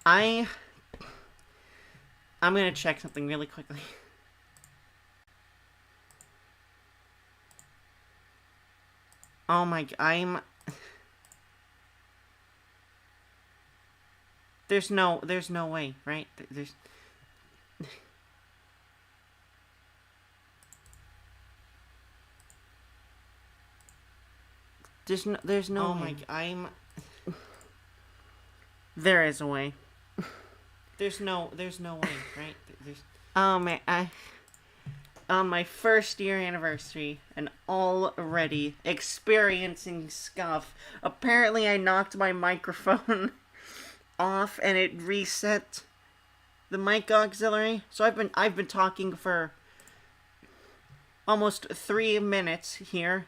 I'm gonna check something really quickly. Oh my, there's no way, right? There's no Oh way. my, there is a way. There's no way, right? Oh man, on my first year anniversary and already experiencing scuff. Apparently, I knocked my microphone off and it reset the mic auxiliary. So I've been talking for almost 3 minutes here,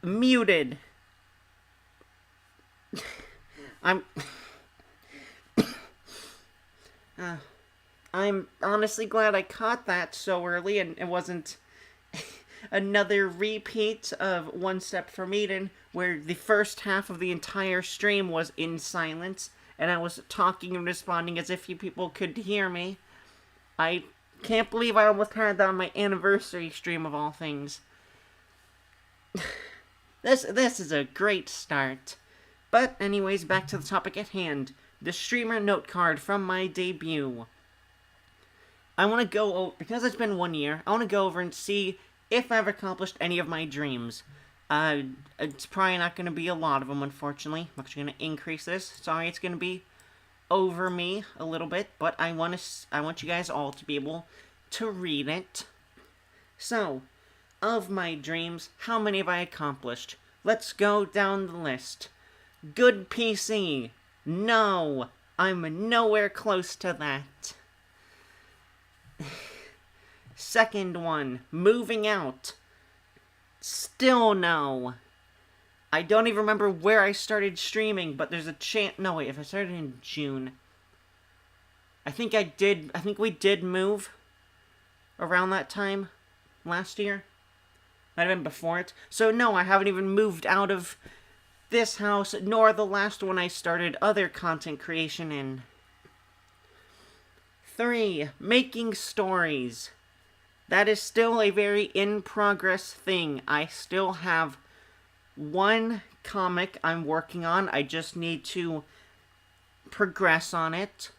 muted. I'm uh, I'm honestly glad I caught that so early and it wasn't another repeat of One Step from Eden, where the first half of the entire stream was in silence, and I was talking and responding as if you people could hear me. I can't believe I almost had that on my anniversary stream of all things. This is a great start. But anyways, back to the topic at hand. The streamer note card from my debut. I want to go over, because it's been 1 year, I want to go over and see if I've accomplished any of my dreams. It's probably not going to be a lot of them, unfortunately. I'm actually going to increase this. Sorry, it's going to be over me a little bit, but I want you guys all to be able to read it. So, of my dreams, how many have I accomplished? Let's go down the list. Good PC. No, I'm nowhere close to that. Second one, moving out. Still no. I don't even remember where I started streaming, but there's a chance. No, wait, if I started in June. I think we did move around that time last year. Might have been before it. So, no, I haven't even moved out of this house, nor the last one I started other content creation in. 3. Making stories. That is still a very in-progress thing. I still have one comic I'm working on. I just need to progress on it.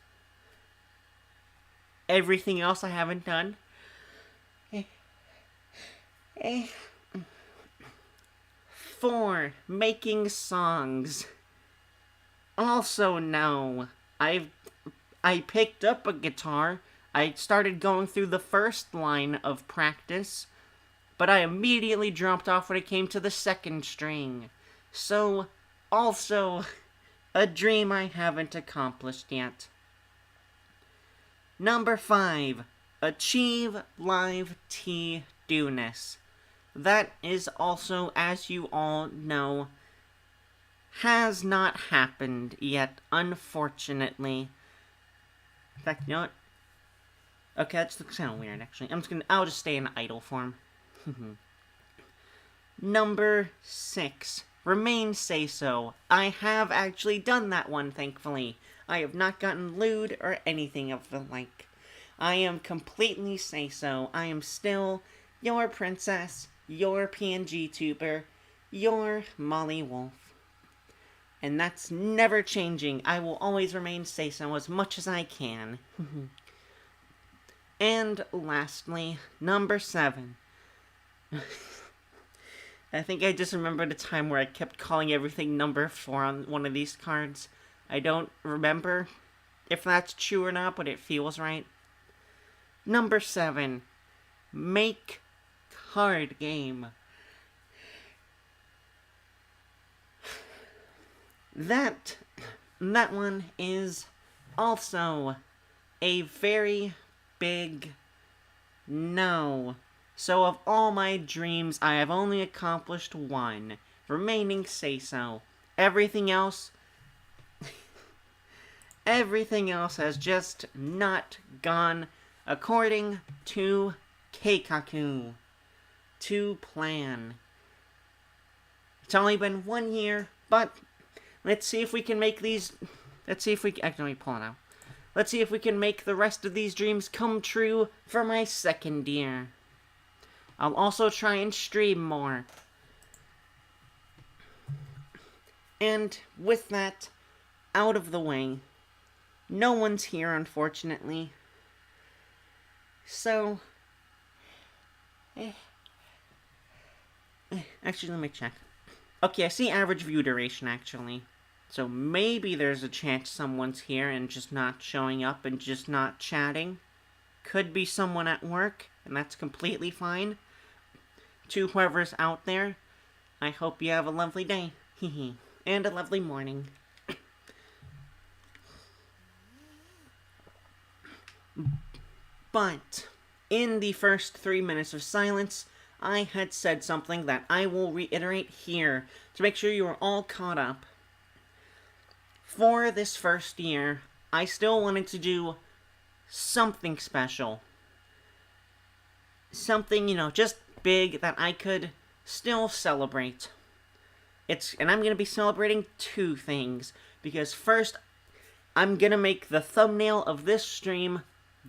Everything else I haven't done. 4. Making songs. Also no. I picked up a guitar. I started going through the first line of practice, but I immediately dropped off when it came to the second string. So, also, a dream I haven't accomplished yet. Number 5. Achieve live T-Doness. That is also, as you all know, has not happened yet, unfortunately. In fact, you know what? Okay, that's kind of weird, actually. I'll just stay in idle form. Number 6. Remain say so. I have actually done that one, thankfully. I have not gotten lewd or anything of the like. I am completely say so. I am still your princess, your PNG tuber, your Molly Wolf. And that's never changing. I will always remain say so as much as I can. And lastly, number 7. I think I just remembered a time where I kept calling everything number 4 on one of these cards. I don't remember if that's true or not, but it feels right. Number 7. Make card game. That one is also a very big no. So of all my dreams, I have only accomplished one. Remaining say so. Everything else has just not gone according to Keikaku. To plan. It's only been 1 year, but let's see if we can make these Let's see if we can... Actually, pull it out. Let's see if we can make the rest of these dreams come true for my second year. I'll also try and stream more. And with that out of the way, no one's here, unfortunately. So... Actually, let me check. Okay, I see average view duration, actually. So maybe there's a chance someone's here and just not showing up and just not chatting. Could be someone at work, and that's completely fine. To whoever's out there, I hope you have a lovely day. And a lovely morning. But in the first 3 minutes of silence, I had said something that I will reiterate here to make sure you are all caught up. For this first year, I still wanted to do something special. Something, just big that I could still celebrate. And I'm going to be celebrating two things. Because first, I'm going to make the thumbnail of this stream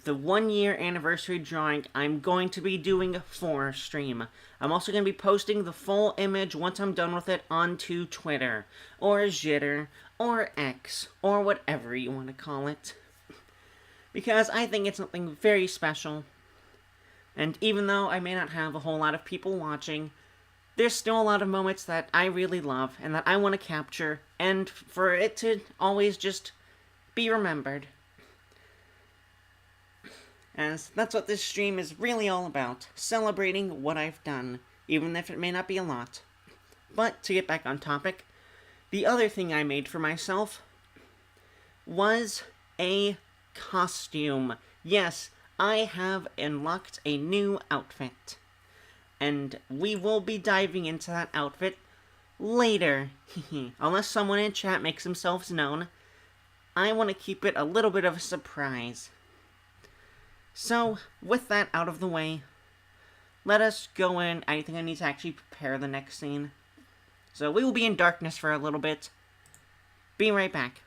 the 1 year anniversary drawing I'm going to be doing for stream. I'm also going to be posting the full image once I'm done with it onto Twitter, or Jitter, or X, or whatever you want to call it. Because I think it's something very special. And even though I may not have a whole lot of people watching, there's still a lot of moments that I really love and that I want to capture, and for it to always just be remembered. As that's what this stream is really all about, celebrating what I've done, even if it may not be a lot. But, to get back on topic, the other thing I made for myself was a costume. Yes, I have unlocked a new outfit. And we will be diving into that outfit later. Unless someone in chat makes themselves known, I want to keep it a little bit of a surprise. So, with that out of the way, let us go in. I think I need to actually prepare the next scene. So, we will be in darkness for a little bit. Be right back.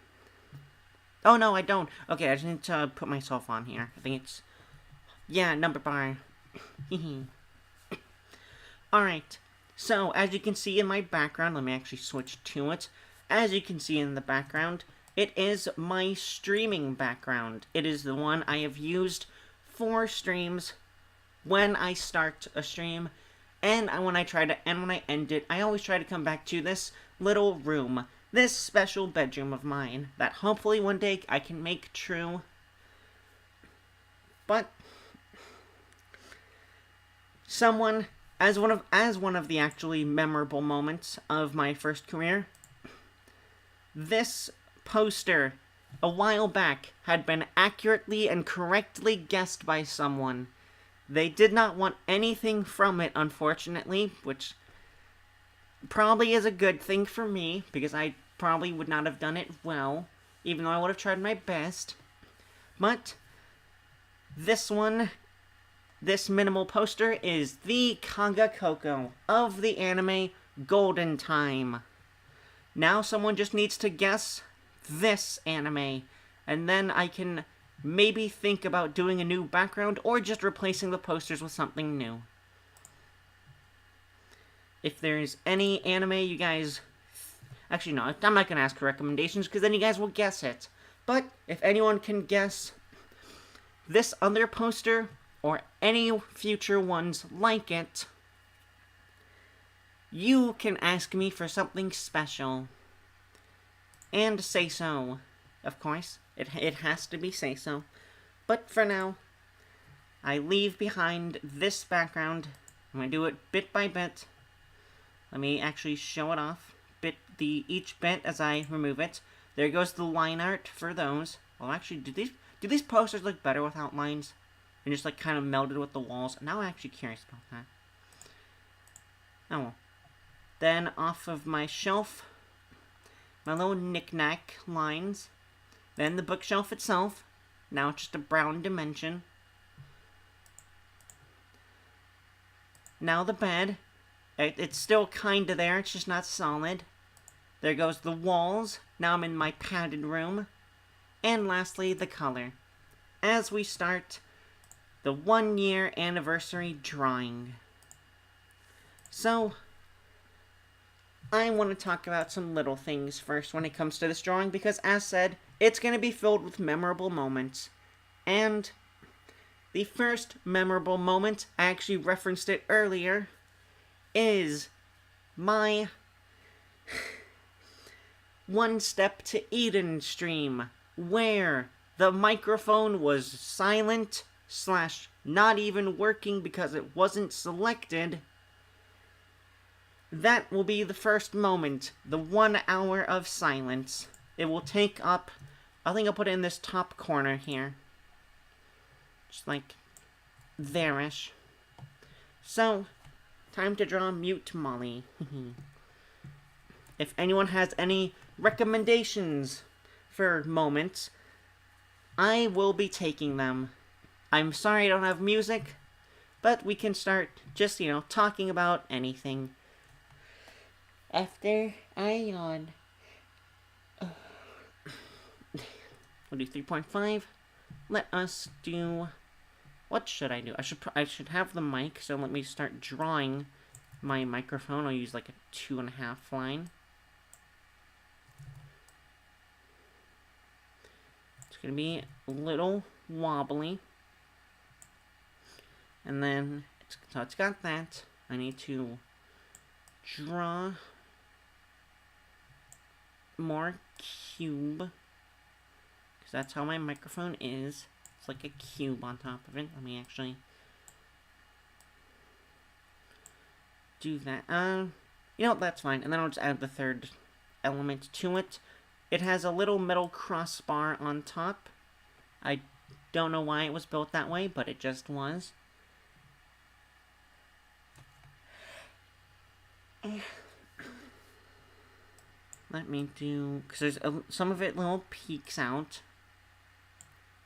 Oh, no, I don't. Okay, I just need to put myself on here. I think it's... Yeah, number bar. Alright, so, as you can see in my background, let me actually switch to it. As you can see in the background, it is my streaming background. It is the one I have used for streams when I start a stream, and when I end it, I always try to come back to this little room, this special bedroom of mine, that hopefully one day I can make true. But as one of the actually memorable moments of my first career, this poster a while back had been accurately and correctly guessed by someone. They did not want anything from it, unfortunately, which probably is a good thing for me, because I probably would not have done it well, even though I would have tried my best. But this minimal poster is the Kanga Koko of the anime Golden Time. Now someone just needs to guess this anime, and then I can maybe think about doing a new background or just replacing the posters with something new. If there's any anime you guys... Actually, no, I'm not going to ask for recommendations because then you guys will guess it. But if anyone can guess this other poster or any future ones like it, you can ask me for something special. And say so. Of course, it has to be say so. But for now, I leave behind this background. I'm going to do it bit by bit. Let me actually show it off. Each bit as I remove it. There goes the line art for those. Well, actually, do these posters look better without lines? And just like kind of melded with the walls? Now I'm actually curious about that. Oh well. Then off of my shelf, my little knick-knack lines. Then the bookshelf itself. Now it's just a brown dimension. Now the bed. It's still kinda there, it's just not solid. There goes the walls. Now I'm in my padded room. and lastly, the color. As we start the 1 year anniversary drawing. So, I want to talk about some little things first when it comes to this drawing, because as said, it's going to be filled with memorable moments. And the first memorable moment, I actually referenced it earlier, is my One Step to Eden stream, where the microphone was silent / not even working because it wasn't selected. That will be the first moment, the 1 hour of silence. It will take up, I think I'll put it in this top corner here. Just like there-ish. So, time to draw Mute Molly. If anyone has any recommendations for moments, I will be taking them. I'm sorry I don't have music, but we can start just, talking about anything. After I yawn. We'll do 3.5. Let us do... What should I do? I should have the mic, so let me start drawing my microphone. I'll use like a 2.5 line. It's gonna be a little wobbly. And then, so it's got that. I need to draw more cube, because that's how my microphone is. It's like a cube on top of it. Let me actually do that. That's fine. And then I'll just add the third element to it. It has a little metal crossbar on top. I don't know why it was built that way, but it just was. Let me do... Because there's some of it little peeks out.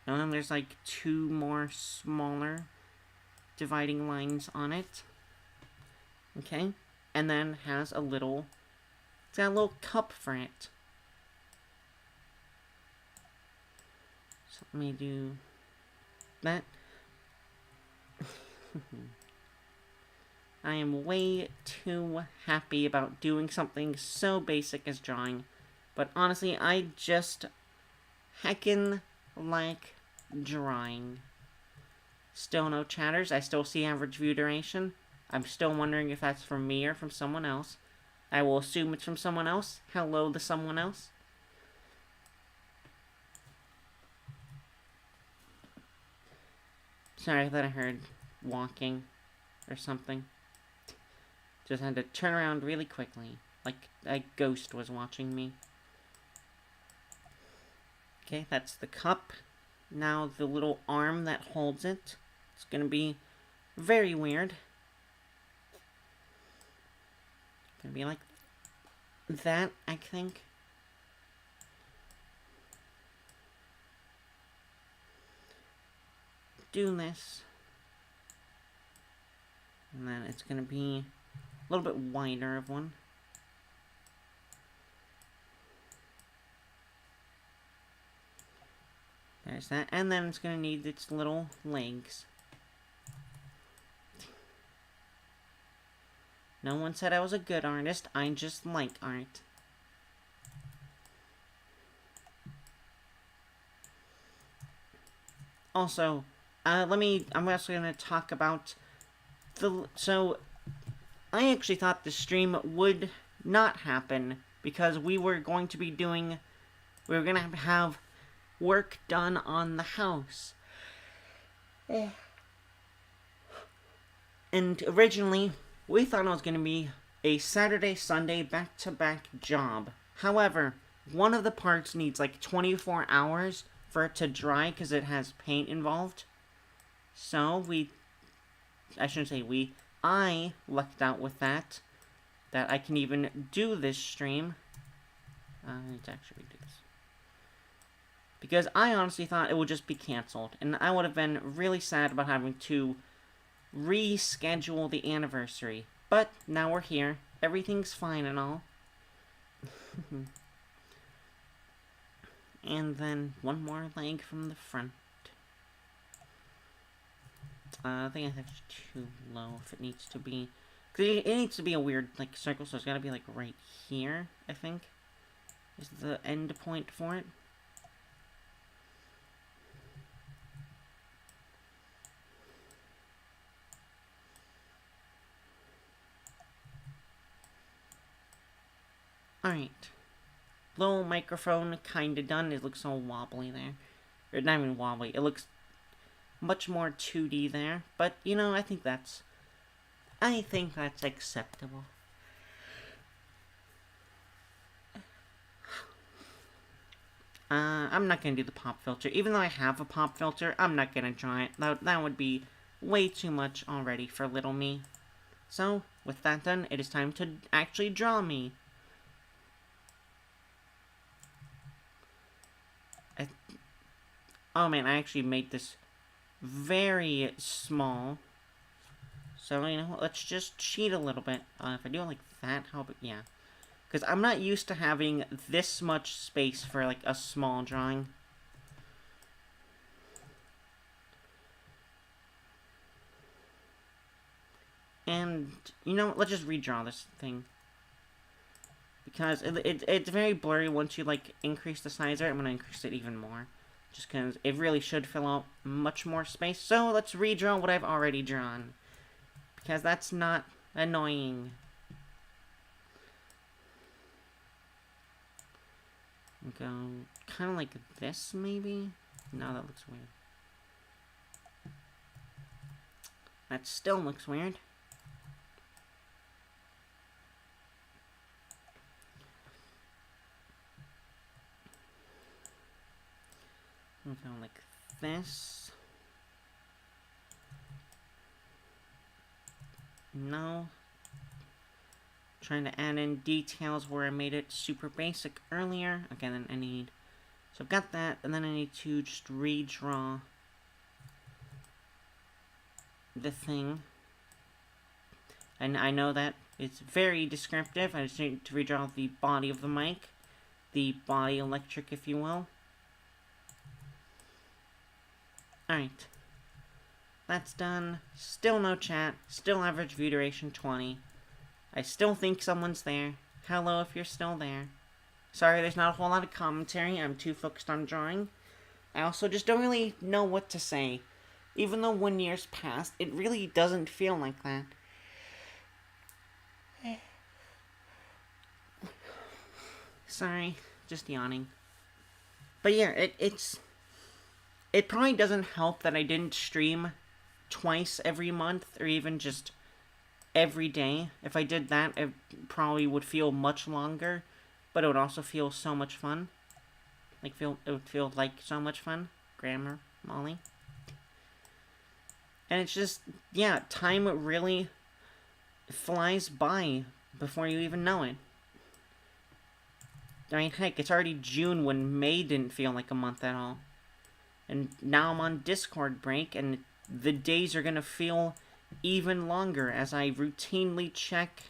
And then there's like 2 more smaller dividing lines on it. Okay? And then has a little... It's got a little cup for it. So let me do that. I am way too happy about doing something so basic as drawing. But honestly, I just heckin' like drawing. Still no chatters. I still see average view duration. I'm still wondering if that's from me or from someone else. I will assume it's from someone else. Hello to someone else. Sorry, I thought I heard walking or something. Just had to turn around really quickly, like a ghost was watching me. Okay, that's the cup. Now the little arm that holds it. It's gonna be very weird. Gonna be like that, I think. Do this. And then it's gonna be a little bit wider of one. There's that. And then it's going to need its little legs. No one said I was a good artist. I just like art. Also, I'm also going to talk about so, I actually thought the stream would not happen because we were going to have work done on the house. And originally, we thought it was going to be a Saturday-Sunday back-to-back job. However, one of the parts needs like 24 hours for it to dry because it has paint involved. So, I lucked out with that I can even do this stream. I need to actually do this. Because I honestly thought it would just be cancelled, and I would have been really sad about having to reschedule the anniversary. But now we're here. Everything's fine and all. And then one more leg from the front. I think it's too low if it needs to be. Cause it needs to be a weird, like, circle, so it's gotta be, like, right here, I think. Is the end point for it. Alright. Little microphone kinda done. It looks all wobbly there. Or not even wobbly. It looks much more 2D there. But, you know, I think that's acceptable. I'm not gonna do the pop filter. Even though I have a pop filter, I'm not gonna draw it. That would be way too much already for little me. So, with that done, it is time to actually draw me. Oh man, I actually made this very small. So, you know, let's just cheat a little bit. If I do it like that, how about, yeah. Because I'm not used to having this much space for, like, a small drawing. And, you know, let's just redraw this thing. Because it's very blurry once you, like, increase the size of it. I'm going to increase it even more. Just because it really should fill out much more space. So, let's redraw what I've already drawn. Because that's not annoying. Go kind of like this, maybe? No, that looks weird. That still looks weird. Go like this. No. Trying to add in details where I made it super basic earlier. Okay, then I need... So I've got that, and then I need to just redraw the thing. And I know that it's very descriptive. I just need to redraw the body of the mic. The body electric, if you will. Alright. That's done. Still no chat. Still average view duration 20. I still think someone's there. Hello if you're still there. Sorry, there's not a whole lot of commentary. I'm too focused on drawing. I also just don't really know what to say. Even though 1 year's passed, it really doesn't feel like that. Sorry, just yawning. But yeah, it probably doesn't help that I didn't stream twice every month, or even just every day. If I did that, it probably would feel much longer, but it would also feel so much fun. It would feel like so much fun. Grammar, Molly. And it's just, yeah, time really flies by before you even know it. I mean, heck, it's already June when May didn't feel like a month at all. And now I'm on Discord break, and the days are gonna feel even longer as I routinely check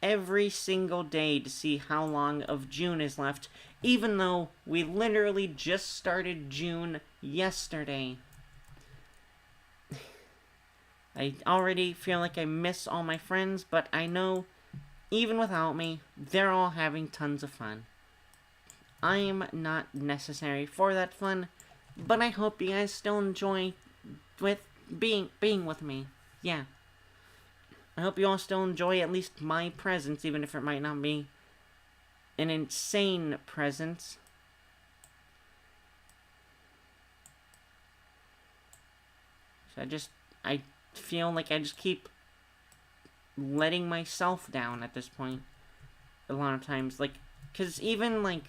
every single day to see how long of June is left, even though we literally just started June yesterday. I already feel like I miss all my friends, but I know, even without me, they're all having tons of fun. I'm not necessary for that fun, but I hope you guys still enjoy with being with me. Yeah. I hope you all still enjoy at least my presence, even if it might not be an insane presence. So I feel like I just keep letting myself down at this point. A lot of times, like, because even when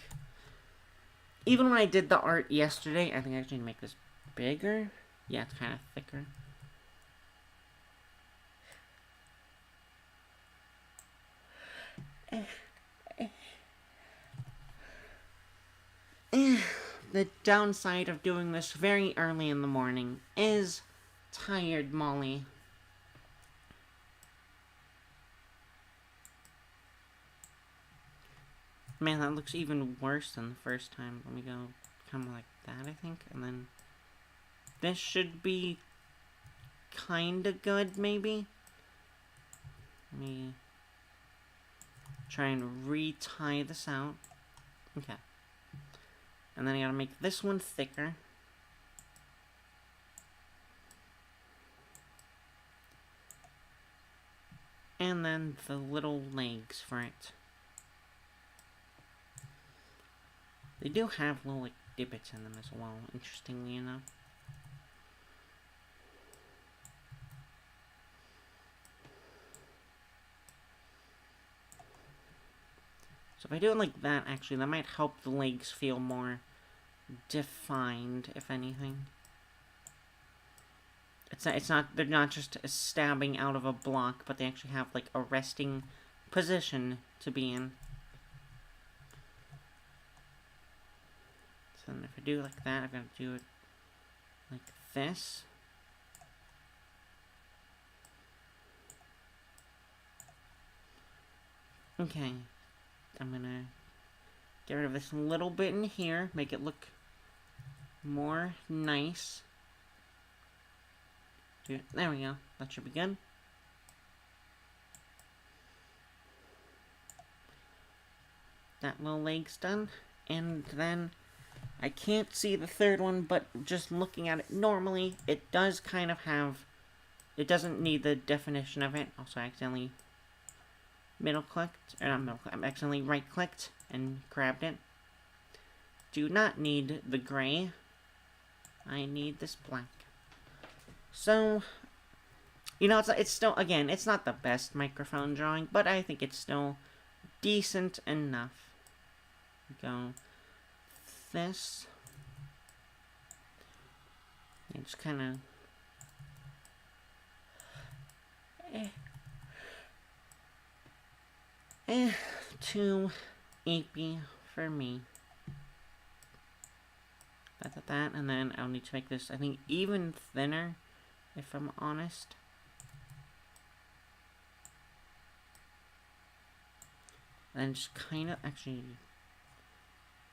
I did the art yesterday, I think I just need to make this bigger. Yeah, it's kind of thicker. The downside of doing this very early in the morning is tired Molly. Man, that looks even worse than the first time. Let me go kind of like that, I think. And then this should be kind of good, maybe. Let me try and re-tie this out. Okay. And then I gotta make this one thicker. And then the little legs for it. They do have little, like, divots in them as well, interestingly enough. So if I do it like that, actually, that might help the legs feel more defined, if anything. They're not just stabbing out of a block, but they actually have, like, a resting position to be in. So then if I do it like that, I've got to do it like this. Okay. I'm gonna get rid of this little bit in here, make it look more nice. There we go. That should be good. That little leg's done. And then I can't see the third one, but just looking at it normally, it does kind of have... It doesn't need the definition of it. Also, I accidentally I accidentally right-clicked and grabbed it. Do not need the gray. I need this black. So, you know, it's still, again, it's not the best microphone drawing, but I think it's still decent enough. Go this. And just kind of... too apey for me. That, and then I'll need to make this, I think, even thinner, if I'm honest. And then just kind of, actually,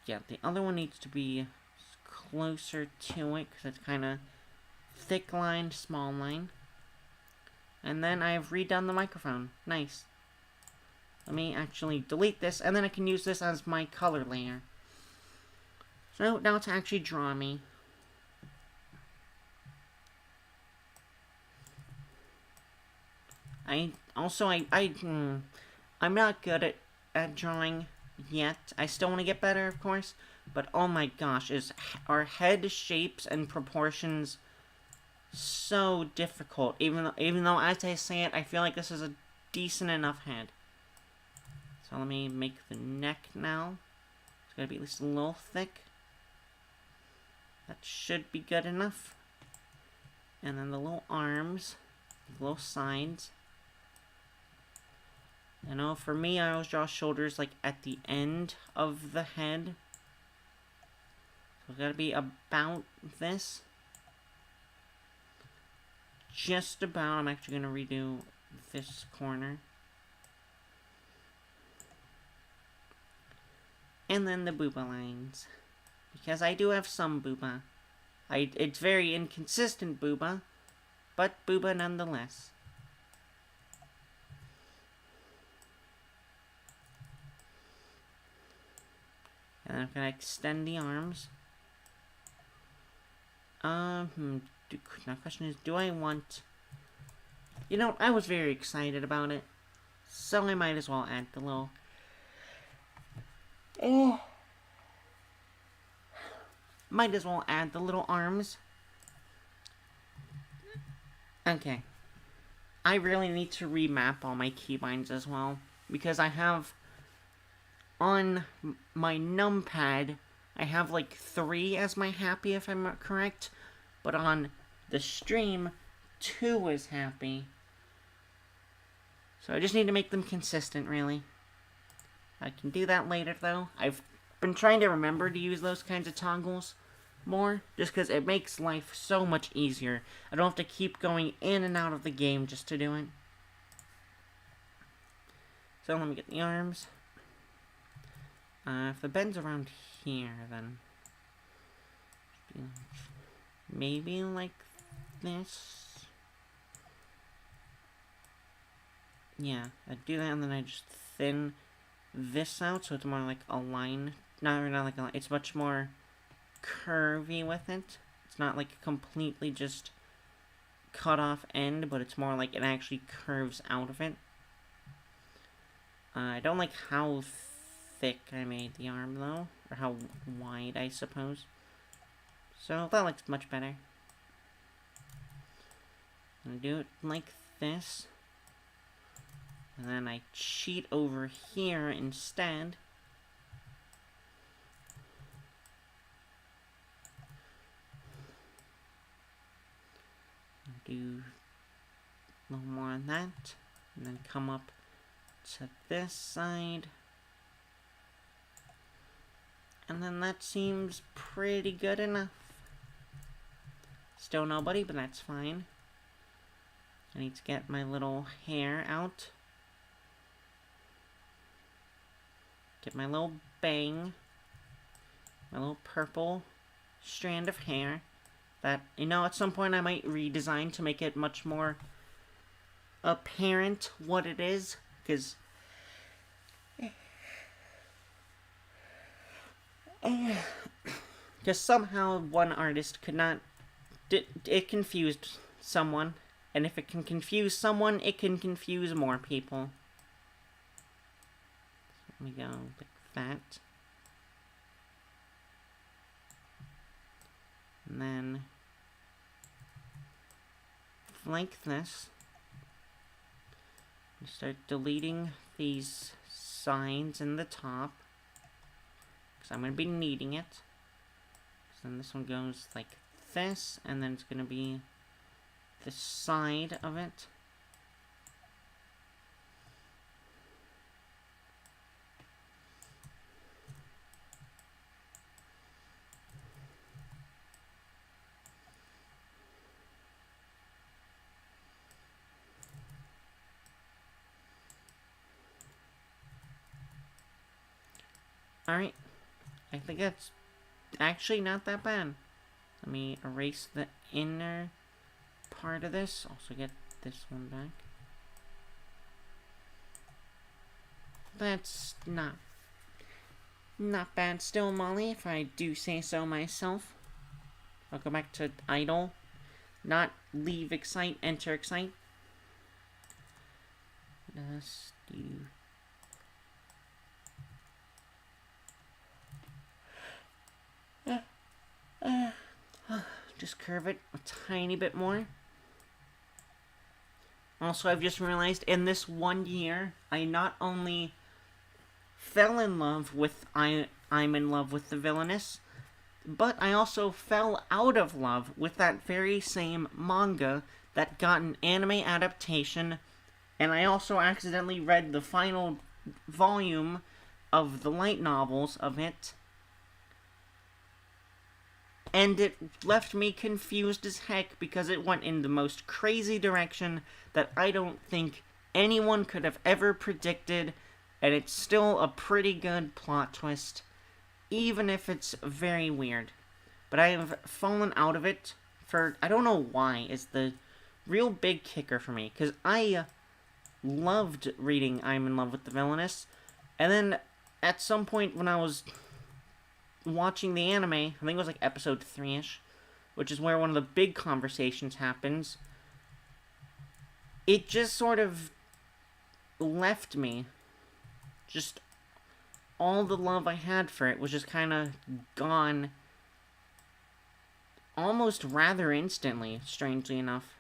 yeah, the other one needs to be closer to it, because it's kind of thick line, small line. And then I've redone the microphone. Nice. Let me actually delete this, and then I can use this as my color layer. So, now to actually draw me. I'm not good at drawing yet. I still want to get better, of course. But oh my gosh, are head shapes and proportions so difficult. Even though as I say it, I feel like this is a decent enough head. So let me make the neck now. It's gotta be at least a little thick. That should be good enough. And then the little arms, the little sides. You know, for me, I always draw shoulders like at the end of the head. So it's gotta be about this. Just about. I'm actually gonna redo this corner. And then the booba lines. Because I do have some booba. It's very inconsistent booba, but booba nonetheless. And I'm gonna extend the arms. Now the question is, do I want... You know, I was very excited about it, so I might as well add the little... Might as well add the little arms. Okay. I really need to remap all my keybinds as well, because I have... On my numpad, I have like 3 as my happy, if I'm correct. But on the stream, 2 is happy. So I just need to make them consistent, really. I can do that later, though. I've been trying to remember to use those kinds of toggles more, just because it makes life so much easier. I don't have to keep going in and out of the game just to do it. So let me get the arms. If the bed's around here, then maybe like this. Yeah, I do that, and then I just thin this out, so it's more like a line. Not like a line. It's much more curvy with it. It's not like completely just cut off end, but it's more like it actually curves out of it. I don't like how thick I made the arm, though. Or how wide, I suppose. So that looks much better. I'm gonna do it like this. And then I cheat over here instead. Do a little more on that. And then come up to this side. And then that seems pretty good enough. Still nobody, but that's fine. I need to get my little hair out. Get my little bang. My little purple strand of hair. That, you know, at some point I might redesign to make it much more apparent what it is. Because somehow one artist could not... It confused someone. And if it can confuse someone, it can confuse more people. Let me go like that. And then like this. Start deleting these signs in the top. Because I'm going to be needing it. So then this one goes like this. And then it's going to be the side of it. Alright, I think that's actually not that bad. Let me erase the inner part of this. Also get this one back. That's not bad still, Molly, if I do say so myself. I'll go back to idle. Not leave excite, enter excite. Let's do... just curve it a tiny bit more. Also, I've just realized in this 1 year, I not only fell in love with I'm in love with the Villainous, but I also fell out of love with that very same manga that got an anime adaptation, and I also accidentally read the final volume of the light novels of it. And it left me confused as heck because it went in the most crazy direction that I don't think anyone could have ever predicted, and it's still a pretty good plot twist, even if it's very weird. But I have fallen out of it for, I don't know why, is the real big kicker for me, because I loved reading I'm in Love with the Villainous, and then at some point when I was watching the anime, I think it was like episode 3-ish, which is where one of the big conversations happens, it just sort of left me. Just all the love I had for it was just kind of gone almost rather instantly, strangely enough.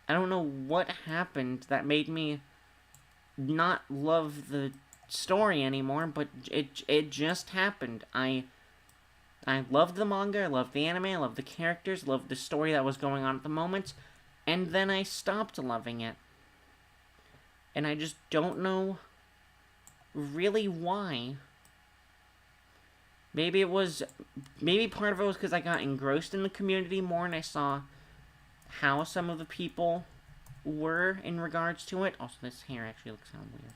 I don't know what happened that made me not love the story anymore, but it just happened. I loved the manga, I loved the anime, I loved the characters, loved the story that was going on at the moment, and then I stopped loving it. And I just don't know really why. Maybe part of it was because I got engrossed in the community more and I saw how some of the people were in regards to it. Also, this hair actually looks kind of weird.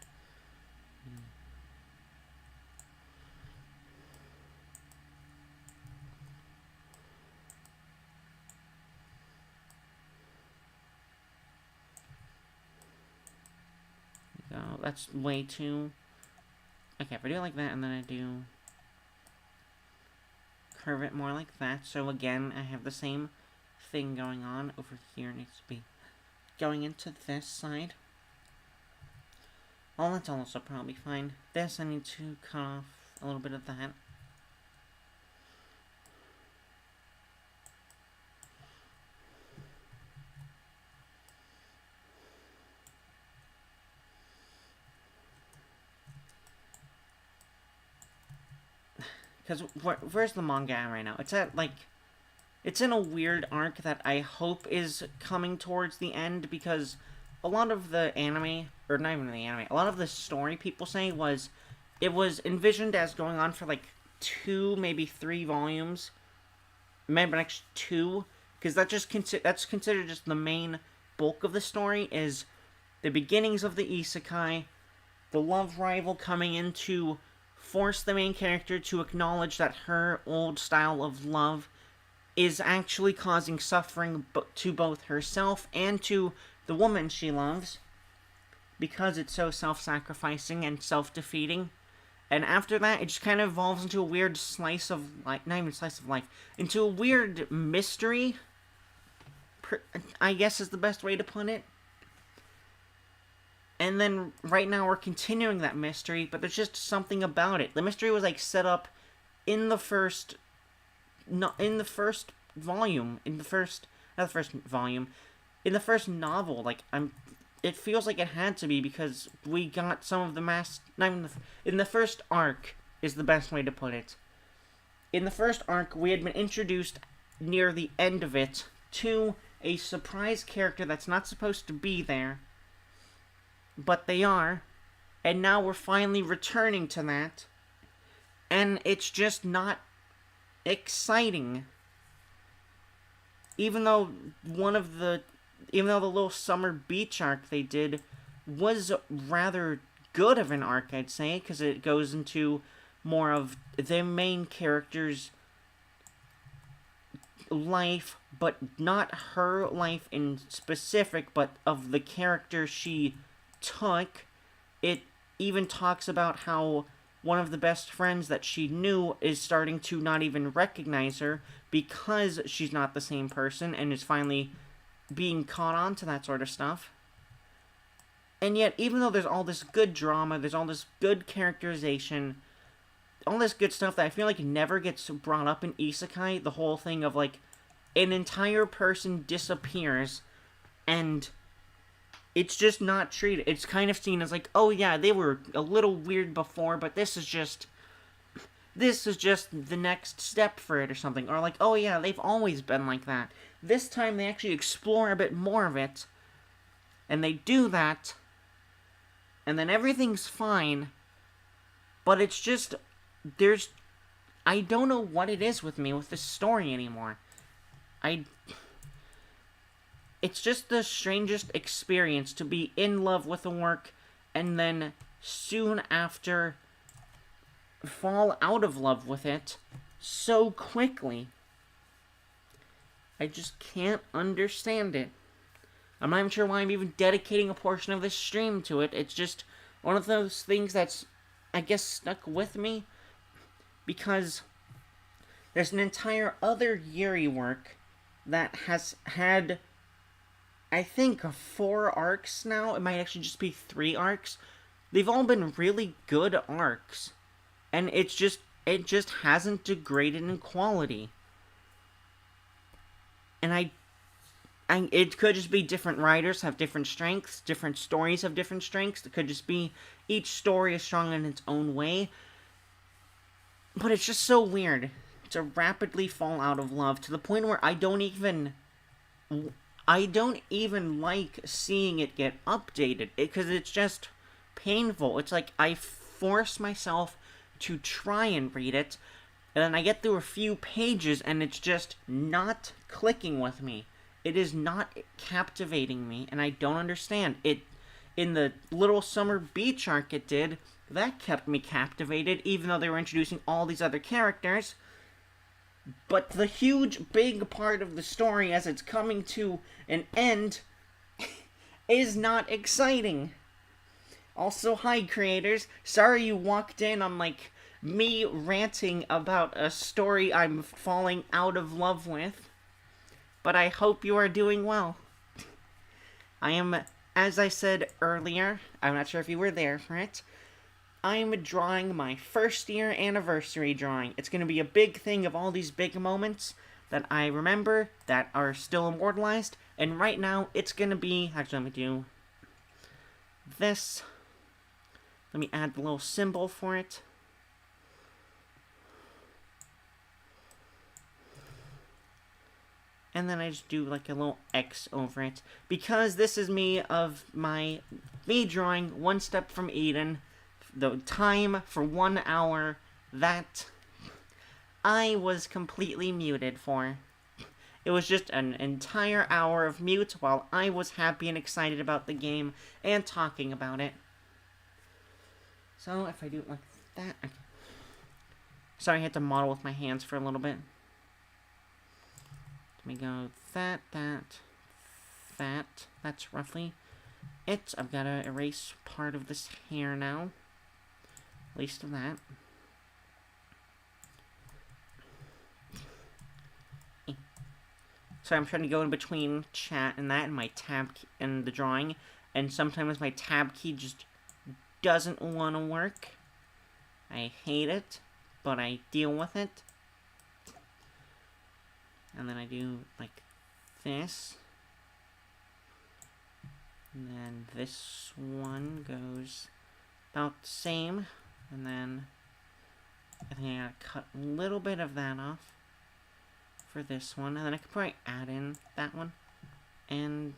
that's way too... Okay, if I do it like that, and then I do... curve it more like that, so again, I have the same thing going on. Over here needs to be going into this side. Oh, that's also probably fine. This, I need to cut off a little bit of that. Because where's the manga at right now? It's at, like... It's in a weird arc that I hope is coming towards the end, because a lot of the anime, or not even the anime, a lot of the story people say was, it was envisioned as going on for, like, 2, maybe 3 volumes. Maybe actually 2, because that's considered just the main bulk of the story, is the beginnings of the isekai, the love rival coming in to force the main character to acknowledge that her old style of love is actually causing suffering to both herself and to the woman she loves, because it's so self-sacrificing and self-defeating. And after that, it just kind of evolves into a weird slice of life, not even slice of life, into a weird mystery, I guess is the best way to put it. And then, right now, we're continuing that mystery, but there's just something about it. The mystery was, like, set up in the first... in the first volume, in the first novel, like, it feels like it had to be, because we got some of the in the first arc, is the best way to put it. In the first arc, we had been introduced near the end of it to a surprise character that's not supposed to be there, but they are, and now we're finally returning to that, and it's just not exciting. Even though the little summer beach arc they did was rather good of an arc, I'd say, because it goes into more of the main character's life, but not her life in specific, but of the character she took. It even talks about how one of the best friends that she knew is starting to not even recognize her because she's not the same person, and is finally being caught on to that sort of stuff. And yet, even though there's all this good drama, there's all this good characterization, all this good stuff that I feel like never gets brought up in isekai, the whole thing of, like, an entire person disappears, and it's just not treated. It's kind of seen as like, oh yeah, they were a little weird before, but this is just the next step for it or something. Or like, oh yeah, they've always been like that. This time they actually explore a bit more of it, and they do that, and then everything's fine, but it's just, I don't know what it is with me with this story anymore. It's just the strangest experience to be in love with a work and then soon after fall out of love with it so quickly. I just can't understand it. I'm not even sure why I'm even dedicating a portion of this stream to it. It's just one of those things that's, I guess, stuck with me, because there's an entire other Yuri work that has had, I think, 4 arcs now. It might actually just be 3 arcs. They've all been really good arcs, and it just hasn't degraded in quality. And it could just be different writers have different strengths, different stories have different strengths. It could just be each story is strong in its own way. But it's just so weird to rapidly fall out of love to the point where I don't even like seeing it get updated, because it's just painful. It's like I force myself to try and read it, and then I get through a few pages and it's just not clicking with me. It is not captivating me, and I don't understand. It, in the little summer beach arc it did, that kept me captivated, even though they were introducing all these other characters. But the huge, big part of the story as it's coming to an end is not exciting. Also, hi creators. Sorry you walked in on, like, me ranting about a story I'm falling out of love with. But I hope you are doing well. I am, as I said earlier, I'm not sure if you were there for it, I am drawing my first year anniversary drawing. It's going to be a big thing of all these big moments that I remember that are still immortalized. And right now, it's going to be, actually, let me do this. Let me add the little symbol for it. And then I just do like a little X over it. Because this is me drawing One Step from Eden. The time for 1 hour that I was completely muted for. It was just an entire hour of mute while I was happy and excited about the game and talking about it. So if I do it like that... Okay. Sorry, I had to model with my hands for a little bit. Let me go that. That's roughly it. I've got to erase part of this hair now. At least of that. So I'm trying to go in between chat and that and my tab key and the drawing. And sometimes my tab key just doesn't want to work. I hate it, but I deal with it. And then I do like this. And then this one goes about the same. And then I think I gotta cut a little bit of that off for this one. And then I could probably add in that one. And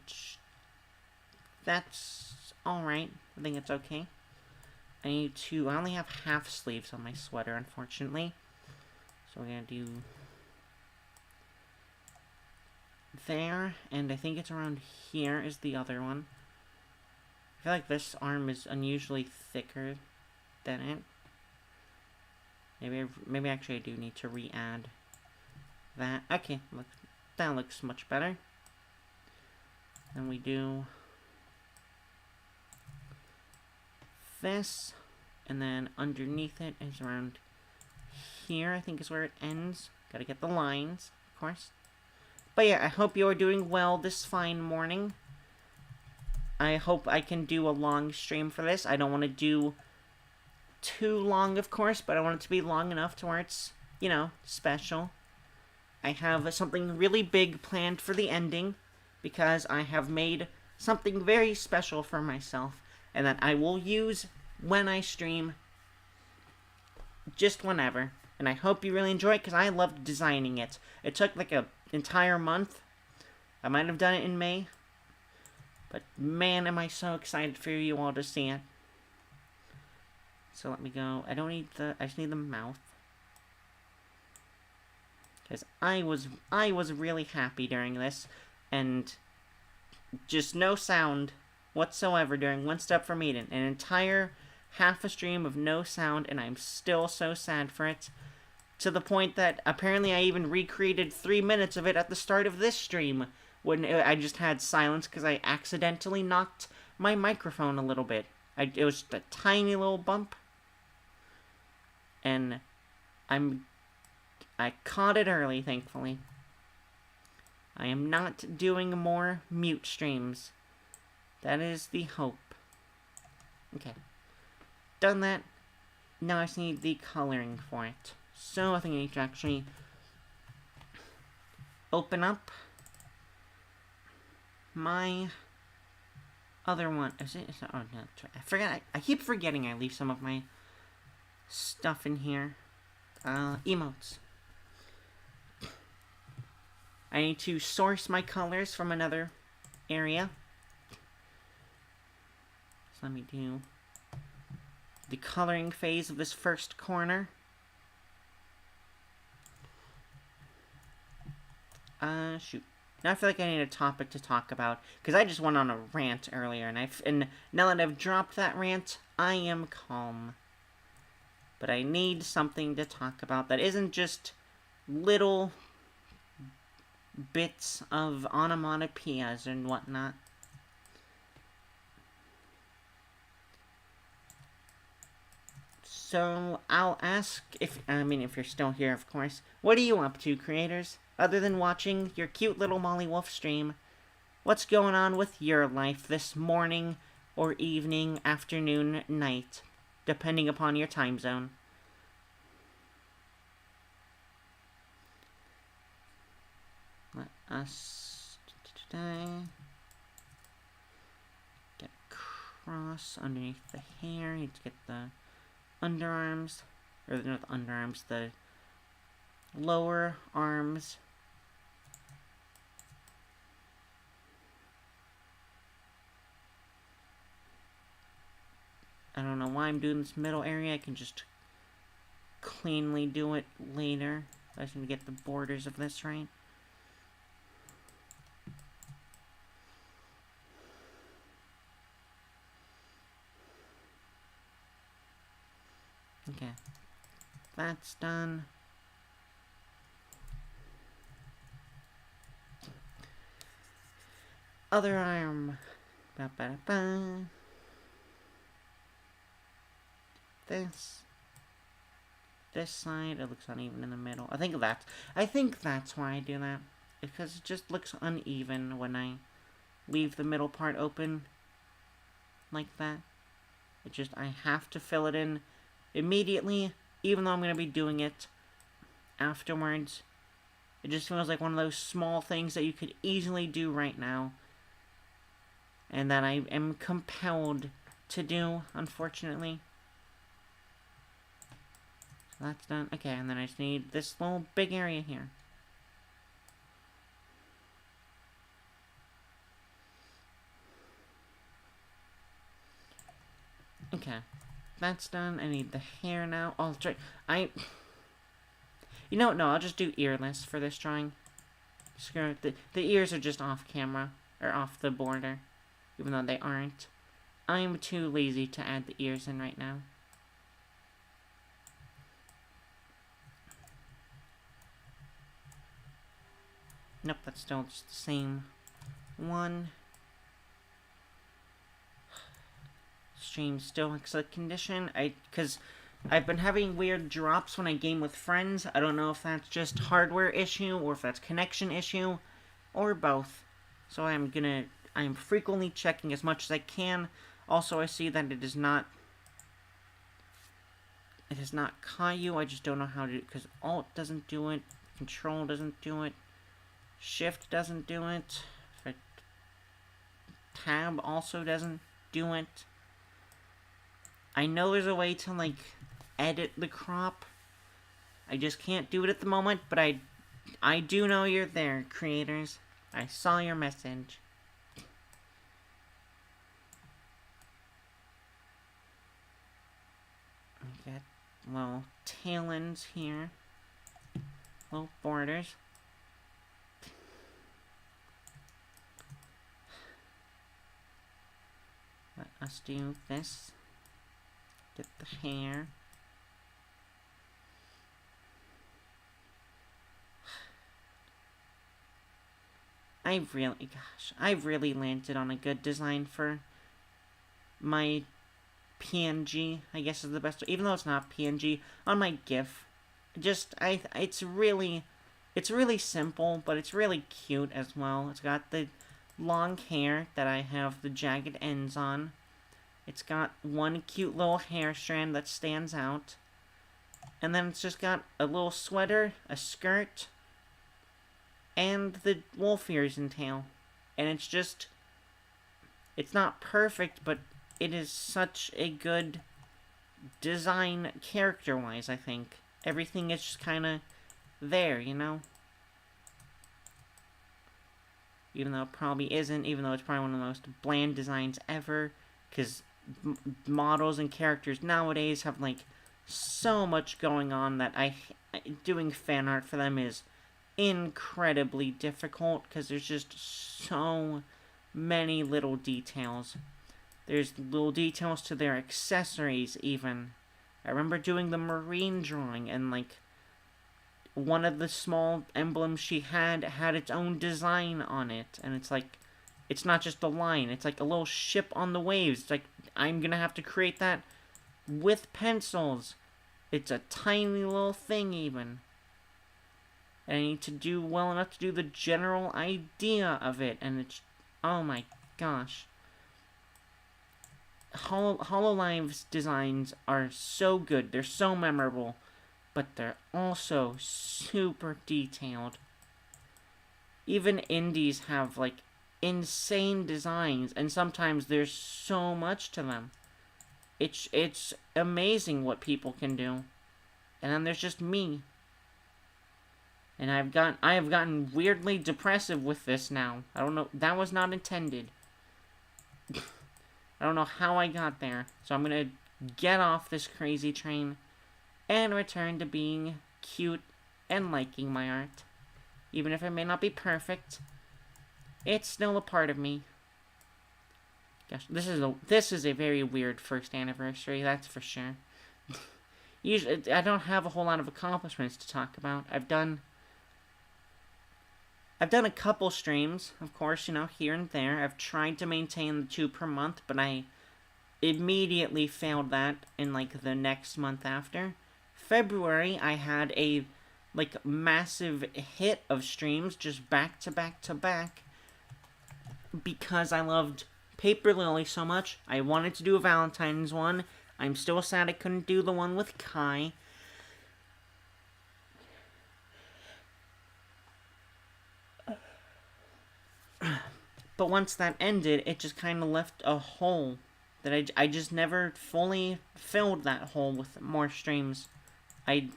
that's alright. I think it's okay. I only have half sleeves on my sweater, unfortunately. So we're gonna do there, and I think it's around here is the other one. I feel like this arm is unusually thicker than it. Maybe actually I do need to re-add that. Okay, look, that looks much better. Then we do this, and then underneath it is around here, I think is where it ends. Gotta get the lines, of course. But yeah, I hope you are doing well this fine morning. I hope I can do a long stream for this. I don't want to do too long, of course, but I want it to be long enough to where it's, you know, special. I have something really big planned for the ending, because I have made something very special for myself, and that I will use when I stream, just whenever. And I hope you really enjoy it, because I loved designing it. It took like an entire month. I might have done it in May. But man, am I so excited for you all to see it. So let me go. I just need the mouth. Because I was really happy during this. And just no sound whatsoever during One Step from Eden. An entire half a stream of no sound, and I'm still so sad for it. To the point that apparently I even recreated 3 minutes of it at the start of this stream, when I just had silence because I accidentally knocked my microphone a little bit. It was just a tiny little bump. And I caught it early, thankfully. I am not doing more mute streams. That is the hope. Okay. Done that. Now I just need the coloring for it. So I think I need to actually open up my other one. Is it? Oh, no. I forgot. I keep forgetting I leave some of my stuff in here. Emotes. I need to source my colors from another area. So let me do the coloring phase of this first corner. Shoot. Now I feel like I need a topic to talk about, because I just went on a rant earlier, and now that I've dropped that rant, I am calm. But I need something to talk about that isn't just little bits of onomatopoeias and whatnot. So, I'll ask if you're still here, of course. What are you up to, creators? Other than watching your cute little Molly Wolf stream, what's going on with your life this morning or evening, afternoon, night, depending upon your time zone? Let us get across underneath the hair. Need to get the underarms, or not the underarms, the lower arms. I don't know why I'm doing this middle area. I can just cleanly do it later. I just need to get the borders of this right. Okay. That's done. Other arm. Ba-ba-da-ba. This side, it looks uneven in the middle. I think that's why I do that. Because it just looks uneven when I leave the middle part open like that. I have to fill it in immediately, even though I'm going to be doing it afterwards. It just feels like one of those small things that you could easily do right now, and that I am compelled to do, unfortunately. So that's done. Okay, and then I just need this little big area here. Okay, that's done. I need the hair now. Oh, that's right. You know what? No, I'll just do earless for this drawing. Screw it. The ears are just off camera, or off the border, even though they aren't. I'm too lazy to add the ears in right now. Nope, that's still just the same one. Stream still excellent condition. Because I've been having weird drops when I game with friends. I don't know if that's just hardware issue, or if that's connection issue, or both. So I'm frequently checking as much as I can. Also, I see that it is not Caillou. I just don't know how to, because Alt doesn't do it, Control doesn't do it, Shift doesn't do it, Tab also doesn't do it. I know there's a way to, like, edit the crop. I just can't do it at the moment, but I do know you're there, creators. I saw your message. I got little tail ends here. Little borders. Let us do this. Get the hair. I've really landed on a good design for my PNG, I guess is the best, even though it's not PNG, on my GIF. It's really simple, but it's really cute as well. It's got the long hair that I have the jagged ends on. It's got one cute little hair strand that stands out. And then it's just got a little sweater, a skirt, and the wolf ears and tail. And it's not perfect, but it is such a good design character-wise, I think. Everything is just kind of there, you know? Even though it probably isn't, even though it's probably one of the most bland designs ever, because models and characters nowadays have, like, so much going on that doing fan art for them is incredibly difficult, because there's just so many little details. There's little details to their accessories, even. I remember doing the marine drawing, and, like, one of the small emblems she had its own design on it, and it's like, it's not just a line, it's like a little ship on the waves. It's like, I'm gonna have to create that with pencils. It's a tiny little thing even. And I need to do well enough to do the general idea of it. And it's... oh my gosh. HoloLive's designs are so good. They're so memorable. But they're also super detailed. Even indies have, like, insane designs. And sometimes there's so much to them. It's amazing what people can do. And then there's just me. And I have gotten weirdly depressive with this now. I don't know, that was not intended. I don't know how I got there. So I'm gonna get off this crazy train and return to being cute and liking my art. Even if it may not be perfect, it's still a part of me. Gosh, this is a very weird first anniversary, that's for sure. Usually, I don't have a whole lot of accomplishments to talk about. I've done a couple streams, of course, you know, here and there. I've tried to maintain the 2 per month, but I immediately failed that in, like, the next month after. February, I had a, like, massive hit of streams, just back to back to back, because I loved Paper Lily so much. I wanted to do a Valentine's one. I'm still sad I couldn't do the one with Kai. But once that ended, it just kind of left a hole that I just never fully filled that hole with more streams. I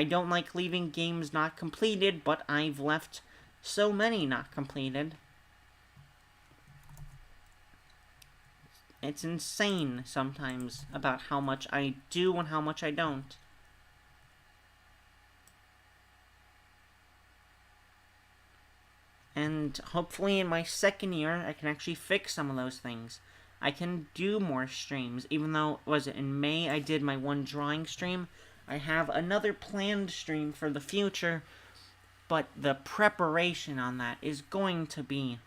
don't like leaving games not completed, but I've left so many not completed. It's insane sometimes about how much I do and how much I don't. And hopefully in my second year, I can actually fix some of those things. I can do more streams, even though, was it in May I did my one drawing stream? I have another planned stream for the future, but the preparation on that is going to be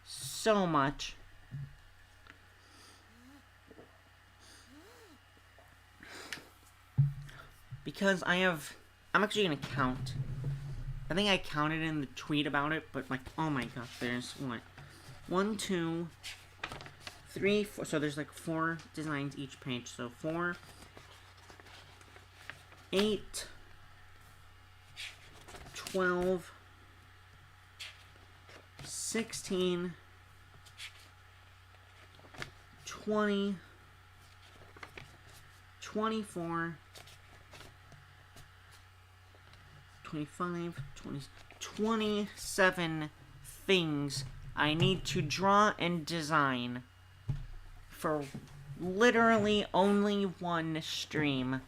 so much. Because I'm actually going to count. I think I counted in the tweet about it, but like, oh my gosh, there's what? 1, 2, 3, 4, so there's like 4 designs each page, so 4, 8, 12, 16, 20, 24, 25, 20, 27 things I need to draw and design for literally only one stream.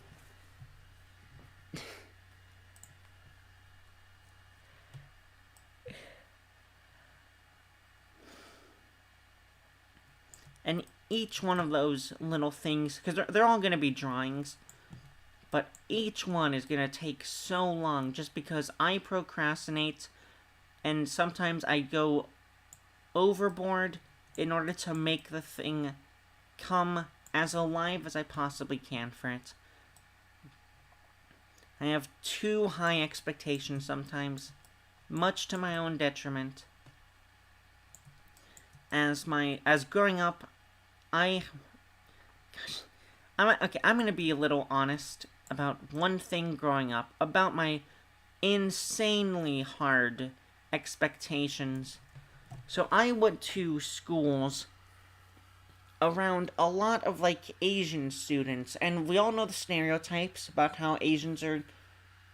And each one of those little things, because they're all going to be drawings, but each one is going to take so long just because I procrastinate, and sometimes I go overboard in order to make the thing come as alive as I possibly can for it. I have too high expectations sometimes, much to my own detriment. As growing up, I'm gonna be a little honest about one thing growing up, about my insanely hard expectations. So I went to schools around a lot of, like, Asian students, and we all know the stereotypes about how Asians are,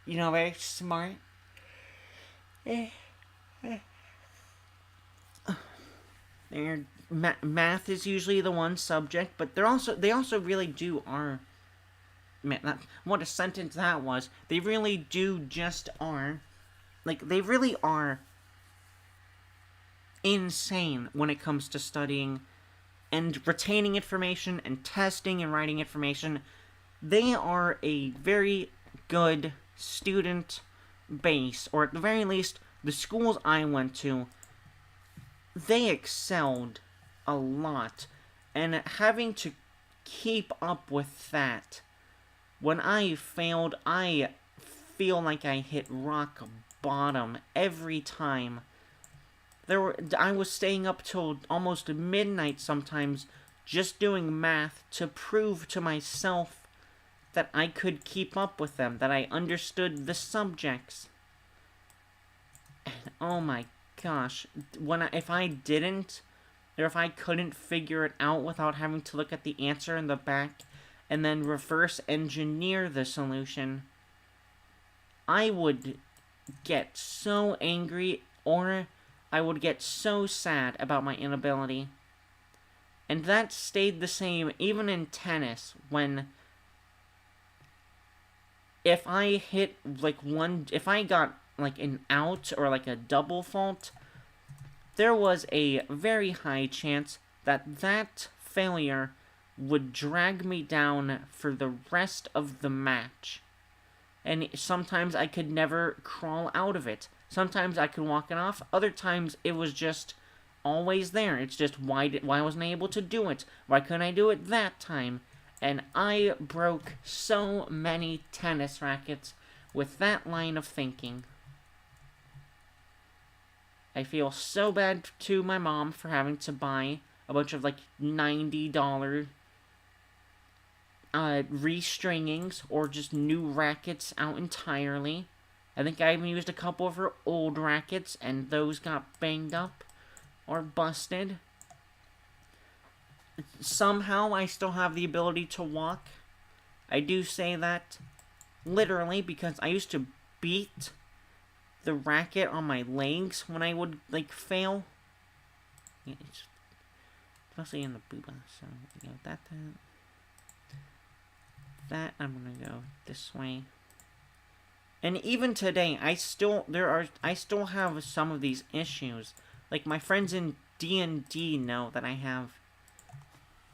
you know, very smart. Math is usually the one subject, but they also really do are. Man, what a sentence that was. They really do just are. Like, they really are insane when it comes to studying and retaining information and testing and writing information. They are a very good student base, or at the very least, the schools I went to, they excelled a lot. And having to keep up with that. When I failed, I feel like I hit rock bottom every time. I was staying up till almost midnight sometimes just doing math to prove to myself that I could keep up with them, that I understood the subjects. And oh my gosh, if I didn't, or if I couldn't figure it out without having to look at the answer in the back and then reverse engineer the solution, I would get so angry, or I would get so sad about my inability. And that stayed the same even in tennis, when if I hit if I got like an out or like a double fault, there was a very high chance that that failure would drag me down for the rest of the match. And sometimes I could never crawl out of it. Sometimes I could walk it off. Other times it was just always there. It's just, why wasn't I able to do it? Why couldn't I do it that time? And I broke so many tennis rackets with that line of thinking. I feel so bad to my mom for having to buy a bunch of like $90 restringings or just new rackets out entirely. I think I even used a couple of her old rackets and those got banged up or busted. Somehow I still have the ability to walk. I do say that literally because I used to beat the racket on my legs when I would like fail. Yeah, it's mostly in the booba, so you know that I'm gonna go this way. And even today, I still have some of these issues. Like my friends in D&D know that I have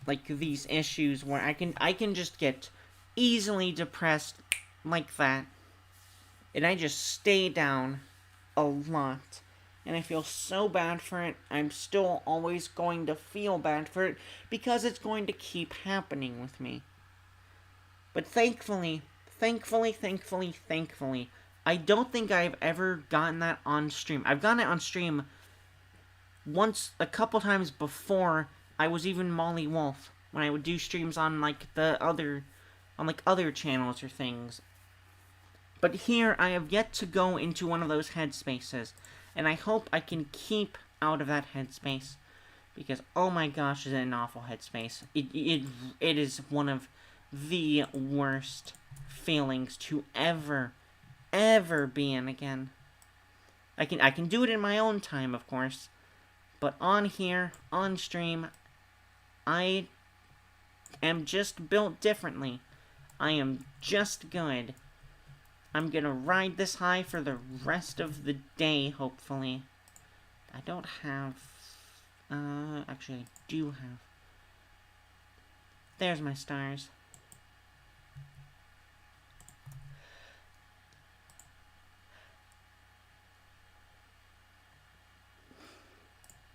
like these issues where I can just get easily depressed like that. And I just stay down a lot. And I feel so bad for it. I'm still always going to feel bad for it because it's going to keep happening with me. But thankfully, I don't think I've ever gotten that on stream. I've gotten it on stream once, a couple times before I was even Molly Wolf, when I would do streams on like other channels or things. But here, I have yet to go into one of those headspaces, and I hope I can keep out of that headspace, because oh my gosh, is it an awful headspace. It is one of the worst feelings to ever be in again. I can do it in my own time, of course, but on here, on stream, I am just built differently. I am just good. I'm gonna ride this high for the rest of the day, hopefully. I don't have... actually, I do have... There's my stars.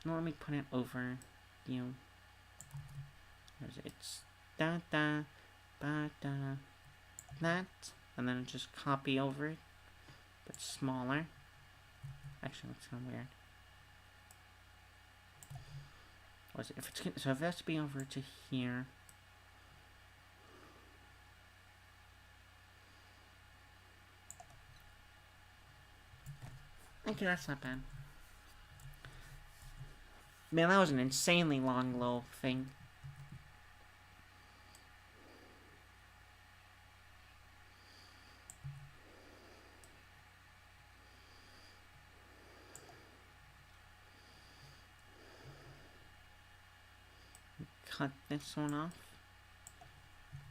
Now let me put it over you. It's da da ba da that, and then just copy over it, but smaller. Actually, that's kind of weird. Was it? So if it has to be over to here. Okay, that's not bad. Man, that was an insanely long little thing. Cut this one off.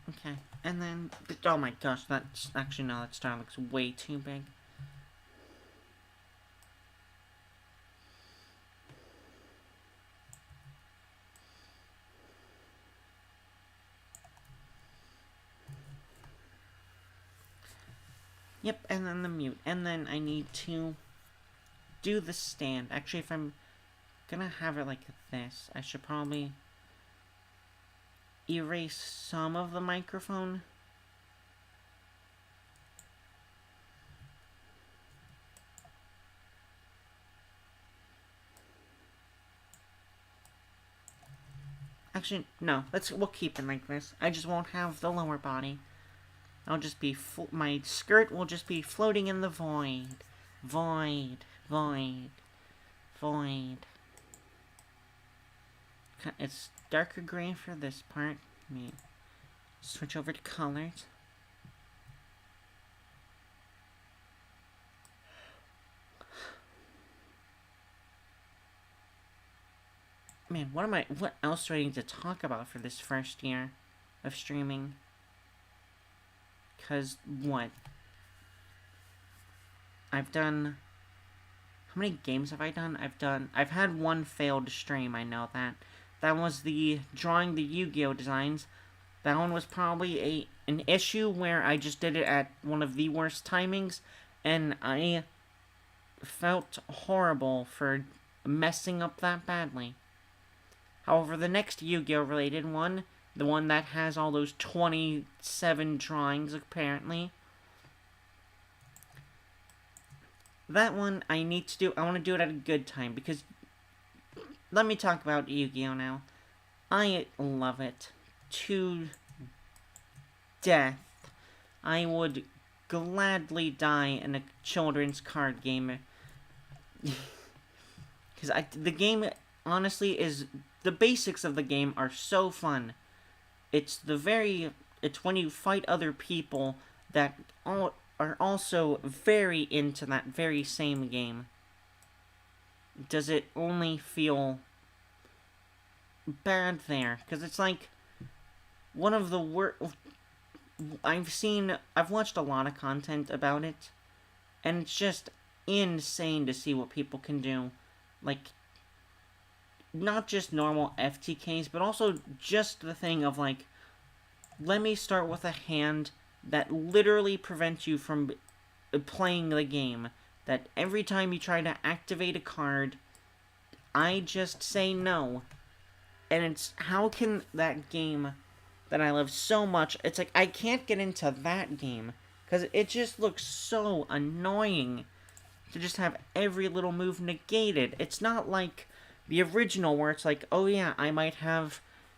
Okay, and then, oh my gosh, that's, actually no, that star looks way too big. Yep, and then the mute. And then I need to do the stand. Actually, if I'm gonna have it like this, I should probably... erase some of the microphone. Actually, no. We'll keep it like this. I just won't have the lower body. I'll just be my skirt will just be floating in the void. Void. Void. Void. It's darker gray for this part. Let me switch over to colors. Man, what else do I need to talk about for this first year of streaming? Because, what? I've done... How many games have I done? I've had one failed stream, I know that. That was drawing the Yu-Gi-Oh! Designs. That one was probably an issue where I just did it at one of the worst timings, and I felt horrible for messing up that badly. However, the next Yu-Gi-Oh! Related one, the one that has all those 27 drawings, apparently, that one I want to do it at a good time, because, let me talk about Yu-Gi-Oh! Now. I love it to death. I would gladly die in a children's card game. Because the game, honestly, the basics of the game are so fun. It's when you fight other people that are also very into that very same game. Does it only feel bad there? Because it's like one of the worst. I've watched a lot of content about it, and it's just insane to see what people can do. Like, not just normal FTKs, but also just the thing of, like, let me start with a hand that literally prevents you from playing the game. That every time you try to activate a card, I just say no. And it's, how can that game that I love so much, it's like, I can't get into that game, because it just looks so annoying to just have every little move negated. It's not like the original where it's like, oh yeah,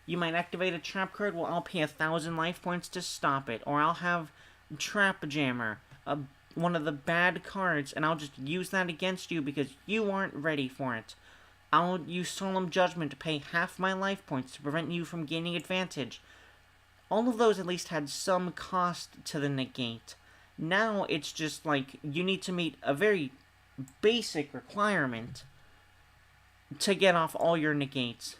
you might activate a trap card, well, I'll pay 1,000 life points to stop it. Or I'll have Trap Jammer, one of the bad cards, and I'll just use that against you because you aren't ready for it. I'll use Solemn Judgment to pay half my life points to prevent you from gaining advantage. All of those at least had some cost to the negate. Now it's just like, you need to meet a very basic requirement to get off all your negates.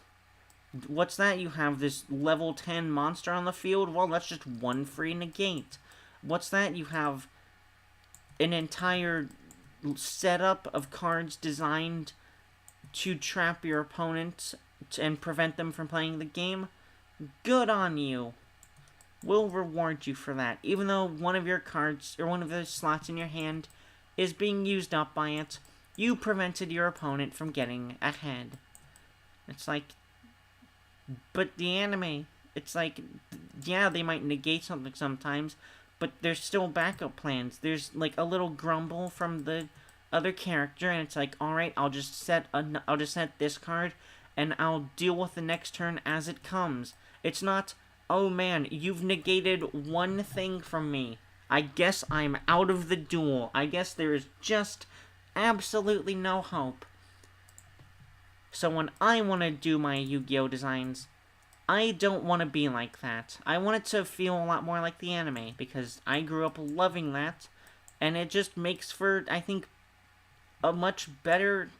What's that? You have this level 10 monster on the field? Well, that's just one free negate. What's that? You have an entire setup of cards designed to trap your opponent and prevent them from playing the game? Good on you. We'll reward you for that. Even though one of your cards, or one of the slots in your hand, is being used up by it, you prevented your opponent from getting ahead. It's like, but the anime, it's like, yeah, they might negate something sometimes, but there's still backup plans. There's like a little grumble from the other character, and it's like, alright, I'll just set this card, and I'll deal with the next turn as it comes. It's not, oh man, you've negated one thing from me. I guess I'm out of the duel. I guess there is just absolutely no hope. So when I want to do my Yu-Gi-Oh! Designs, I don't want to be like that. I want it to feel a lot more like the anime, because I grew up loving that, and it just makes for, I think, a much better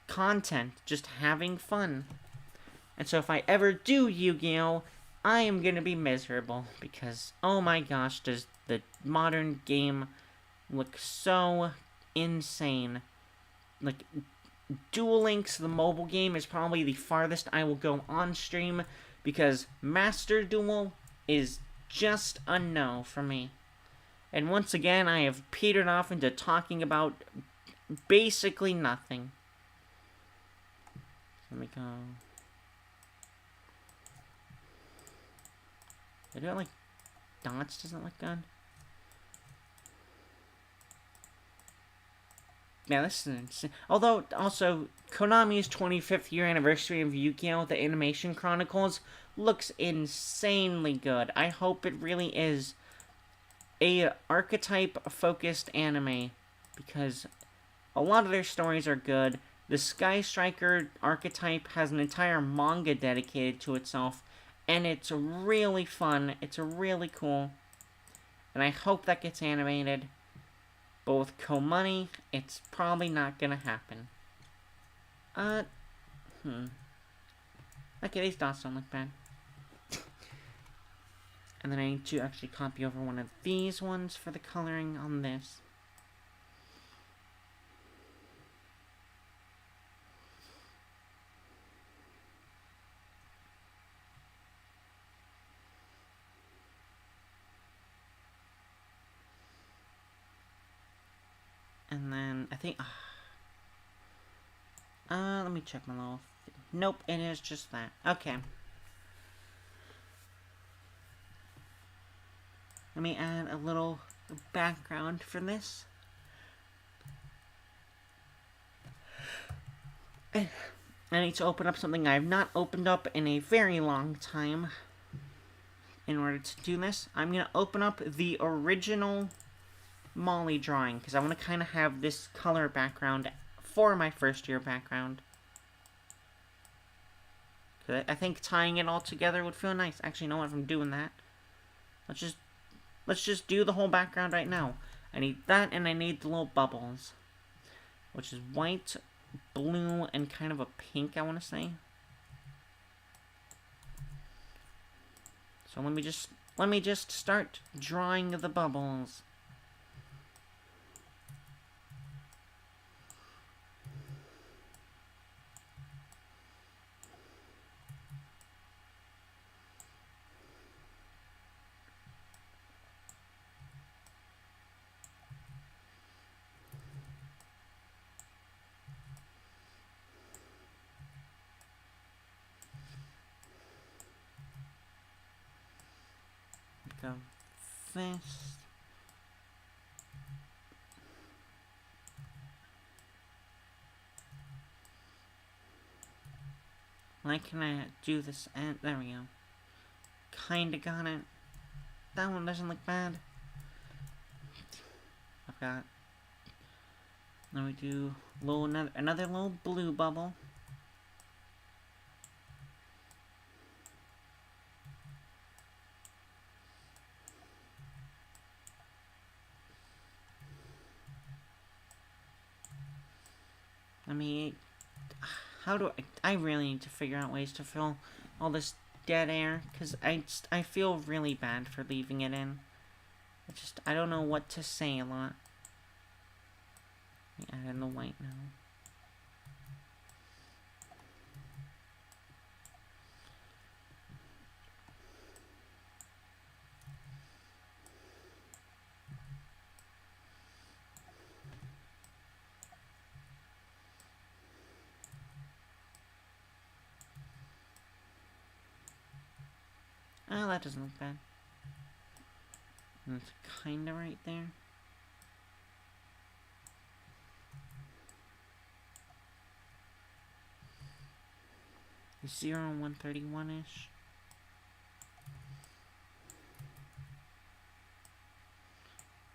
content, just having fun. And so if I ever do Yu-Gi-Oh!, I am gonna be miserable, because, oh my gosh, does the modern game look so insane. Like, Duel Links, the mobile game, is probably the farthest I will go on stream, because Master Duel is just a no for me. And once again, I have petered off into talking about basically nothing. Let me go. I don't like dots, doesn't look good. Yeah, this is insane. Although, also, Konami's 25th year anniversary of Yu-Gi-Oh! The Animation Chronicles looks insanely good. I hope it really is a archetype-focused anime, because a lot of their stories are good. The Sky Striker archetype has an entire manga dedicated to itself, and it's really fun. It's really cool. And I hope that gets animated. But with Komani, it's probably not gonna happen. Okay, these dots don't look bad. And then I need to actually copy over one of these ones for the coloring on this. And then, I think... let me check my little... Nope, it is just that. Okay. Let me add a little background for this. I need to open up something I have not opened up in a very long time. In order to do this, I'm going to open up the original Molly drawing, because I want to kind of have this color background for my first year background. I think tying it all together would feel nice. Actually, you know what? If I'm doing that, let's just do the whole background right now. I need that, and I need the little bubbles, which is white, blue, and kind of a pink, I want to say. So let me just start drawing the bubbles. Go fast. Why can I do this? And there we go. Kinda got it. That one doesn't look bad. I've got. Now we do another little blue bubble. I mean, how do I really need to figure out ways to fill all this dead air, because I feel really bad for leaving it in. I don't know what to say a lot. Let me add in the white now. Oh, that doesn't look bad. And it's kinda right there. Zero and 131-ish.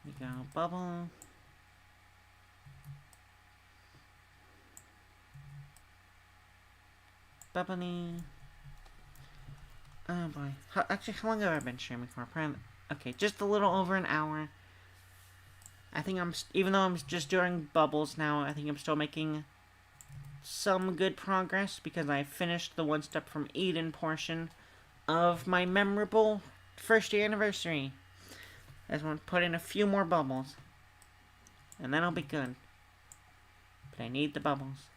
We got a bubble. Bubbly. Oh boy. Actually, how long have I been streaming for? Probably, okay, just a little over an hour. I think even though I'm just doing bubbles now, I think I'm still making some good progress, because I finished the One Step from Eden portion of my memorable first year anniversary. I just want to put in a few more bubbles, and then I'll be good. But I need the bubbles.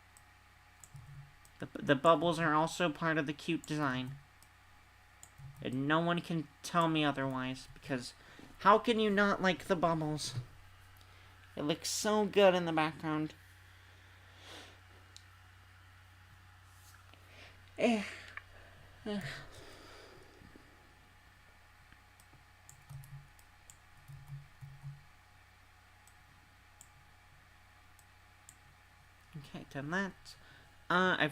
The bubbles are also part of the cute design. And no one can tell me otherwise, because how can you not like the bubbles? It looks so good in the background. Okay, done that. I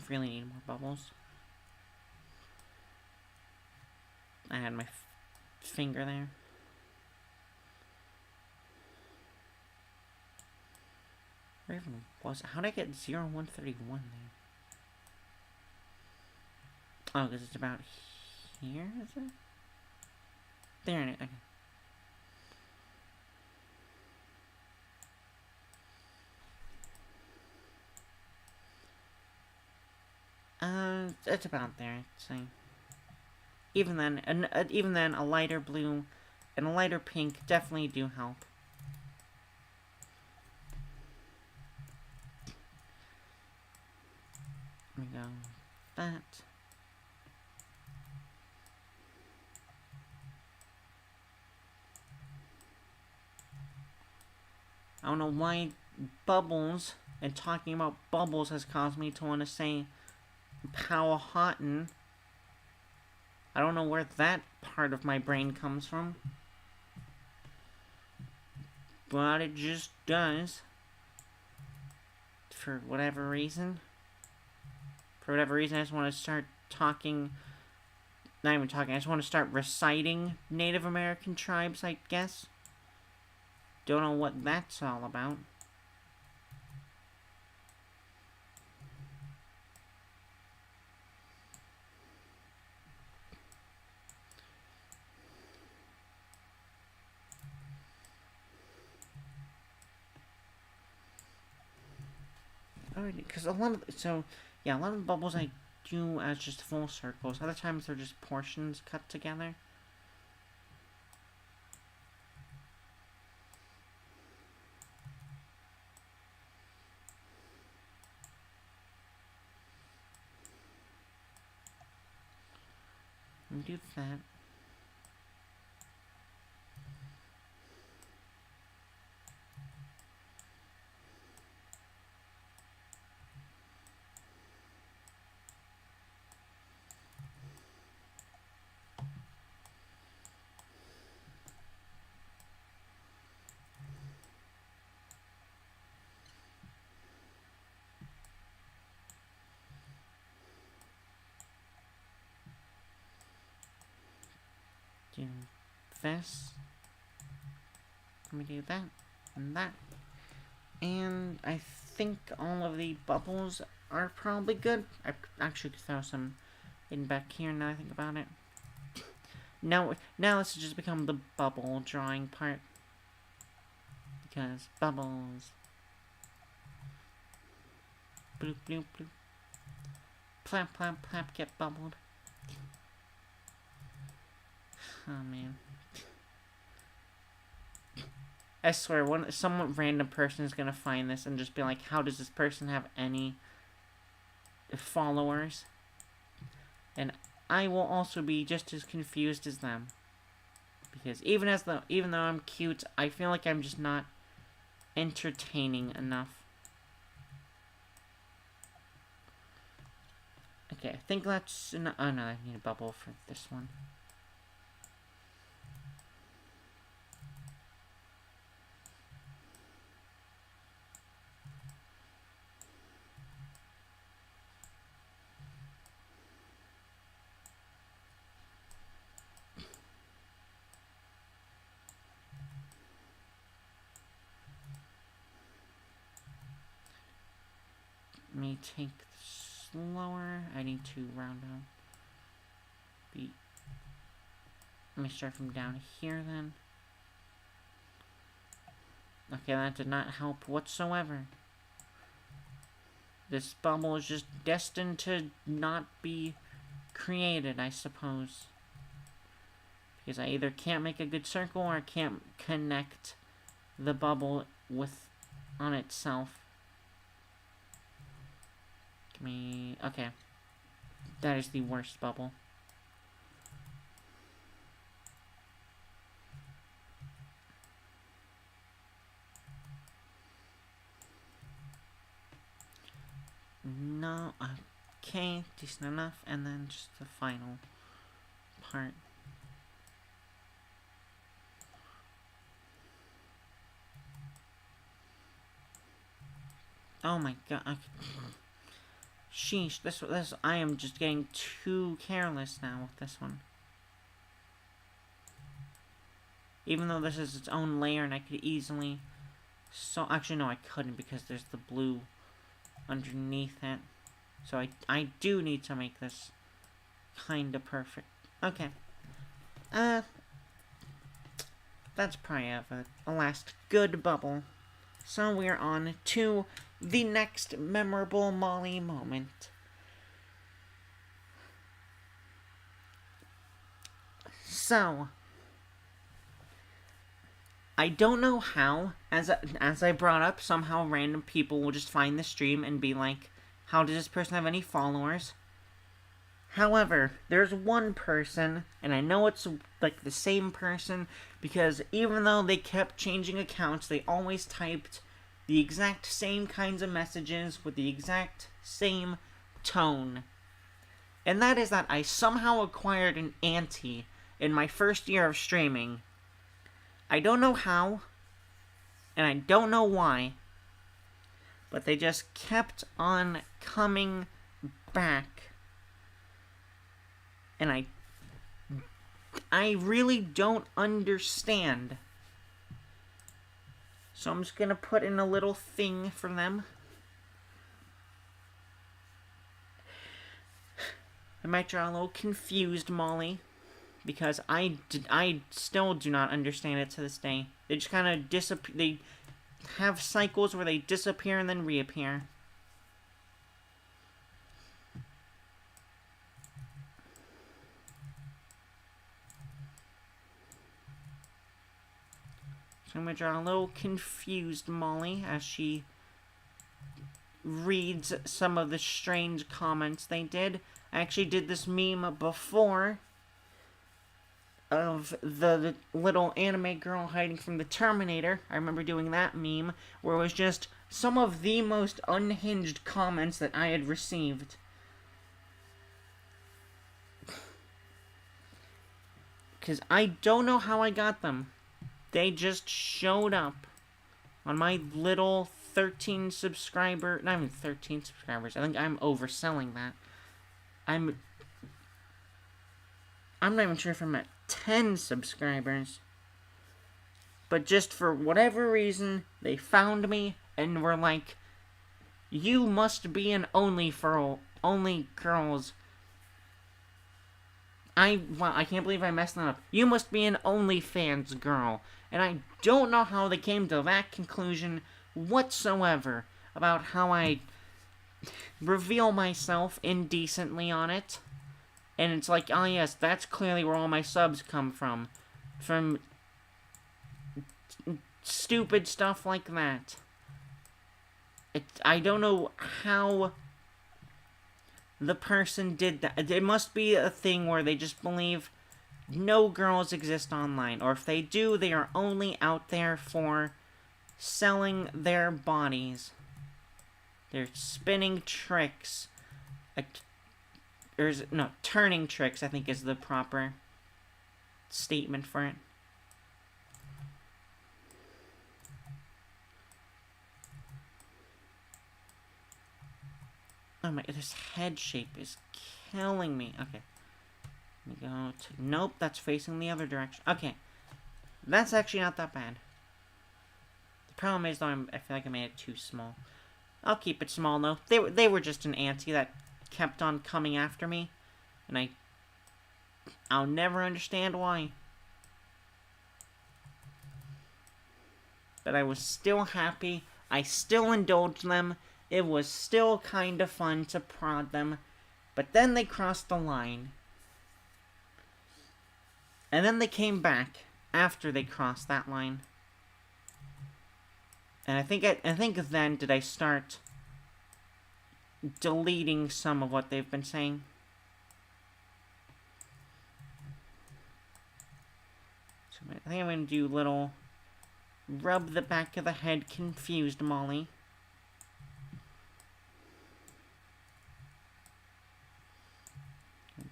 really need more bubbles. I had my finger there. Where even was it? How did I get 0131 there? Oh, because it's about here, is it? There it is. Okay. It's about there, I'd say. Even then, a lighter blue and a lighter pink definitely do help. There we go. That. I don't know why bubbles and talking about bubbles has caused me to want to say Powhatan. I don't know where that part of my brain comes from. But it just does. For whatever reason. For whatever reason, I just want to start talking. Not even talking, I just want to start reciting Native American tribes, I guess. Don't know what that's all about. Because a lot of a lot of the bubbles I do as just full circles. Other times they're just portions cut together. And do that. Do this. Let me do that and that. And I think all of the bubbles are probably good. I actually could throw some in back here now I think about it. Now let's just become the bubble drawing part. Because bubbles. Bloop, bloop, bloop. Plap, plap, plap, get bubbled. Oh, man. I swear, some random person is gonna find this and just be like, how does this person have any followers? And I will also be just as confused as them. Because even though I'm cute, I feel like I'm just not entertaining enough. Okay, I think that's enough. Oh no, I need a bubble for this one. Let me take this slower. I need to round out. Let me start from down here then. Okay, that did not help whatsoever. This bubble is just destined to not be created, I suppose. Because I either can't make a good circle or I can't connect the bubble on itself. Okay. That is the worst bubble. No, okay, decent enough, and then just the final part. Oh my god. Sheesh, this, I am just getting too careless now with this one. Even though this is its own layer and I could easily... So, actually, no, I couldn't because there's the blue underneath it. So I do need to make this kinda perfect. Okay. That's probably a last good bubble. So we're on to the next memorable Molly moment. So, I don't know how, as I brought up, somehow random people will just find the stream and be like, how does this person have any followers? However, there's one person, and I know it's like the same person, because even though they kept changing accounts, they always typed the exact same kinds of messages with the exact same tone. And that is that I somehow acquired an auntie in my first year of streaming. I don't know how, and I don't know why, but they just kept on coming back. And I really don't understand. So I'm just gonna put in a little thing for them. I might draw a little confused Molly, because I still do not understand it to this day. They just kind of disappear. They have cycles where they disappear and then reappear. So I'm going to draw a little confused Molly as she reads some of the strange comments they did. I actually did this meme before of the little anime girl hiding from the Terminator. I remember doing that meme where it was just some of the most unhinged comments that I had received. Because I don't know how I got them. They just showed up on my little 13 subscriber... Not even 13 subscribers. I think I'm overselling that. I'm not even sure if I'm at 10 subscribers. But just for whatever reason, they found me and were like, you must be an only girls. I can't believe I messed that up. You must be an OnlyFans girl. And I don't know how they came to that conclusion whatsoever about how I reveal myself indecently on it. And it's like, oh yes, that's clearly where all my subs come from. From stupid stuff like that. I don't know how the person did that. It must be a thing where they just believe no girls exist online. Or if they do, they are only out there for selling their bodies. They're spinning tricks. Turning tricks, I think is the proper statement for it. Oh my, this head shape is killing me. Okay. Let me go to... Nope, that's facing the other direction. Okay. That's actually not that bad. The problem is, though, I feel like I made it too small. I'll keep it small, though. They were just an auntie that kept on coming after me. And I'll never understand why. But I was still happy. I still indulged them. It was still kind of fun to prod them. But then they crossed the line. And then they came back after they crossed that line. And I think then did I start deleting some of what they've been saying. So I think I'm going to do little rub the back of the head confused Molly.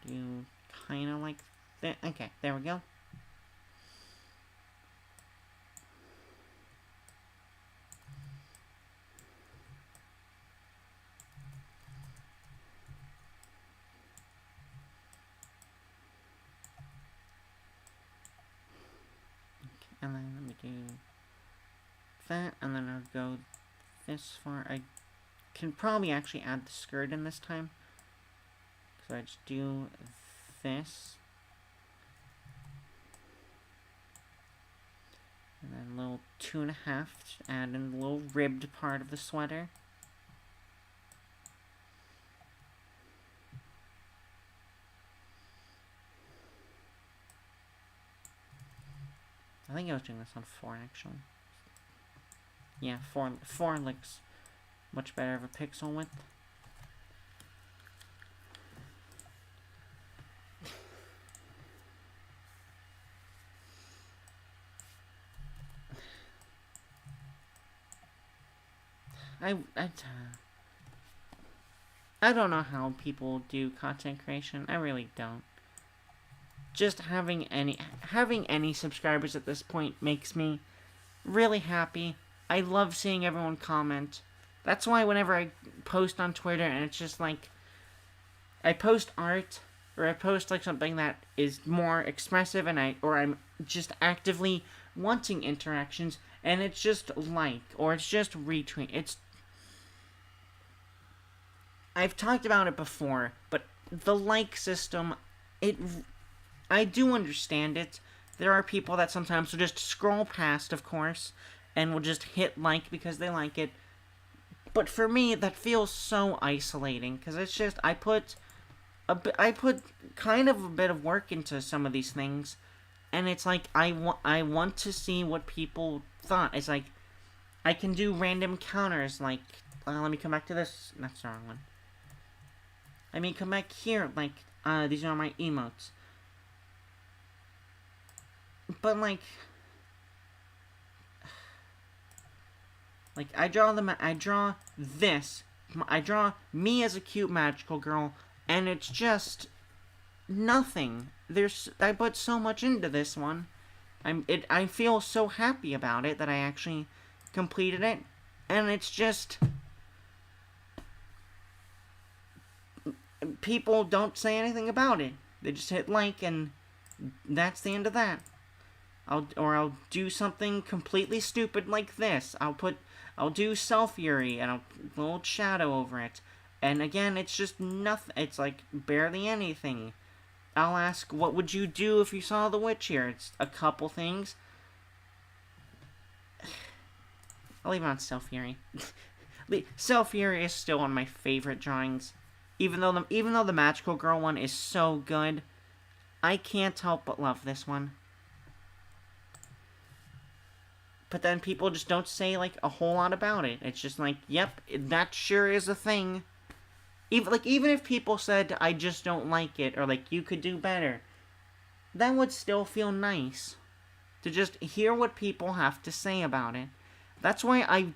Do kind of like that. Okay, there we go. and then let me do that, and then I'll go this far. I can probably actually add the skirt in this time. So I just do this. And then a little 2.5 to add in the little ribbed part of the sweater. I think I was doing this on 4 actually. Yeah, 4 looks much better of a pixel width. I don't know how people do content creation. I really don't. Just having any subscribers at this point makes me really happy. I love seeing everyone comment. That's why whenever I post on Twitter and it's just like I post art or I post like something that is more expressive and I'm just actively wanting interactions and it's just like or it's just retweet. I've talked about it before, but the like system, I do understand it. There are people that sometimes will just scroll past, of course, and will just hit like because they like it. But for me, that feels so isolating because it's just I put kind of a bit of work into some of these things, and it's like I want to see what people thought. It's like I can do random counters like let me come back to this. That's the wrong one. I mean, come back here, like, these are my emotes. But, like, I draw this. I draw me as a cute magical girl, and it's just nothing. I put so much into this one. I feel so happy about it that I actually completed it, and it's just people don't say anything about it. They just hit like, and that's the end of that. I'll do something completely stupid like this. I'll do self-fury, and I'll put a little shadow over it. And again, it's just nothing. It's like barely anything. I'll ask, what would you do if you saw the witch here? It's a couple things. I'll leave it on self-fury. Self-fury is still one of my favorite drawings. Even though the magical girl one is so good, I can't help but love this one. But then people just don't say like a whole lot about it. It's just like, yep, that sure is a thing. Even if people said I just don't like it or like you could do better, that would still feel nice to just hear what people have to say about it. That's why I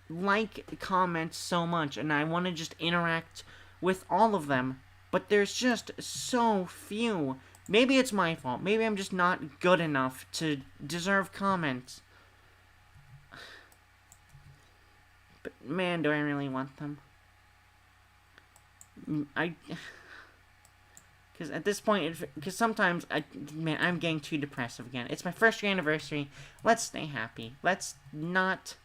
like comments so much and I want to just interact with all of them, but there's just so few. Maybe it's my fault. Maybe I'm just not good enough to deserve comments. But man, do I really want them. Because at this point, because sometimes, I'm getting too depressive again. It's my first year anniversary. Let's stay happy. Let's not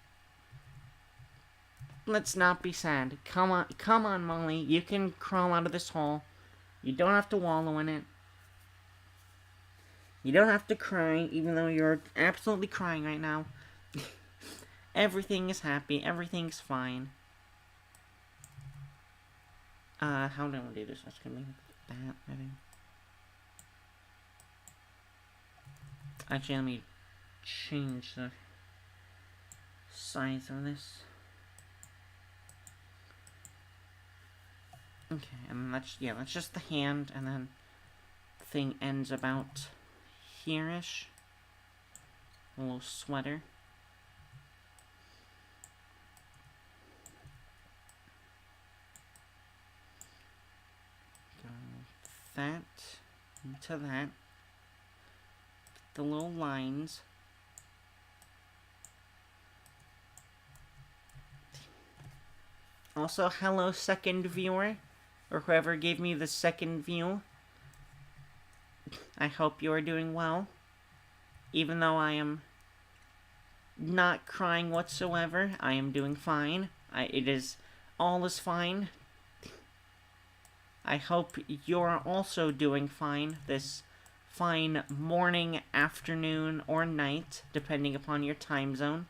be sad. Come on, Molly. You can crawl out of this hole. You don't have to wallow in it. You don't have to cry, even though you're absolutely crying right now. Everything is happy. Everything's fine. How do I want to do this? That's gonna be that, maybe. Actually, let me change the size of this. Okay, and that's just the hand, and then the thing ends about here-ish. A little sweater. Go that into that. The little lines. Also, hello second viewer, or whoever gave me the second view. I hope you are doing well. Even though I am not crying whatsoever, I am doing fine. All is fine. I hope you're also doing fine this fine morning, afternoon, or night, depending upon your time zone.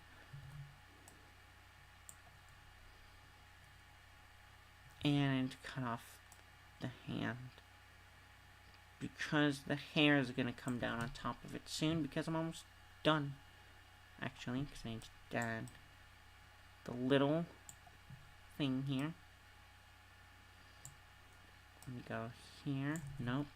And cut off the hand, because the hair is going to come down on top of it soon, because I'm almost done, actually, because I need to add the little thing here. Let me go here. Nope.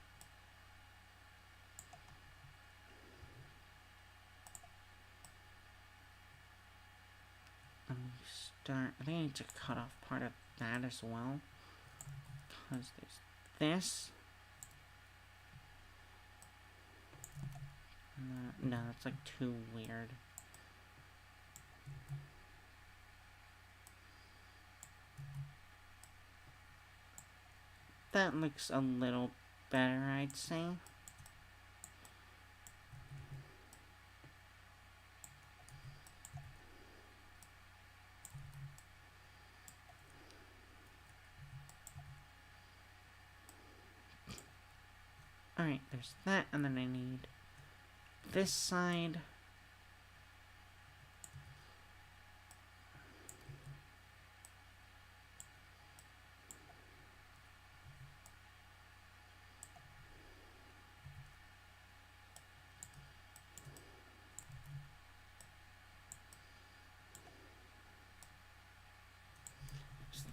Let me start. I think I need to cut off part of that as well, because there's this. No, that's like too weird. That looks a little better, I'd say. Alright, there's that, and then I need this side.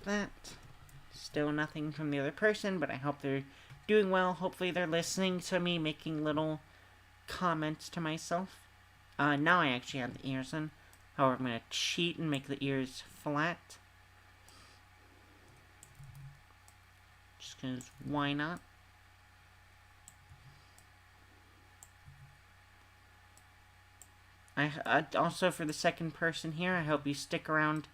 That. Still nothing from the other person, but I hope they're doing well. Hopefully they're listening to me making little comments to myself. Now I actually have the ears in. However, I'm going to cheat and make the ears flat. Just because, why not? Also, for the second person here, I hope you stick around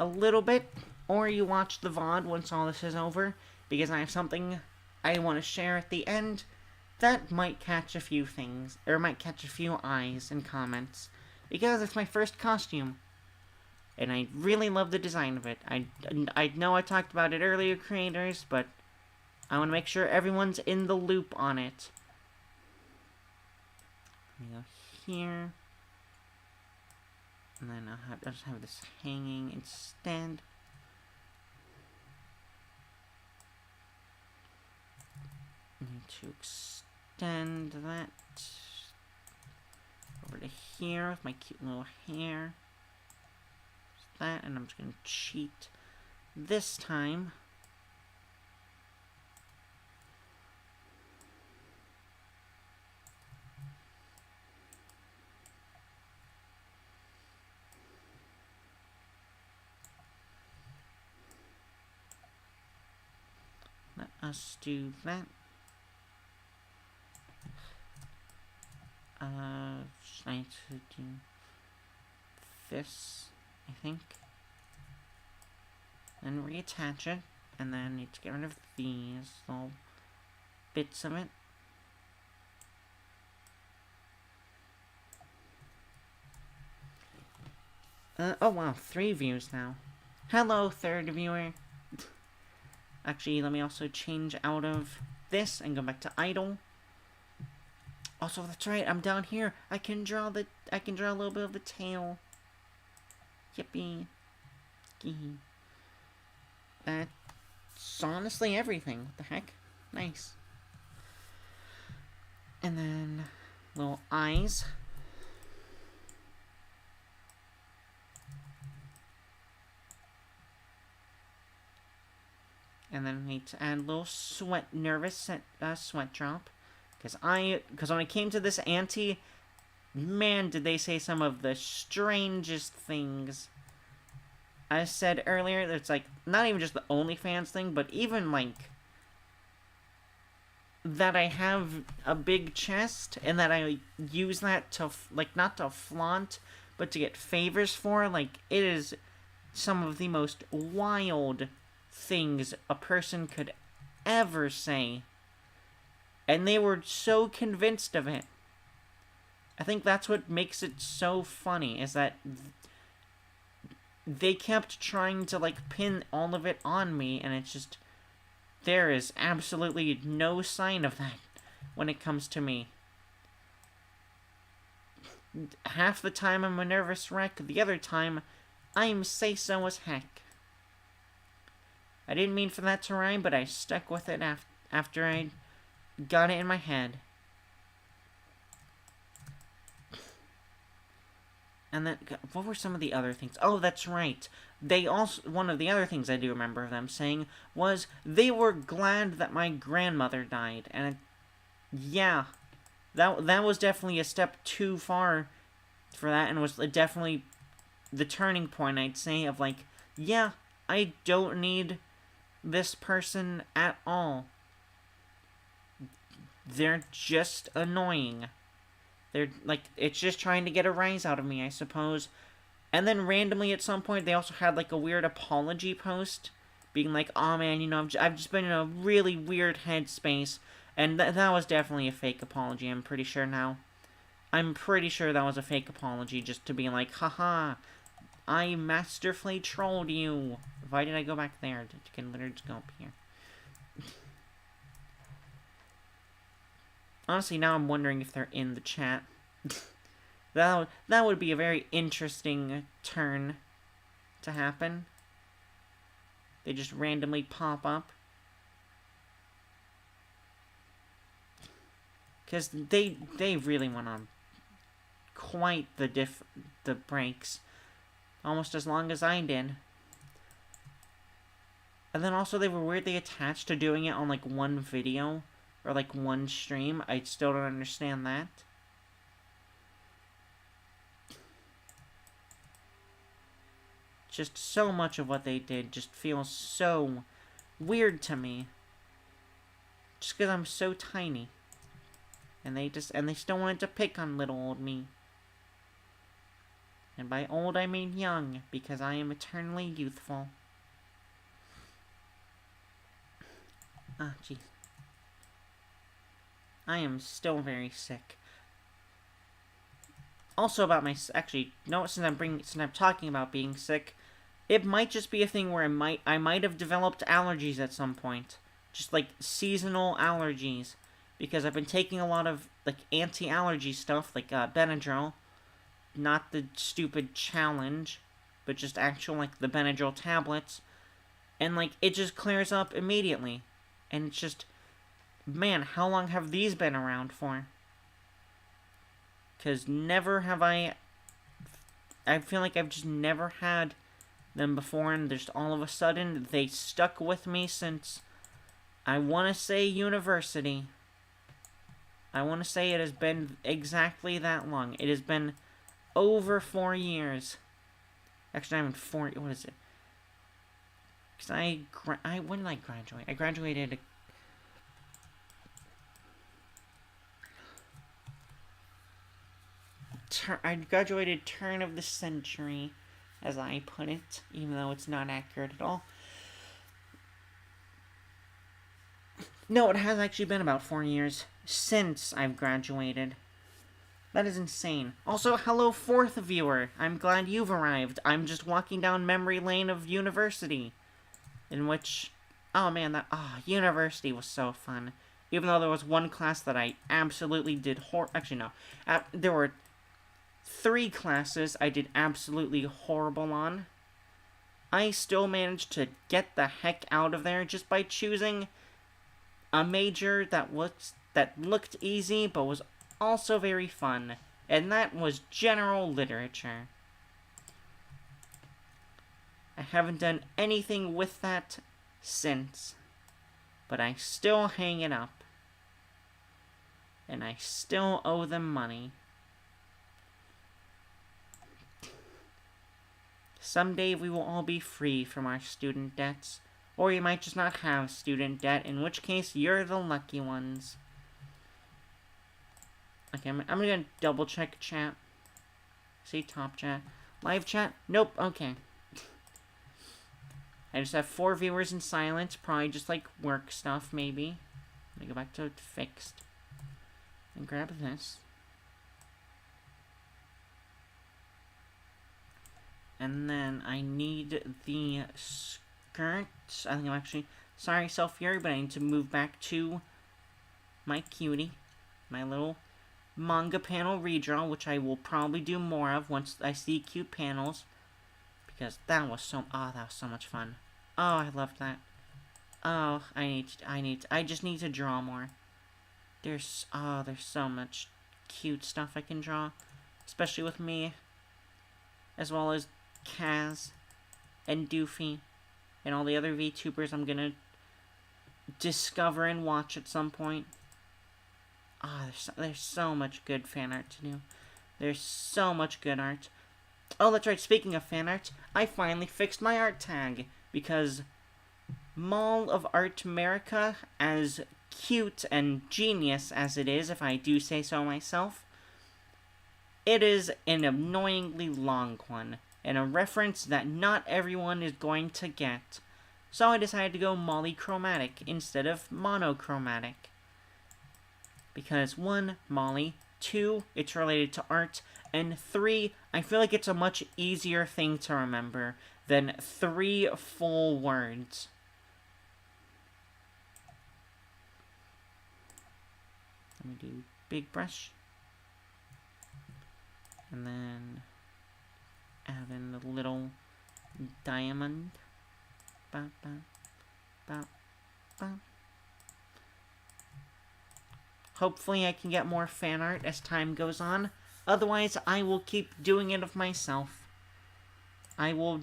a little bit, or you watch the VOD once all this is over, because I have something I want to share at the end that might catch a few things, or might catch a few eyes and comments, because it's my first costume, and I really love the design of it. I know I talked about it earlier, creators, but I want to make sure everyone's in the loop on it. Let me go here. And then I'll just have this hanging instead. I need to extend that over to here with my cute little hair. Just that, and I'm just going to cheat this time. Let us do that. I need to do this, I think. Then reattach it, and then I need to get rid of these little bits of it. Oh wow, 3 views now. Hello, third viewer. Actually, let me also change out of this and go back to idle. Also, that's right, I'm down here. I can draw a little bit of the tail. Yippee. That's honestly everything. What the heck? Nice. And then little eyes. And then I need to add a little nervous sweat drop. Because when I came to this ante, man, did they say some of the strangest things. I said earlier, it's like, not even just the OnlyFans thing, but even, like, that I have a big chest, and that I use that to, like, not to flaunt, but to get favors for. Like, it is some of the most wild things a person could ever say. And they were so convinced of it. I think that's what makes it so funny, is that they kept trying to, like, pin all of it on me, and it's just, there is absolutely no sign of that when it comes to me. Half the time I'm a nervous wreck, the other time I'm say-so as heck. I didn't mean for that to rhyme, but I stuck with it after I got it in my head. And then, what were some of the other things? Oh, that's right. They also, one of the other things I do remember of them saying was they were glad that my grandmother died. And yeah, that was definitely a step too far for that, and was definitely the turning point, I'd say, of like, yeah, I don't need this person at all. They're just annoying. They're, like, it's just trying to get a rise out of me, I suppose. And then randomly at some point, they also had, like, a weird apology post, being like, oh man, you know, I've just been in a really weird headspace. And that was definitely a fake apology, I'm pretty sure now. I'm pretty sure that was a fake apology, just to be like, haha, I masterfully trolled you. Why did I go back there? You can literally just go up here. Honestly, now I'm wondering if they're in the chat. That would be a very interesting turn to happen. They just randomly pop up. Because they really went on quite the breaks. Almost as long as I did. And then also they were weirdly attached to doing it on like one video. Or like one stream. I still don't understand that. Just so much of what they did just feels so weird to me. Just because I'm so tiny. And they still wanted to pick on little old me. And by old I mean young, because I am eternally youthful. Ah, jeez. I am still very sick. Also about my... Actually, no, since I'm talking about being sick, it might just be a thing where I might have developed allergies at some point. Just like seasonal allergies. Because I've been taking a lot of like anti-allergy stuff, like Benadryl. Not the stupid challenge, but just actual like the Benadryl tablets. And like it just clears up immediately. And it's just... Man, how long have these been around for? Because never have I feel like I've just never had them before, and just all of a sudden, they stuck with me since, I want to say university. I want to say it has been exactly that long. It has been over 4 years. Actually, not even 4, what is it? Because when did I graduate? I graduated... I graduated turn of the century, as I put it, even though it's not accurate at all. No, it has actually been about 4 years since I've graduated. That is insane. Also, hello, 4th viewer. I'm glad you've arrived. I'm just walking down memory lane of university. In which... Oh man, university was so fun. Even though there was one class that I absolutely did Actually, no. There were 3 classes I did absolutely horrible on. I still managed to get the heck out of there just by choosing a major that looked easy but was also very fun, and that was general literature. I haven't done anything with that since, but I still hang it up, and I still owe them money. Someday we will all be free from our student debts, or you might just not have student debt, in which case you're the lucky ones. Okay, I'm gonna double check chat. See top chat. Live chat? Nope, okay. I just have 4 viewers in silence, probably just like work stuff, maybe. Let me go back to fixed. And grab this. And then I need the skirt. I think I'm actually... Sorry, Self-Fury, but I need to move back to my cutie. My little manga panel redraw, which I will probably do more of once I see cute panels. Because that was so... Oh, that was so much fun. Oh, I loved that. Oh, I just need to draw more. There's so much cute stuff I can draw. Especially with me. As well as Kaz and Doofy and all the other VTubers I'm gonna discover and watch at some point. Ah, there's so much good fan art to do. There's so much good art. Oh, that's right, speaking of fan art, I finally fixed my art tag, because Mall of Art America, as cute and genius as it is, if I do say so myself, it is an annoyingly long one, and a reference that not everyone is going to get. So I decided to go monochromatic instead of monochromatic. Because 1, Molly, 2, it's related to art, and 3, I feel like it's a much easier thing to remember than 3 full words. Let me do big brush. And then add in the little diamond. Ba, ba, ba, ba. Hopefully I can get more fan art as time goes on. Otherwise, I will keep doing it of myself. I will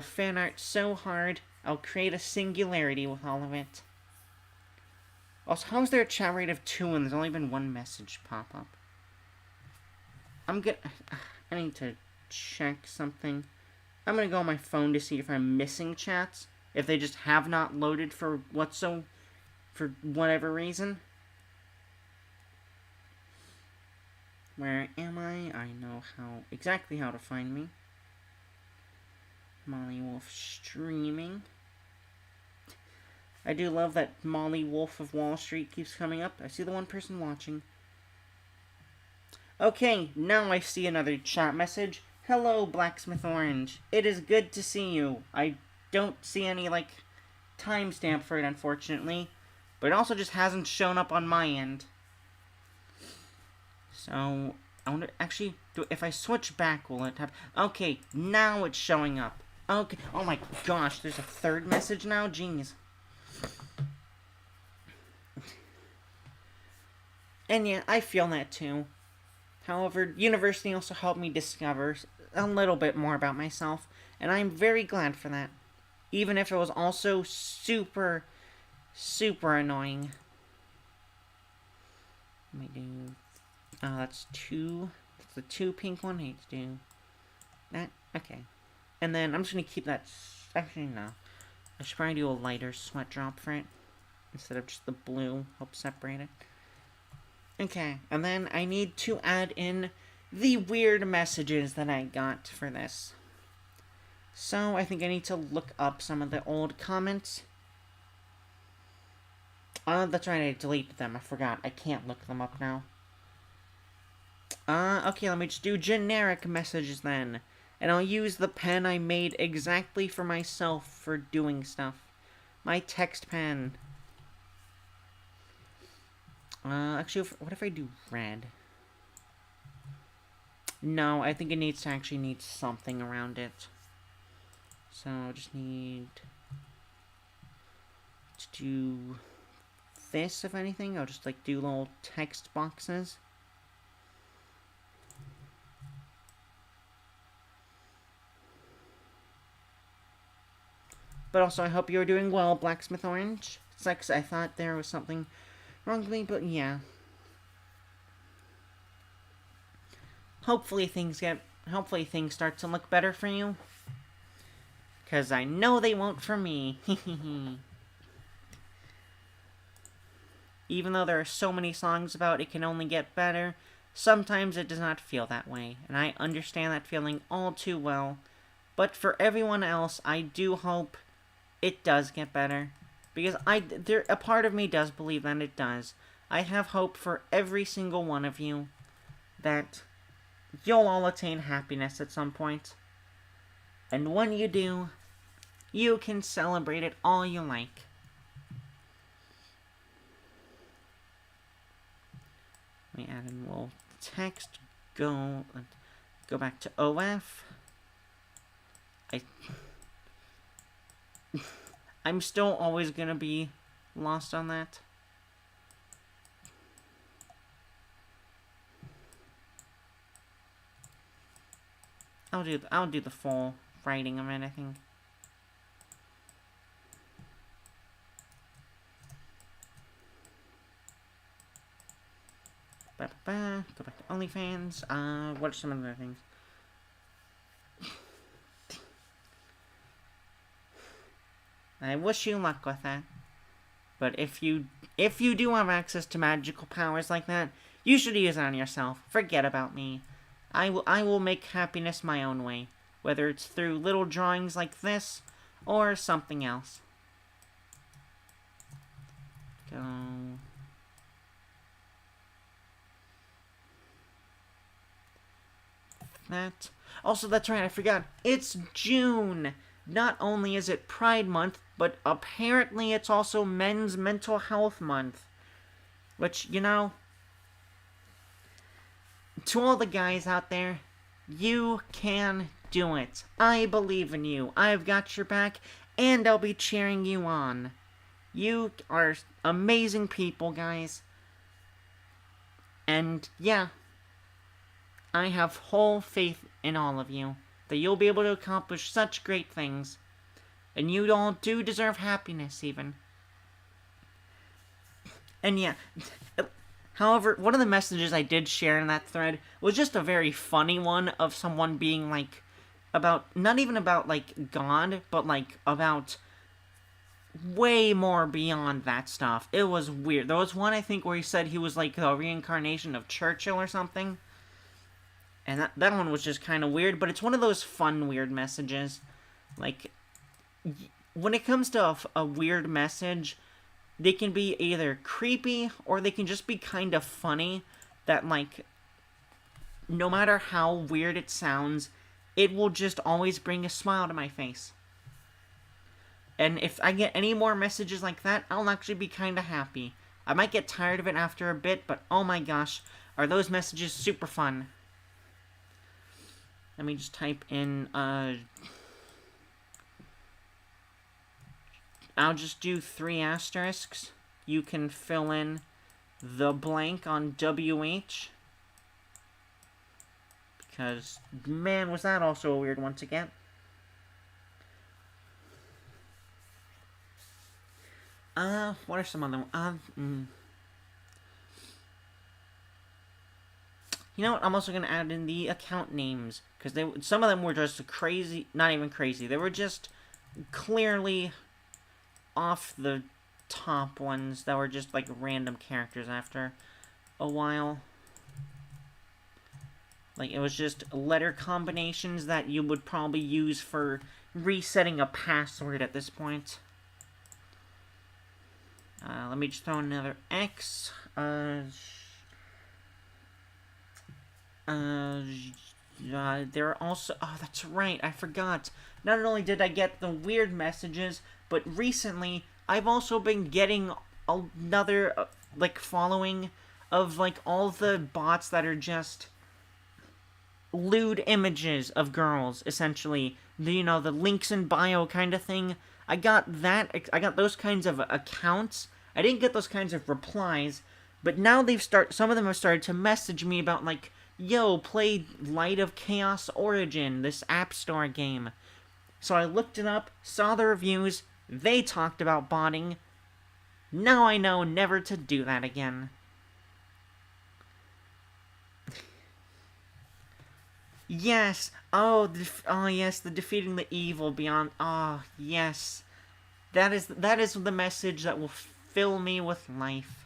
fan art so hard, I'll create a singularity with all of it. Also, how is there a chat rate of 2 and there's only been 1 message pop up? I need to check something. I'm gonna go on my phone to see if I'm missing chats. If they just have not loaded for whatever reason. Where am I? I know exactly how to find me. Molly Wolf streaming. I do love that Molly Wolf of Wall Street keeps coming up. I see the 1 person watching. Okay, now I see another chat message. Hello, Blacksmith Orange. It is good to see you. I don't see any, timestamp for it, unfortunately. But it also just hasn't shown up on my end. So, I wonder, actually, if I switch back, will it have... Okay, now it's showing up. Okay, oh my gosh, there's a 3rd message now? Jeez. And yeah, I feel that too. However, university also helped me discover a little bit more about myself, and I'm very glad for that. Even if it was also super, super annoying. Let me do... Oh, that's 2. That's the 2 pink one. I hate to do that. Okay. And then I'm just going to keep that... Actually, no. I should probably do a lighter sweat drop for it, instead of just the blue. Help separate it. Okay, and then I need to add in the weird messages that I got for this. So, I think I need to look up some of the old comments. That's right, I deleted them. I forgot. I can't look them up now. Okay, let me just do generic messages then. And I'll use the pen I made exactly for myself for doing stuff. My text pen. Actually, what if I do red? No, I think it needs to actually need something around it. So, I just need to do this, if anything. I'll just, do little text boxes. But also, I hope you're doing well, Blacksmith Orange. Sucks, I thought there was something wrong with me, but yeah. Hopefully things start to look better for you. Because I know they won't for me. Even though there are so many songs about it can only get better, sometimes it does not feel that way. And I understand that feeling all too well. But for everyone else, I do hope it does get better. Because a part of me does believe that it does. I have hope for every single one of you that you'll all attain happiness at some point. And when you do, you can celebrate it all you like. Let me add in a little text. Go back to OF. I'm still always gonna be lost on that. I'll do the full writing of it, I think. Go back to OnlyFans. What are some other things? I wish you luck with that. But if you do have access to magical powers like that, you should use it on yourself. Forget about me. I will make happiness my own way, whether it's through little drawings like this or something else. Go. That. Also, that's right, I forgot. It's June. Not only is it Pride Month, but apparently it's also Men's Mental Health Month. Which, you know, to all the guys out there, you can do it. I believe in you. I've got your back, and I'll be cheering you on. You are amazing people, guys. And, yeah, I have whole faith in all of you, that you'll be able to accomplish such great things. And you all do deserve happiness, even. And yeah, however, one of the messages I did share in that thread was just a very funny one of someone being like, not even about like God, but like about way more beyond that stuff. It was weird. There was one, I think, where he said he was like the reincarnation of Churchill or something. And that one was just kind of weird, but it's one of those fun weird messages. Like, when it comes to a weird message, they can be either creepy or they can just be kind of funny, that like, no matter how weird it sounds, it will just always bring a smile to my face. And if I get any more messages like that, I'll actually be kind of happy. I might get tired of it after a bit, but oh my gosh, are those messages super fun. Let me just type in, I'll just do 3 asterisks. You can fill in the blank on WH. Because, man, was that also a weird one to get. What are some other You know what? I'm also going to add in the account names. Because some of them were just crazy. Not even crazy. They were just clearly off the top ones that were just like random characters after a while. Like, it was just letter combinations that you would probably use for resetting a password at this point. Let me just throw another X. There are also... Oh, that's right, I forgot. Not only did I get the weird messages, but recently, I've also been getting another, like, following of, like, all the bots that are just lewd images of girls, essentially. The links in bio kind of thing. I got those kinds of accounts. I didn't get those kinds of replies, but now some of them have started to message me about, like, yo, play Light of Chaos Origin, this App Store game. So I looked it up, saw the reviews, they talked about botting. Now I know never to do that again. Yes! Oh, yes, the defeating the evil beyond... Oh, yes. That is the message that will fill me with life.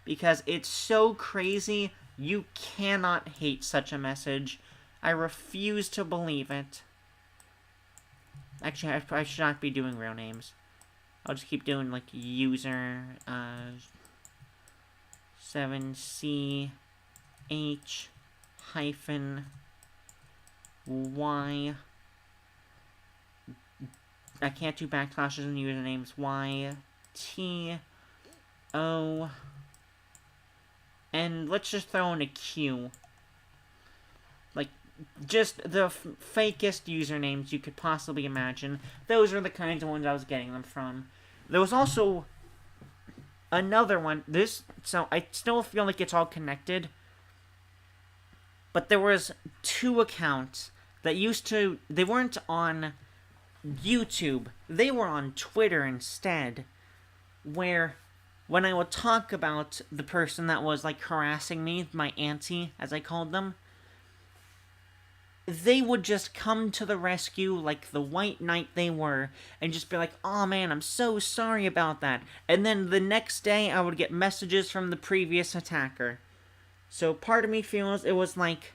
Because it's so crazy, you cannot hate such a message. I refuse to believe it. Actually, I should not be doing real names. I'll just keep doing, like, user, 7CH hyphen Y. I can't do backslashes and usernames. Y, T, O, and let's just throw in a Q. Like, just the fakest usernames you could possibly imagine. Those are the kinds of ones I was getting them from. There was also another one. So I still feel like it's all connected. But there was 2 accounts that they weren't on YouTube. They were on Twitter instead. Where, when I would talk about the person that was, like, harassing me, my auntie, as I called them, they would just come to the rescue like the white knight they were, and just be like, "Oh man, I'm so sorry about that." And then the next day, I would get messages from the previous attacker. So part of me feels it was like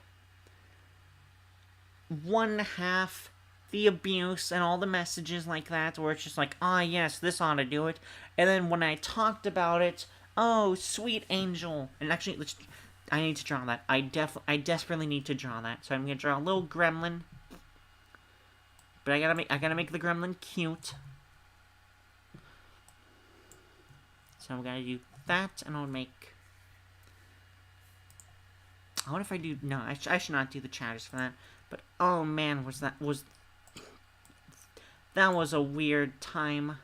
one half the abuse and all the messages like that, where it's just like, "Ah, yes, this ought to do it." And then when I talked about it, "Oh, sweet angel." And actually, I need to draw that. I desperately need to draw that. So I'm gonna draw a little gremlin. But I gotta make the gremlin cute. So I'm gonna do that, and I'll make. I wonder if I do. No, I should not do the chatters for that. But oh man, that was a weird time.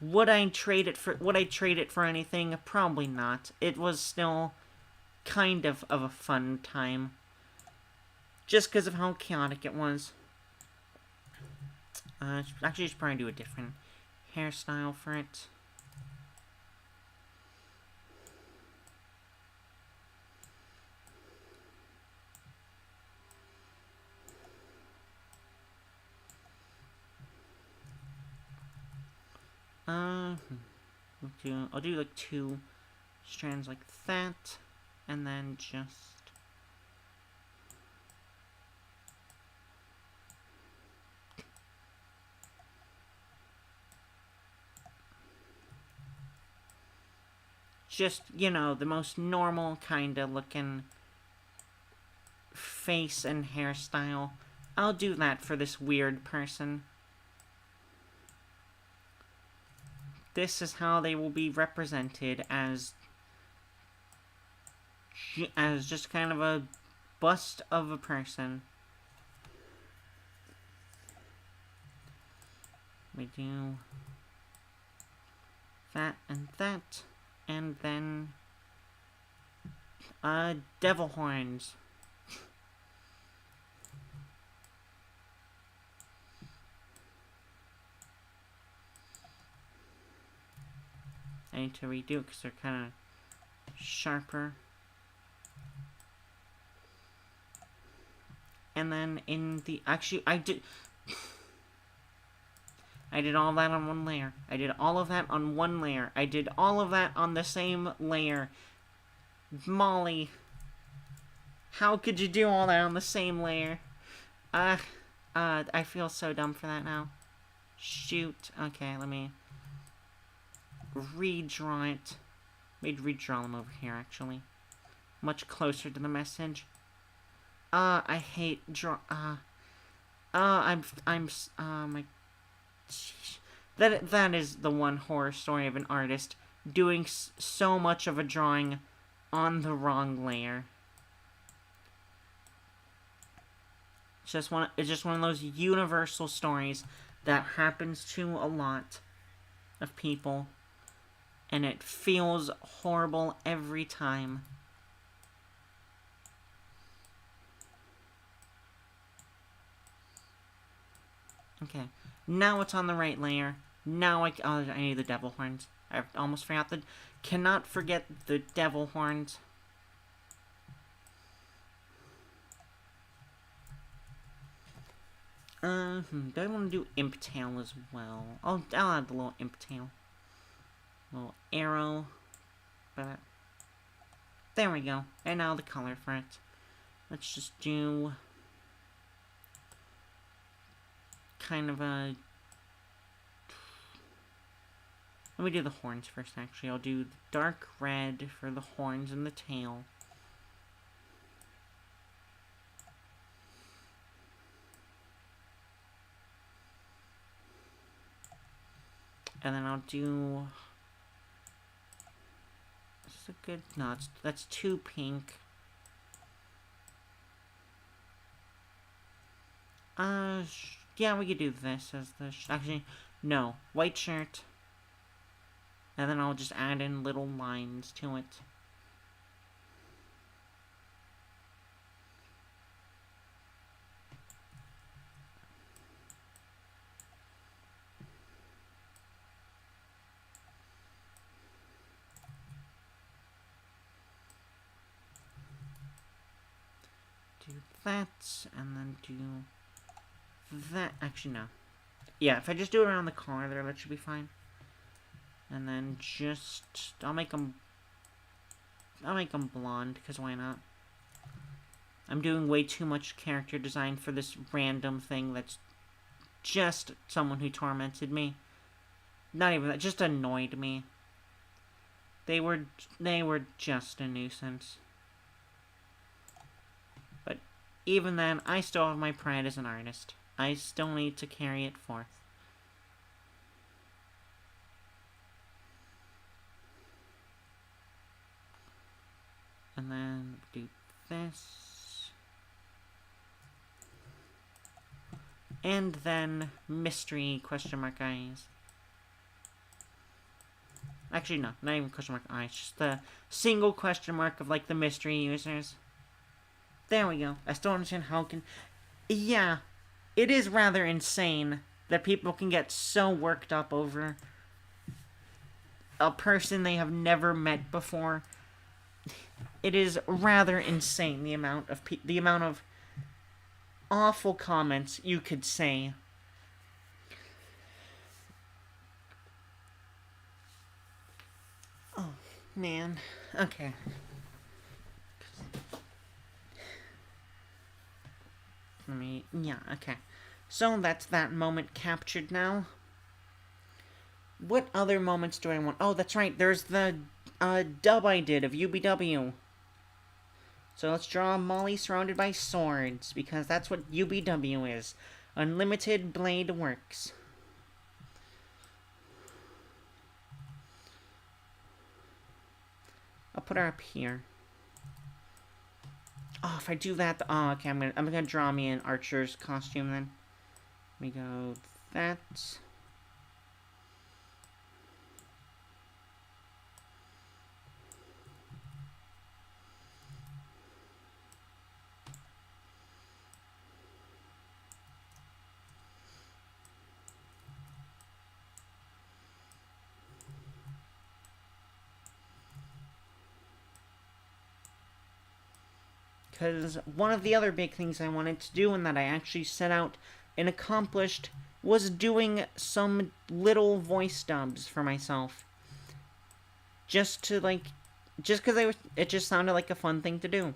Would I trade it for anything? Probably not. It was still kind of a fun time. Just because of how chaotic it was. Actually, I should probably do a different hairstyle for it. I'll do like 2 strands like that, and then just, you know, the most normal kind of looking face and hairstyle. I'll do that for this weird person. This is how they will be represented as just kind of a bust of a person. We do that, and then devil horns. I need to redo it because they're kind of sharper. And then actually, I did all that on one layer. I did all of that on one layer. I did all of that on the same layer. Molly, how could you do all that on the same layer? I feel so dumb for that now. Shoot. Okay, let me redraw it. Maybe redraw them over here, actually. Much closer to the message. I hate my... That is the one horror story of an artist doing so much of a drawing on the wrong layer. It's just one of those universal stories that happens to a lot of people, and it feels horrible every time. Okay, now it's on the right layer. Now I need the devil horns. I almost forgot cannot forget the devil horns. Do I want to do imp tail as well? I'll add the little imp tail. Little arrow. But there we go. And now the color for it. Let's just do kind of a Let me do the horns first, actually. I'll do dark red for the horns and the tail. And then I'll do... Is this a good... No, that's too pink. Yeah, we could do this as the... Actually, no. White shirt. And then I'll just add in little lines to it. Do that, and then do that. Actually, no. Yeah, if I just do it around the collar there, that should be fine. And then just... I'll make them blonde, because why not? I'm doing way too much character design for this random thing that's just someone who tormented me. Not even that, just annoyed me. They were just a nuisance. But even then, I still have my pride as an artist. I still need to carry it forth. And then do this. And then mystery question mark eyes. Actually, no, not even question mark eyes. Just the single question mark of, like, the mystery users. There we go. I still don't understand how it can... Yeah, it is rather insane that people can get so worked up over a person they have never met before. It is rather insane the amount of awful comments you could say. Oh, man. Okay. Yeah, okay. So that's that moment captured now. What other moments do I want? Oh, that's right. There's the dub I did of UBW. So let's draw Molly surrounded by swords, because that's what UBW is. Unlimited Blade Works. I'll put her up here. Oh, if I do that, oh, okay, I'm gonna draw me an archer's costume then. Let me go that. Because one of the other big things I wanted to do and that I actually set out and accomplished was doing some little voice dubs for myself. Just to, like, just because it just sounded like a fun thing to do.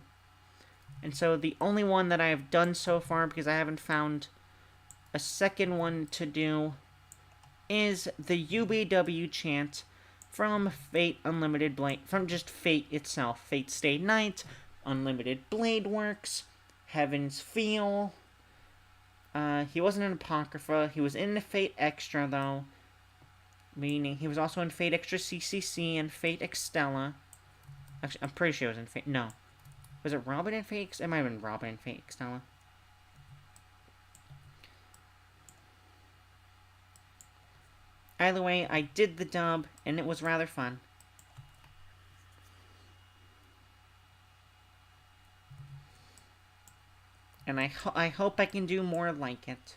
And so the only one that I have done so far, because I haven't found a second one to do, is the UBW chant from Fate Unlimited Blade, from just Fate itself. Fate Stay Night, Unlimited Blade Works, Heaven's Feel. He wasn't in Apocrypha. He was in the Fate Extra, though. Meaning, he was also in Fate Extra CCC and Fate Extella. Actually, I'm pretty sure he was in Fate... No. Was it Robin in Fate... It might have been Robin in Fate Extella. Either way, I did the dub, and it was rather fun. And I hope I can do more like it.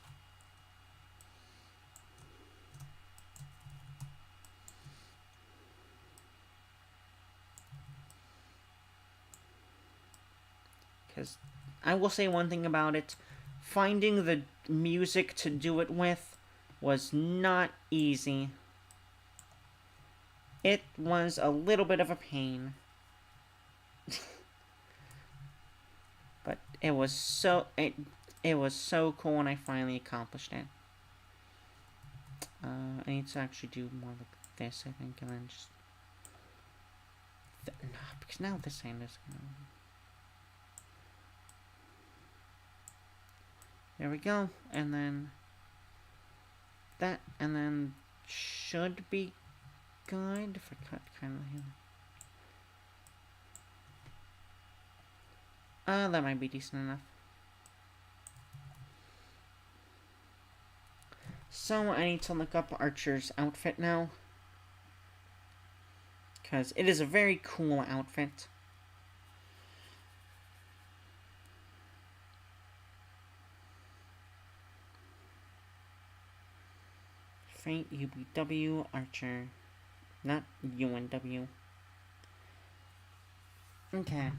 Because I will say one thing about it. Finding the music to do it with was not easy. It was a little bit of a pain. But it was so cool when I finally accomplished it. I need to actually do more like this, I think, and then just... no, because now this hand is gonna... There we go, and then... that, and then... should be good if I cut kind of here. That might be decent enough. So, I need to look up Archer's outfit now. Because it is a very cool outfit. Fate, UBW, Archer. Not UNW. Okay.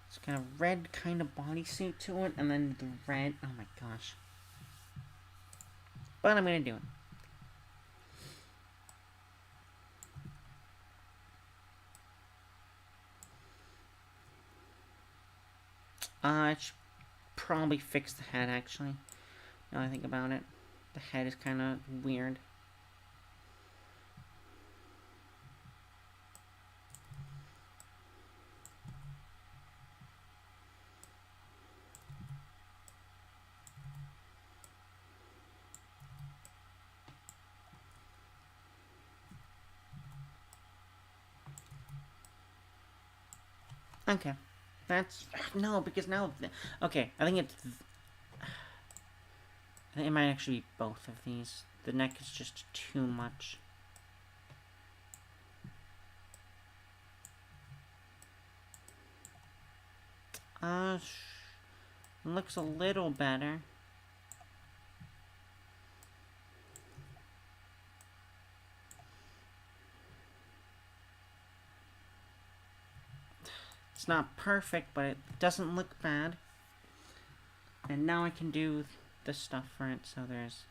It's got a red kind of bodysuit to it, and then the red... oh my gosh. But I'm gonna do it. I should probably fix the head, actually. Now I think about it. The head is kind of weird. Okay. That's... no, because now... okay, I think it's... I think it might actually be both of these. The neck is just too much. Looks a little better. It's not perfect, but it doesn't look bad. And now I can do the stuff for it, so there's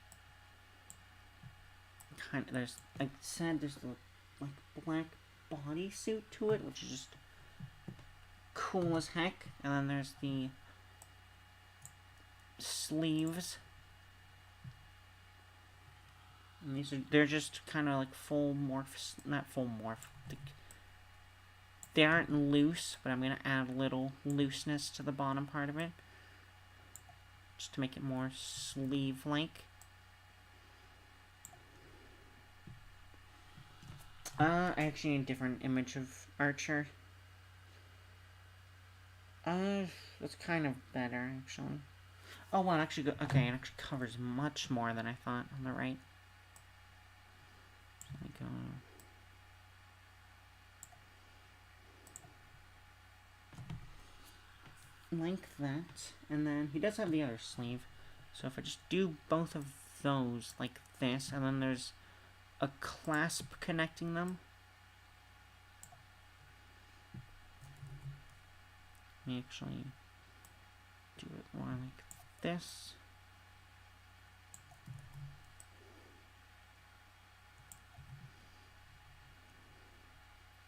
kind of, there's, like I said, there's the, like, black bodysuit to it, which is just cool as heck. And then there's the sleeves. And these are, they're just kind of like full morphs, not full morph. They aren't loose, but I'm going to add a little looseness to the bottom part of it. Just to make it more sleeve-like. I actually need a different image of Archer. That's kind of better, actually. Oh, well, it actually okay, it actually covers much more than I thought on the right. So let me go... like that, and then he does have the other sleeve, so if I just do both of those like this, and then there's a clasp connecting them. Let me actually do it more like this.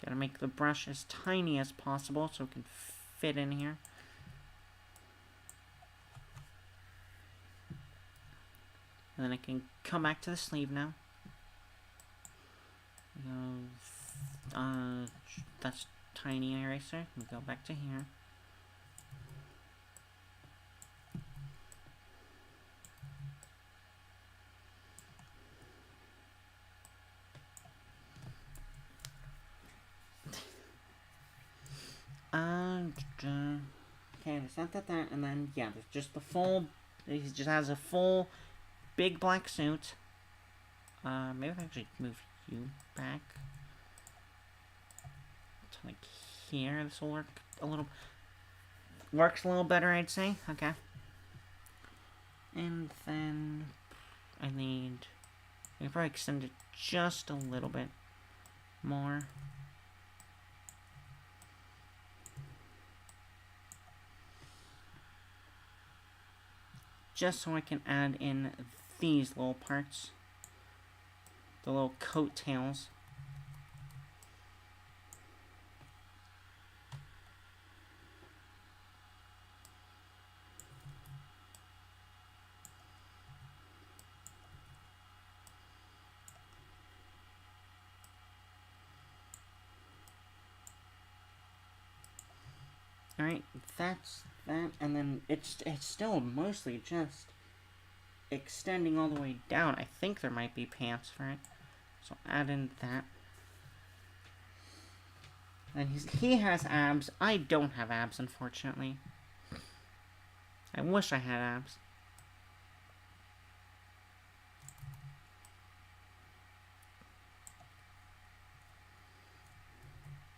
Gotta make the brush as tiny as possible so it can fit in here. And then I can come back to the sleeve now. That's tiny eraser. And go back to here. Okay, there's that, and then, yeah, there's just the full, he just has a full big black suit. Maybe if I actually move you back to like here, this will work a little, works a little better, I'd say. Okay. And then I can probably extend it just a little bit more. Just so I can add in these little parts. The little coattails. Alright, that's that, and then it's still mostly just extending all the way down. I think there might be pants for it. So add in that. And he has abs. I don't have abs, unfortunately. I wish I had abs.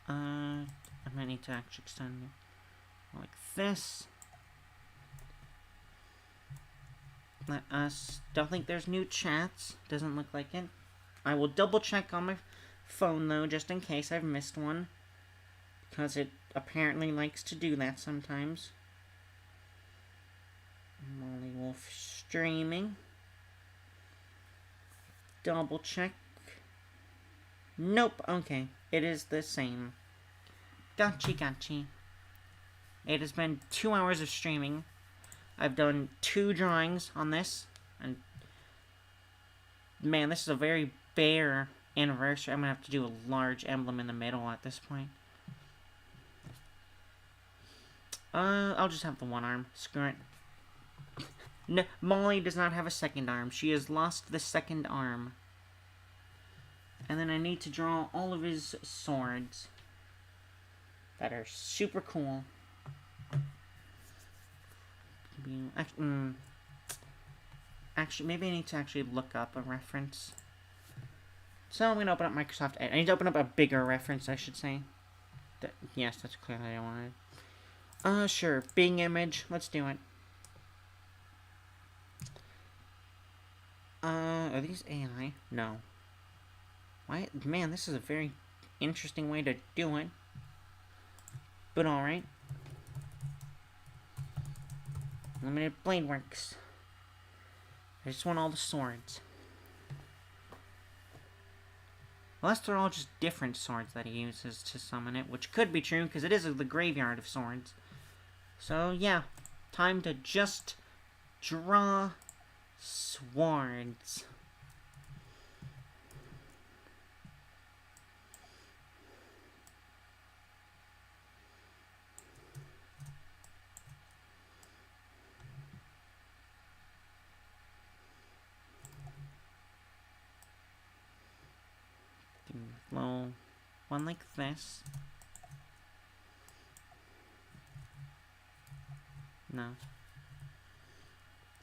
I might need to actually extend it like this. Let us. Don't think there's new chats. Doesn't look like it. I will double check on my phone though, just in case I've missed one. Because it apparently likes to do that sometimes. Molly Wolf streaming. Double check. Nope, okay. It is the same. Gotcha. It has been 2 hours of streaming. I've done 2 drawings on this. And man, this is a very bare anniversary. I'm gonna have to do a large emblem in the middle at this point. I'll just have the one arm. Screw it. No, Molly does not have a second arm. She has lost the second arm. And then I need to draw all of his swords that are super cool. Actually, maybe I need to actually look up a reference. So I'm going to open up Microsoft Edge. I need to open up a bigger reference, I should say. Yes, that's clearly what I wanted. Sure. Bing image. Let's do it. Are these AI? No. Why? Man, this is a very interesting way to do it. But alright. Limited blade works. I just want all the swords. Unless they're all just different swords that he uses to summon it, which could be true, because it is the graveyard of swords. So, yeah. Time to just draw swords. Little one like this. No.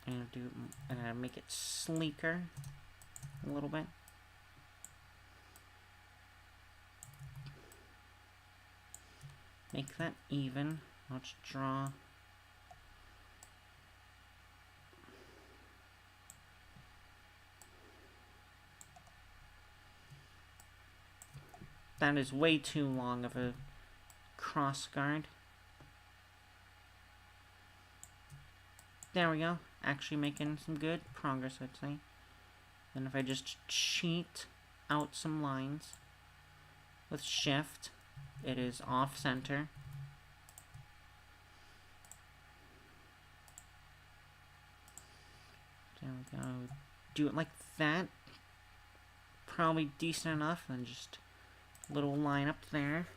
I'm gonna make it sleeker a little bit. Make that even. Let's draw. That is way too long of a cross guard. There we go. Actually making some good progress, I'd say. Then if I just cheat out some lines with shift, it is off center. There we go. Do it like that. Probably decent enough. Then just little line up there.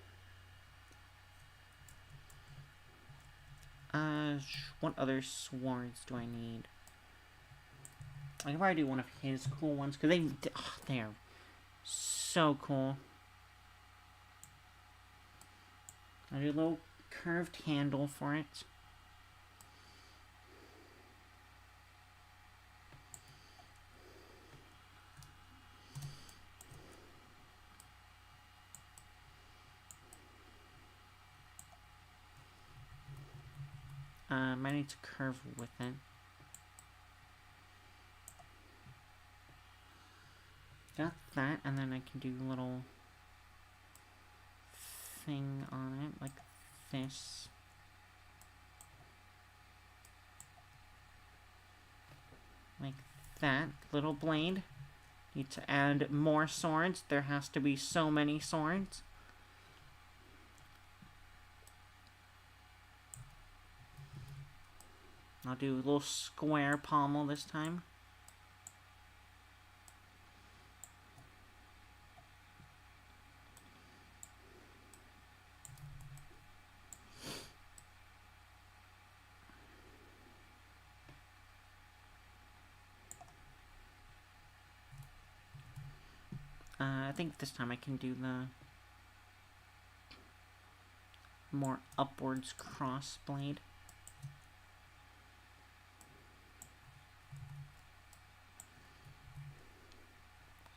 What other swords do I need? I can probably do one of his cool ones, because they are so cool. I do a little curved handle for it. I need to curve with it. Got that, and then I can do a little thing on it, like this. Like that. Little blade. Need to add more swords. There has to be so many swords. I'll do a little square pommel this time. think this time I can do the more upwards cross blade.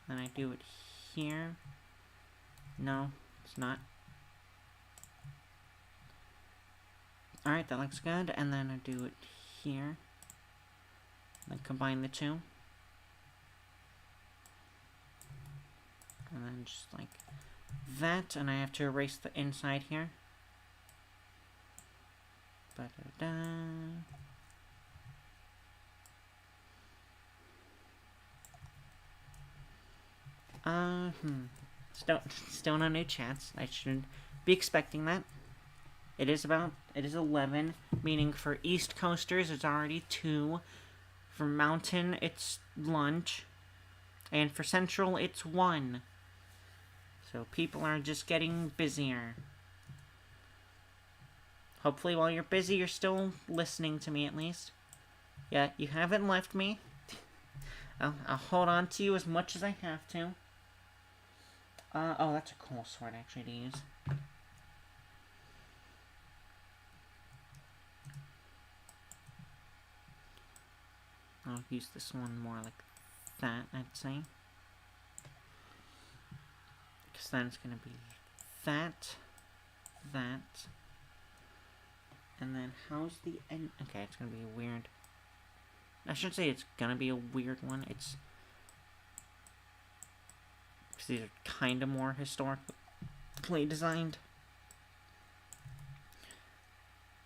Then I do it here. No, it's not. Alright, that looks good. And then I do it here. Then combine the two. And then just like that. And I have to erase the inside here. Ba-da-da. Still no new chance. I shouldn't be expecting that. It is 11, meaning for East Coasters it's already 2. For Mountain it's lunch. And for Central it's 1. So people are just getting busier. Hopefully while you're busy you're still listening to me at least. Yeah, you haven't left me. I'll hold on to you as much as I have to. Oh, that's a cool sword, actually, to use. I'll use this one more like that, I'd say. Because then it's going to be that, and then how's the end? Okay, it's going to be weird. I shouldn't say it's going to be a weird one. It's... because these are kind of more historically designed.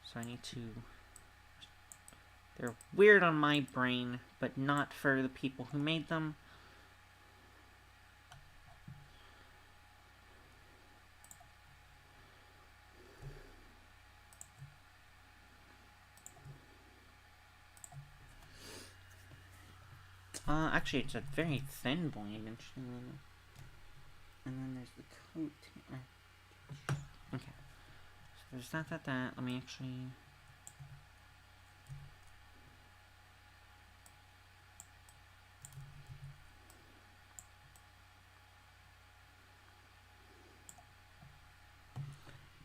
So I need to... they're weird on my brain, but not for the people who made them. Actually, it's a very thin blade, interestingly. And then there's the coat. Okay. So there's that. Let me actually...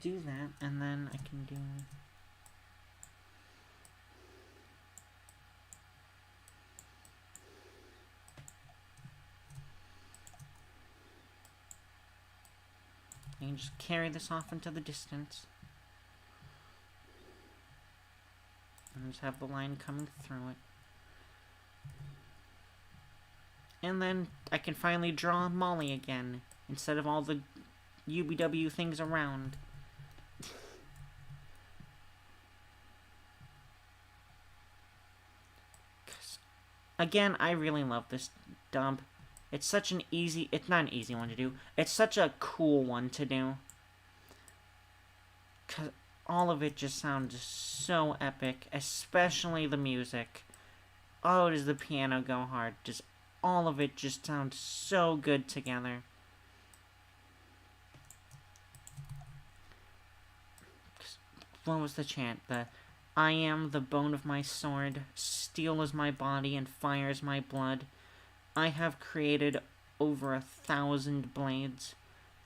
do that, and then I can do... I can just carry this off into the distance. And just have the line coming through it. And then I can finally draw Molly again, instead of all the UBW things around. Again, I really love this dub. It's such an easy... it's not an easy one to do. It's such a cool one to do. Because all of it just sounds so epic. Especially the music. Oh, does the piano go hard. Just all of it just sounds so good together. What was the chant? I am the bone of my sword. Steel is my body and fire is my blood. I have created over 1,000 blades,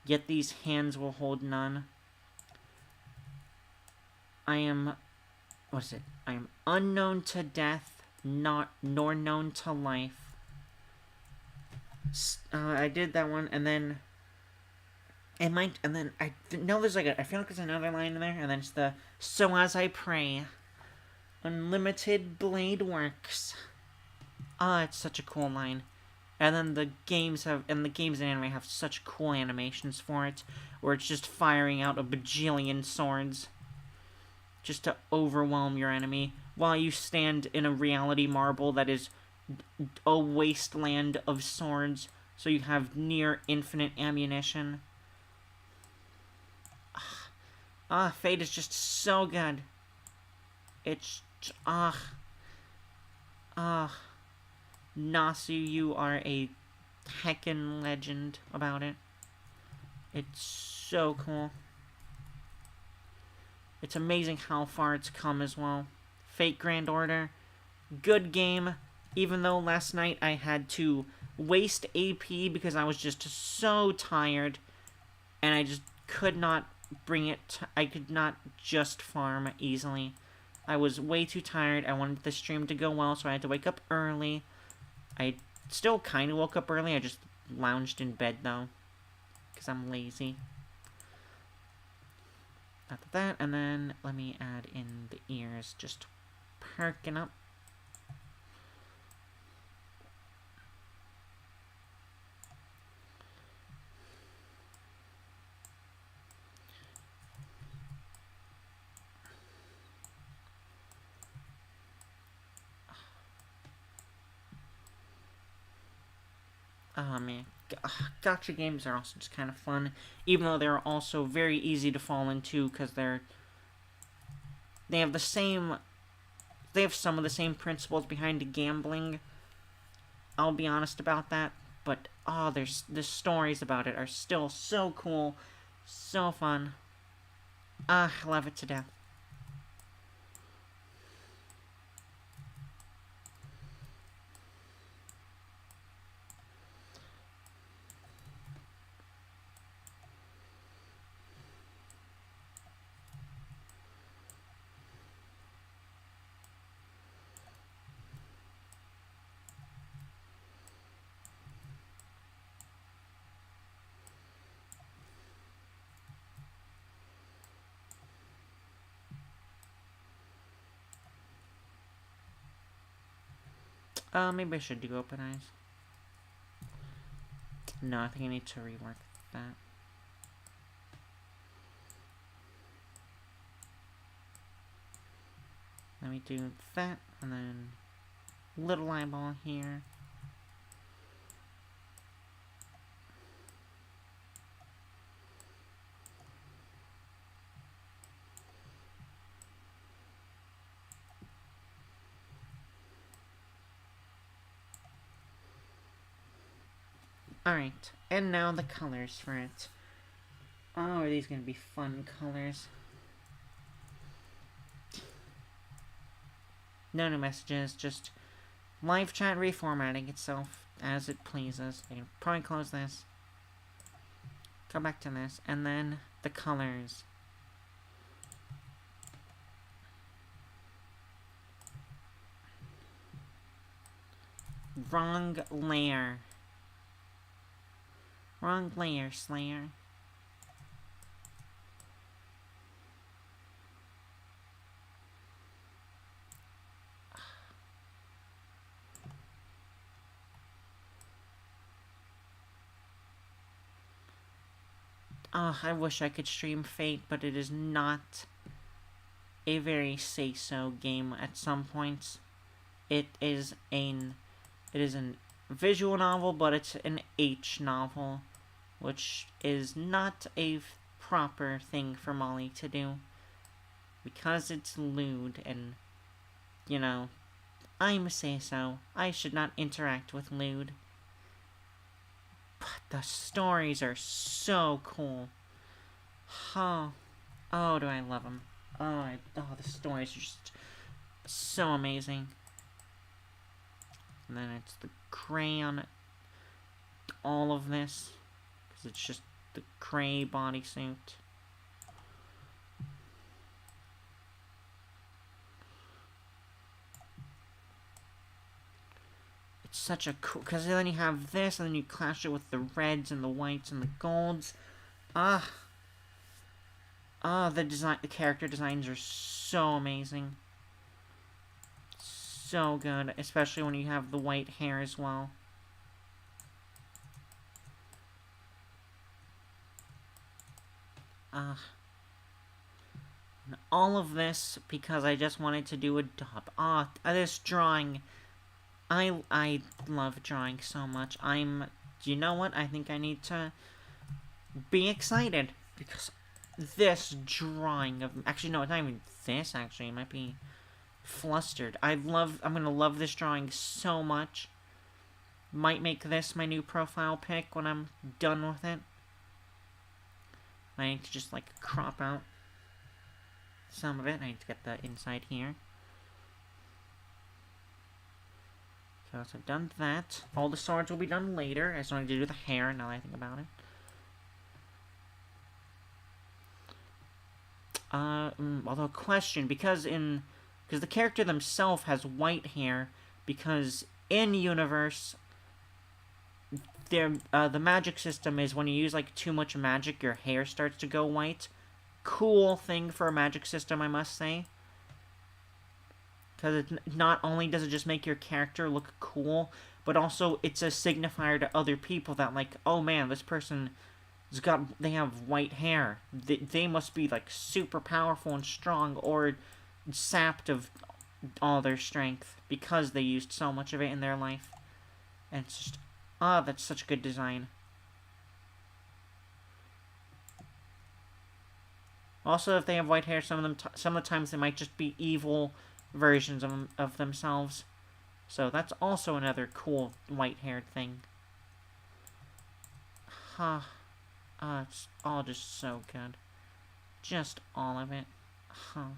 yet these hands will hold none. I am... what is it? I am unknown to death, nor known to life. I did that one, and then... I know there's like I feel like there's another line in there, and then it's the... so as I pray, unlimited blade works. It's such a cool line. And then the games and anime have such cool animations for it, where it's just firing out a bajillion swords, just to overwhelm your enemy, while you stand in a reality marble that is a wasteland of swords, so you have near infinite ammunition. Fate is just so good. It's, Nasu, you are a heckin' legend about it. It's so cool. It's amazing how far it's come as well. Fate Grand Order, good game, even though last night I had to waste AP because I was just so tired, and I just could not bring it. I could not just farm easily. I was way too tired. I wanted the stream to go well, so I had to wake up early. I still kind of woke up early. I just lounged in bed, though, because I'm lazy. After that, and then let me add in the ears, just perking up. Oh man, gacha games are also just kind of fun, even though they're also very easy to fall into because they have some of the same principles behind gambling. I'll be honest about that, but the stories about it are still so cool, so fun. I love it to death. Maybe I should do open eyes. No, I think I need to rework that. Let me do that, and then little eyeball here. Alright, and now the colors for it. Oh, are these gonna be fun colors? No new messages, just live chat reformatting itself as it pleases. I can probably close this. Go back to this, and then the colors. Wrong layer. Wrong layer, Slayer. Oh, I wish I could stream Fate, but it is not a very say-so game at some points. It is an visual novel, but it's an H novel, which is not a proper thing for Molly to do. Because it's lewd, and, you know, I'm a say-so. I should not interact with lewd. But the stories are so cool. Oh, do I love them. The stories are just so amazing. And then it's the crayon, all of this, because it's just the gray bodysuit. It's such a cool, because then you have this, and then you clash it with the reds and the whites and the golds. The character designs are so amazing. So good, especially when you have the white hair as well. And all of this because I just wanted to do a dub. This drawing. I love drawing so much. You know what? I think I need to be excited because this drawing of, actually no, it's not even this, actually, it might be flustered. I'm gonna love this drawing so much. Might make this my new profile pic when I'm done with it. I need to just, like, crop out some of it. I need to get the inside here. once I've done that, all the swords will be done later. I just wanted to do the hair now that I think about it. Although question, because the character themselves has white hair, because in universe, the magic system is when you use like too much magic, your hair starts to go white. Cool thing for a magic system, I must say. Because not only does it just make your character look cool, but also it's a signifier to other people that like, oh man, this person they have white hair. They must be like super powerful and strong, or sapped of all their strength because they used so much of it in their life. And it's just, that's such a good design. Also, if they have white hair, some of the times they might just be evil versions of themselves. So that's also another cool white-haired thing. Huh. It's all just so good. Just all of it. Huh.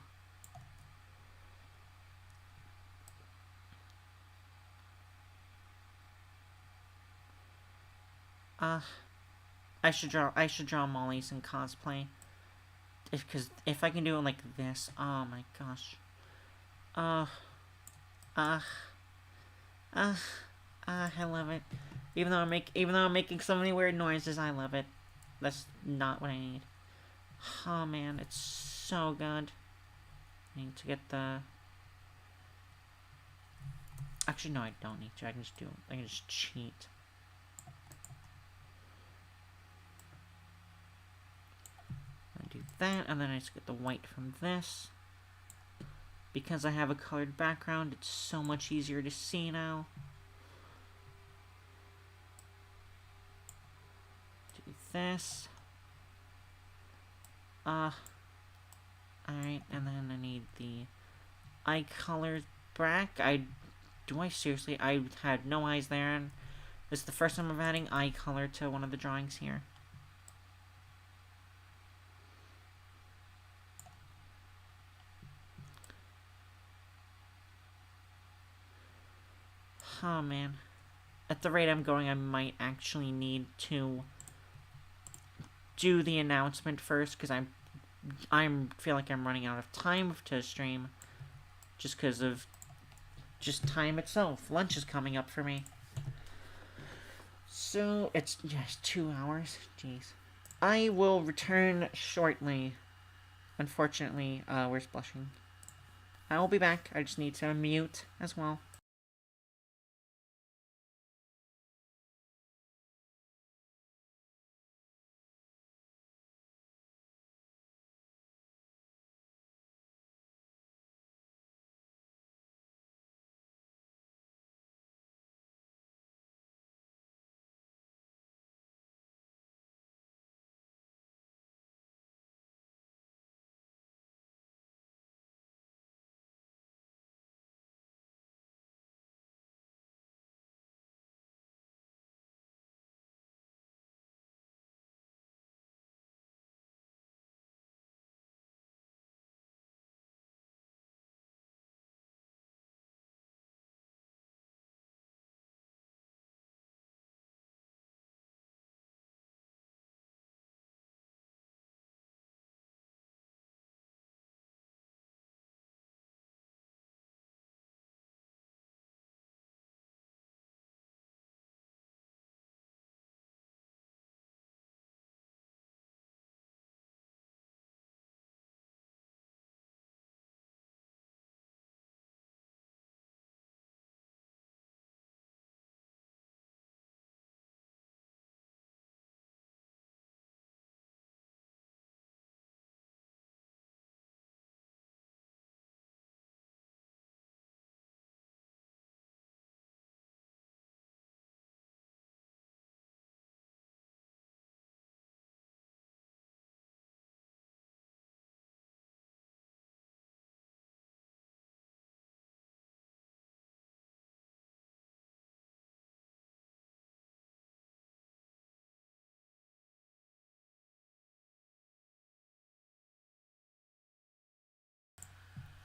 I should draw Molly's in cosplay. Because if I can do it like this, oh my gosh. I love it. Even though I'm making so many weird noises, I love it. That's not what I need. Oh man, it's so good. I need to get the... Actually, no, I don't need to. I can just cheat. I do that, and then I just get the white from this. Because I have a colored background, it's so much easier to see now. Do this. Alright, and then I need the eye color back. I seriously? I had no eyes there, and this is the first time I'm adding eye color to one of the drawings here. Oh man. At the rate I'm going, I might actually need to do the announcement first, because I feel like I'm running out of time to stream. Just because of just time itself. Lunch is coming up for me. So, it's just 2 hours. Jeez. I will return shortly. Unfortunately, where's blushing? I will be back. I just need to mute as well.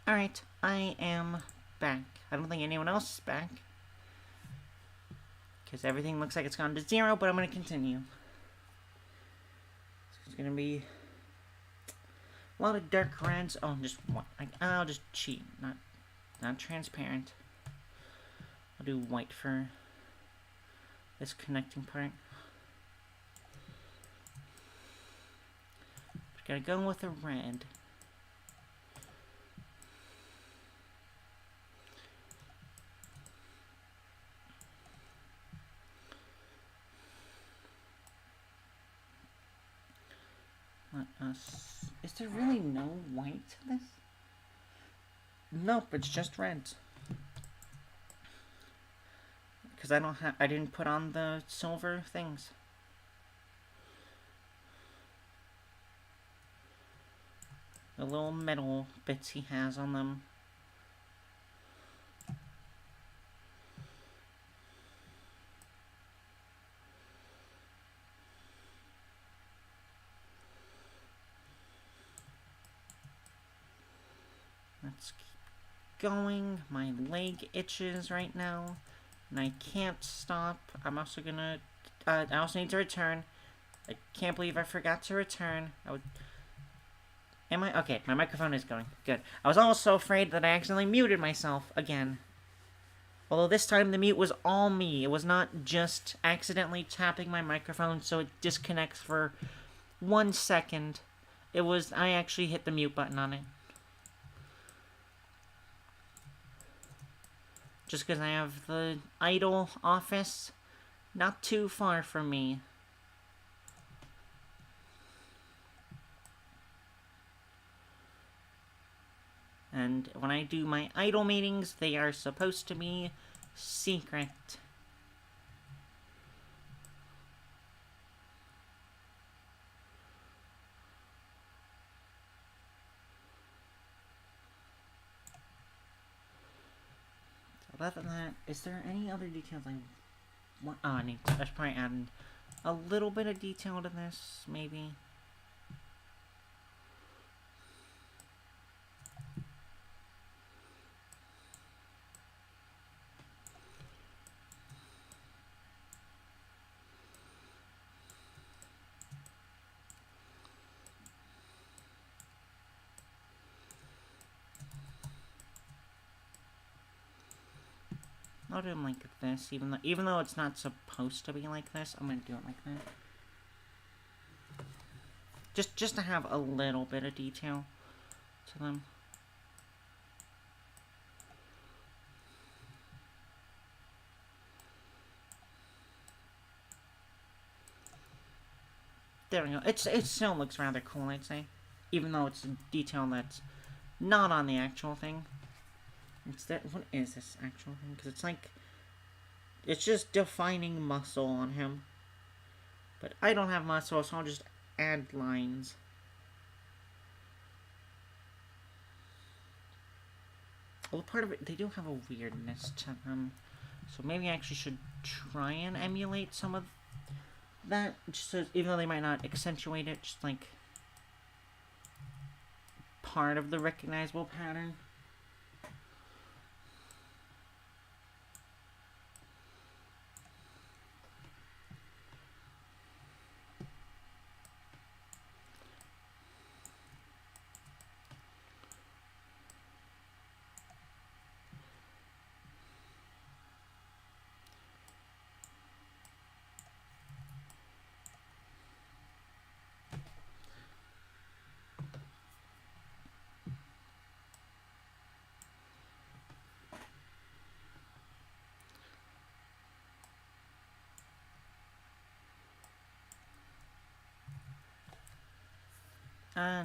Alright, I am back. I don't think anyone else is back. because everything looks like it's gone to 0, but I'm going to continue. So it's going to be a lot of dark reds. Oh, just one. I'll just cheat, not transparent. I'll do white for this connecting part. Just gotta go with a red. Is there really no white to this? Nope, it's just reds. Because I didn't put on the silver things. The little metal bits he has on them. Let's keep going. My leg itches right now, and I can't stop. I'm also gonna. I also need to return. I can't believe I forgot to return. Am I? Okay, my microphone is going. Good. I was also afraid that I accidentally muted myself again. Although this time the mute was all me. It was not just accidentally tapping my microphone so it disconnects for 1 second. It was, I actually hit the mute button on it. Just because I have the idle office not too far from me. And when I do my idle meetings, they are supposed to be secret. So other than that, is there any other details I want? Oh, I should probably add a little bit of detail to this, maybe. I'll do them like this, even though it's not supposed to be like this, I'm gonna do it like that. Just to have a little bit of detail to them. There we go. It still looks rather cool, I'd say, even though it's a detail that's not on the actual thing. What is this actual thing? Because it's like, it's just defining muscle on him. But I don't have muscle, so I'll just add lines. Well, part of it, they do have a weirdness to them. So maybe I actually should try and emulate some of that. Just so, even though they might not accentuate it, just like part of the recognizable pattern.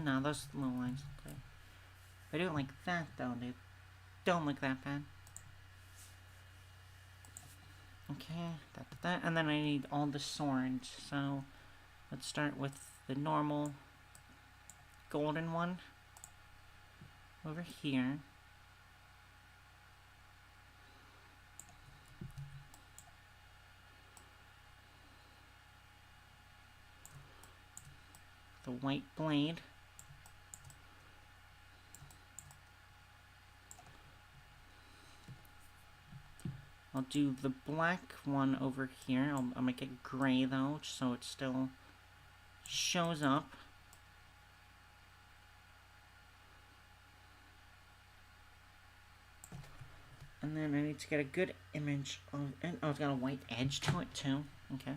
No, those little lines look good. They don't like that, though. They don't look that bad. Okay, that, and then I need all the swords, so let's start with the normal golden one over here. The white blade. I'll do the black one over here. I'll make it gray though, so it still shows up. And then I need to get a good image of it. Oh, it's got a white edge to it too. Okay.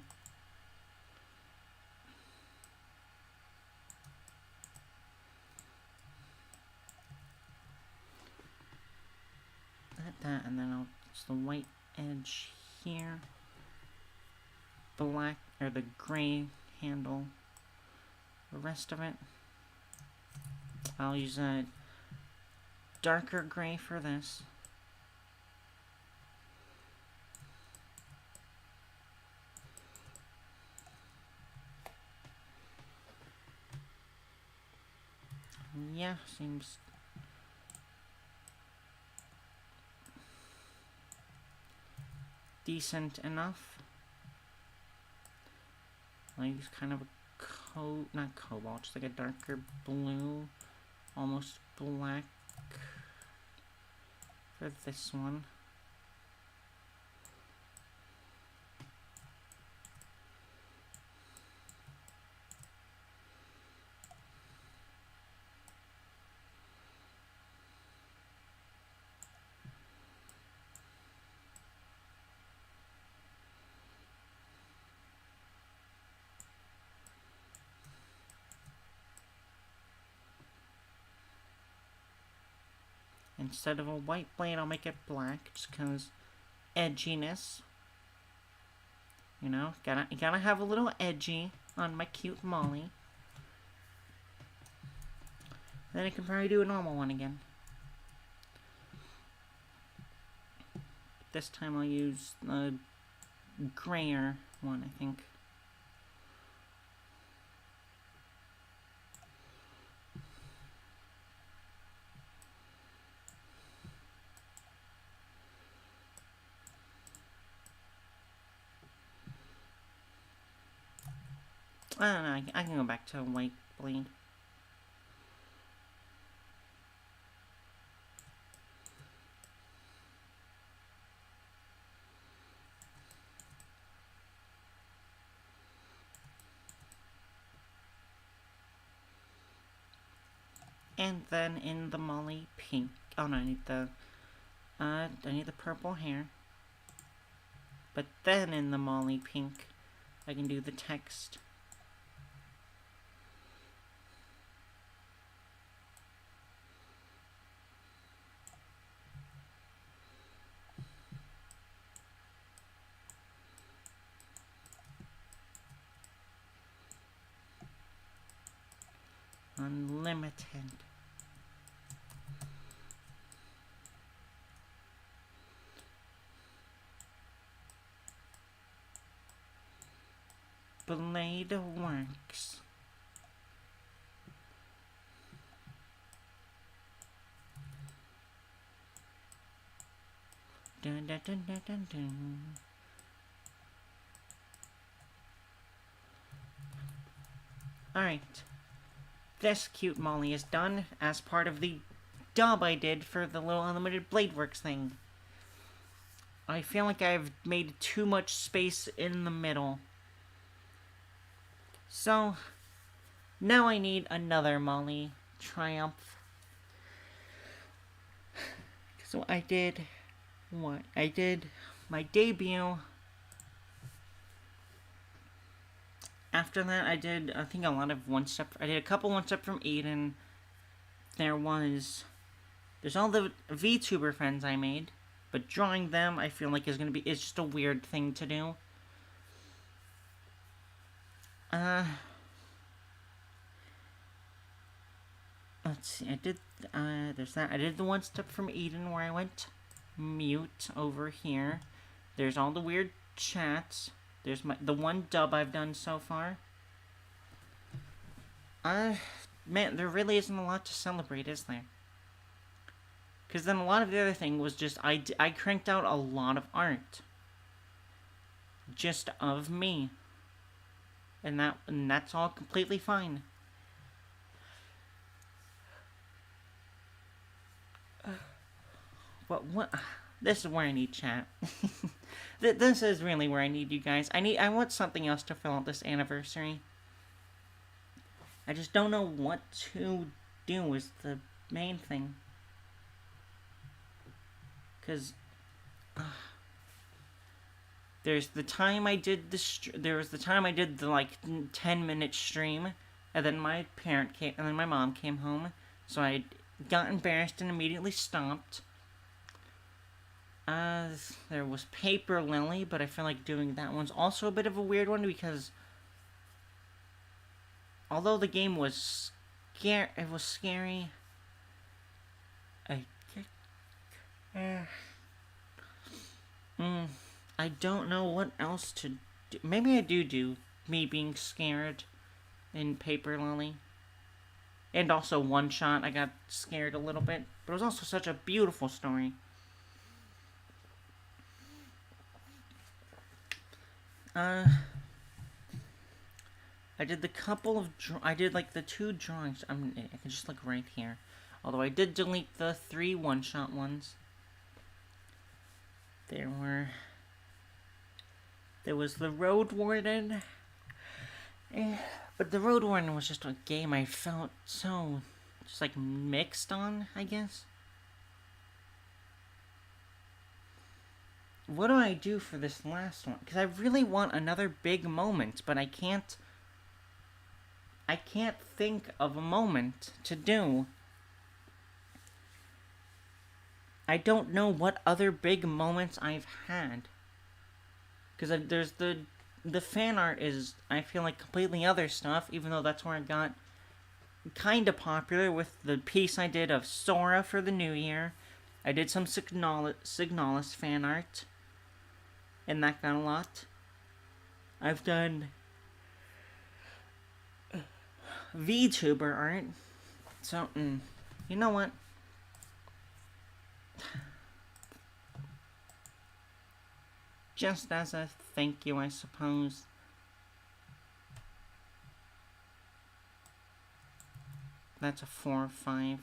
That, and then it's the white edge here. Black, or the gray handle. The rest of it, I'll use a darker gray for this. Yeah, seems decent enough. I'll use kind of a not cobalt, just like a darker blue, almost black for this one. Instead of a white blade, I'll make it black, just because edginess. You know, gotta have a little edgy on my cute Molly. Then I can probably do a normal one again. This time I'll use the grayer one, I think. I don't know, I can go back to a white blade. And then in the Molly pink. Oh no, I need the purple hair. But then in the Molly pink, I can do the text. Unlimited. Blade works. Dun dun dun dun dun dun. Alright. This cute Molly is done as part of the dub I did for the little unlimited blade works thing. I feel like I've made too much space in the middle. So, now I need another Molly Triumph. So I did what? I did my debut. After that, I did, I think, a lot of one-step. I did a couple one-step from Eden. There's all the VTuber friends I made. But drawing them, I feel like it's just a weird thing to do. Let's see, there's that. I did the one-step from Eden where I went mute over here. There's all the weird chats. There's the one dub I've done so far. Man, there really isn't a lot to celebrate, is there? Because then a lot of the other thing was just, I cranked out a lot of art. Just of me. And that's all completely fine. What? This is where I need chat. This is really where I need you guys. I want something else to fill out this anniversary. I just don't know what to do is the main thing. Cause there's the time I did there was the time I did the like 10-minute stream, and then my mom came home, so I got embarrassed and immediately stopped. There was Paper Lily, but I feel like doing that one's also a bit of a weird one because although the game was scary. I don't know what else to do. Maybe I do me being scared in Paper Lily. And also One Shot, I got scared a little bit. But it was also such a beautiful story. I did the 2 drawings. I can just look right here. Although I did delete the 3 one-shot ones. There was the Road Warden. But the Road Warden was just a game I felt so just like mixed on, I guess. What do I do for this last one? Because I really want another big moment, but I can't think of a moment to do. I don't know what other big moments I've had. Because there's the fan art is, I feel like, completely other stuff, even though that's where I got kind of popular with the piece I did of Sora for the New Year. I did some Signalis fan art, and that got a lot. I've done VTuber art, so, you know what? Just as a thank you, I suppose. That's a 4 or 5.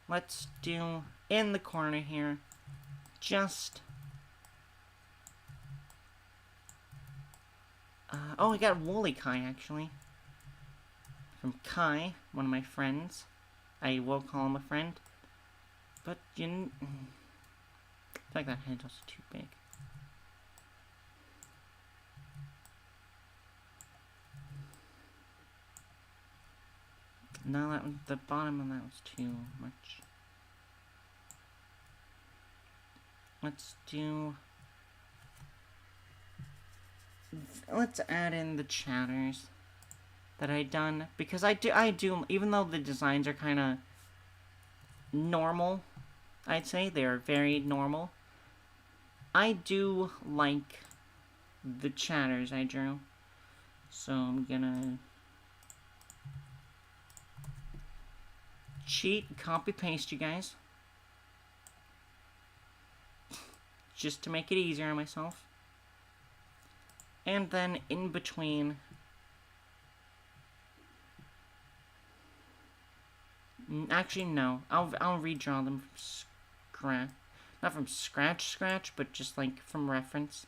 Let's do, in the corner here, just... oh, I got Wooly Kai, actually. From Kai, one of my friends. I will call him a friend. But, I feel like that head's also too big. No, the bottom of that was too much. Let's add in the chatters that I done, because I do, even though the designs are kind of normal, I'd say they're very normal, I do like the chatters I drew. So I'm gonna cheat, copy paste you guys, just to make it easier on myself. And then in between, actually no, I'll redraw them from scratch, not from scratch, but just like from reference.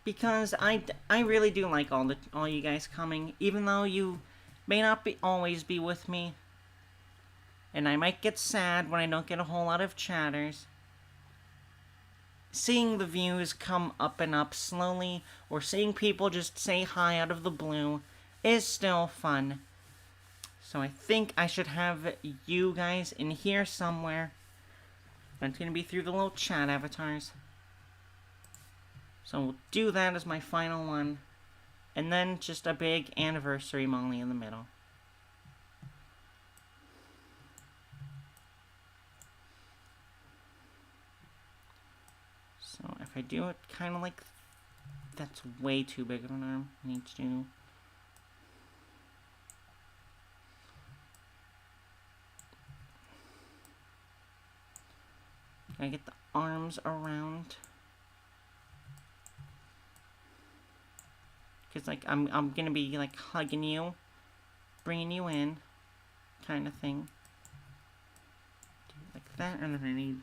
Because I really do like all you guys coming, even though you may not always be with me, and I might get sad when I don't get a whole lot of chatters. Seeing the views come up and up slowly, or seeing people just say hi out of the blue, is still fun. So I think I should have you guys in here somewhere. But it's gonna be through the little chat avatars. So we'll do that as my final one. And then just a big anniversary Molly in the middle. So if I do it kind of like... That's way too big of an arm. I need to do... I get the arms around... Because, like, I'm gonna be, like, hugging you, bringing you in, kind of thing. that, and then I need...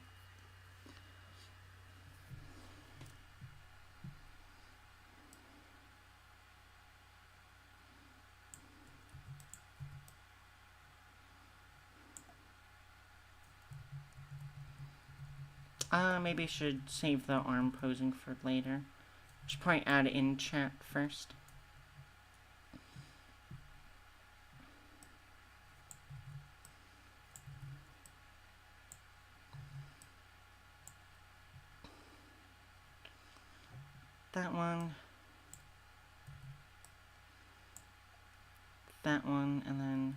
maybe I should save the arm posing for later. Should probably add it in chat first. That one. That one, and then...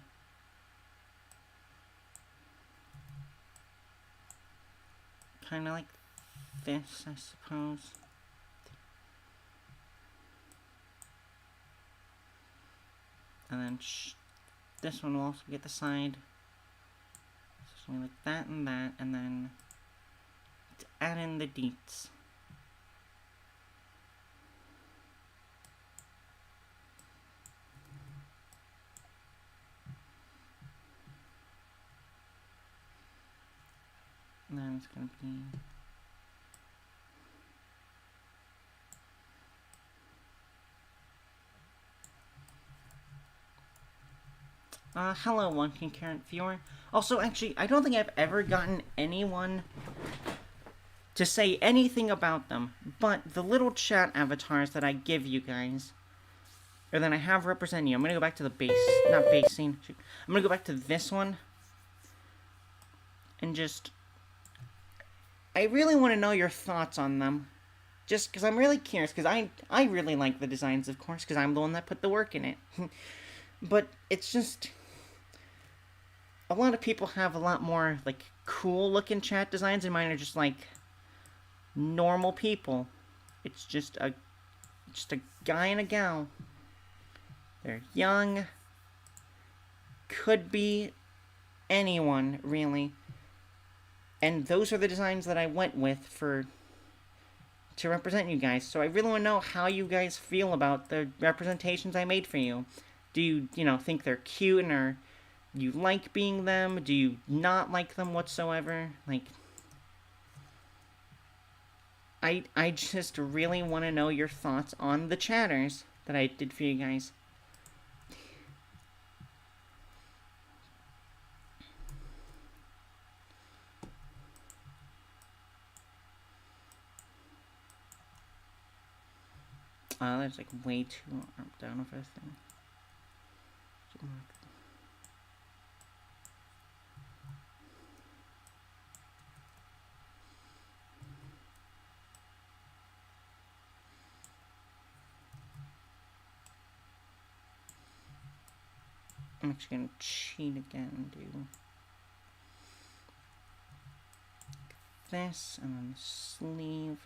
kinda like this, I suppose. And then this one will also get the side. So something like that, and then add in the deets. And then it's gonna be... hello, one concurrent viewer. Also, actually, I don't think I've ever gotten anyone to say anything about them, but the little chat avatars that I give you guys, or that I have represent you, I'm gonna go back to the base, not base scene, shoot. I'm gonna go back to this one, and just, I really want to know your thoughts on them, just because I'm really curious, because I really like the designs, of course, because I'm the one that put the work in it, but it's just... a lot of people have a lot more, like, cool-looking chat designs, and mine are just, like, normal people. It's just a guy and a gal. They're young. Could be anyone, really. And those are the designs that I went with to represent you guys. So I really want to know how you guys feel about the representations I made for you. Do you, think they're cute and are... you like being them? Do you not like them whatsoever? Like, I just really want to know your thoughts on the chatters that I did for you guys. That's like way too down of a thing. I'm actually gonna cheat again and do this, and then the sleeve.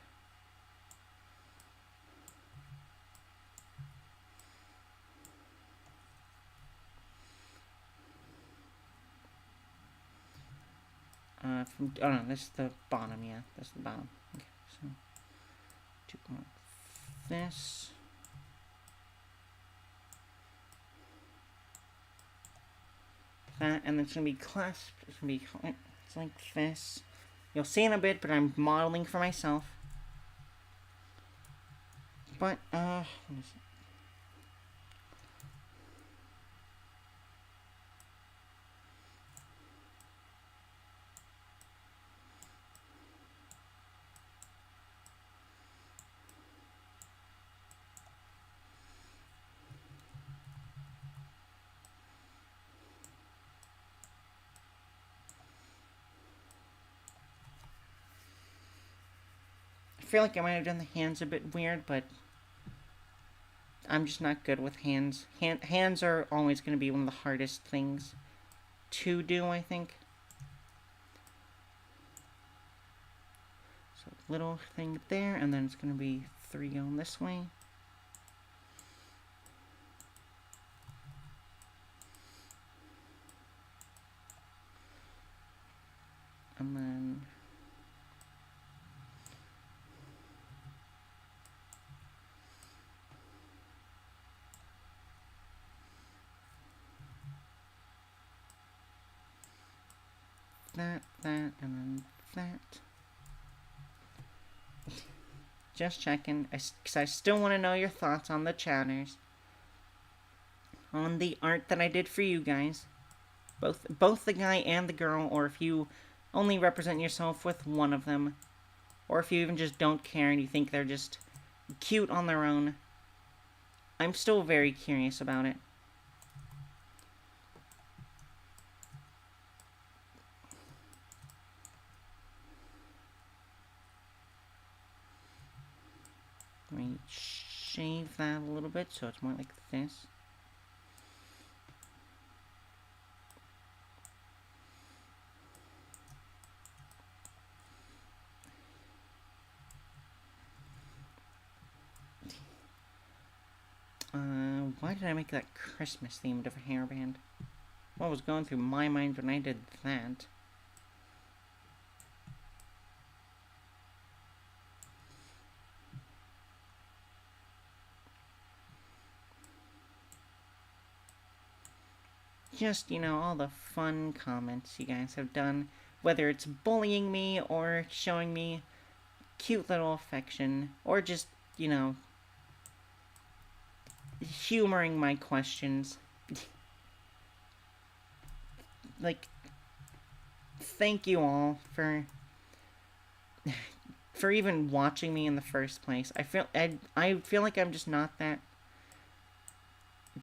Oh no, this is the bottom, yeah, that's the bottom. Okay, so, do this. That, and it's gonna be clasped, it's gonna be, it's like this. You'll see in a bit, but I'm modeling for myself. But, what is it? I feel like I might have done the hands a bit weird, but I'm just not good with hands. Hands are always going to be one of the hardest things to do, I think. So, little thing there, and then it's going to be 3 going this way. And then... that, and then that. Just checking, because I still want to know your thoughts on the chatters. On the art that I did for you guys. Both the guy and the girl, or if you only represent yourself with one of them. Or if you even just don't care and you think they're just cute on their own. I'm still very curious about it. Let me shave that a little bit so it's more like this. Why did I make that Christmas themed of a hairband? What was going through my mind when I did that? Just, you know, all the fun comments you guys have done, whether it's bullying me or showing me cute little affection, or just, you know, humoring my questions. Like, thank you all for even watching me in the first place. I feel like I'm just not that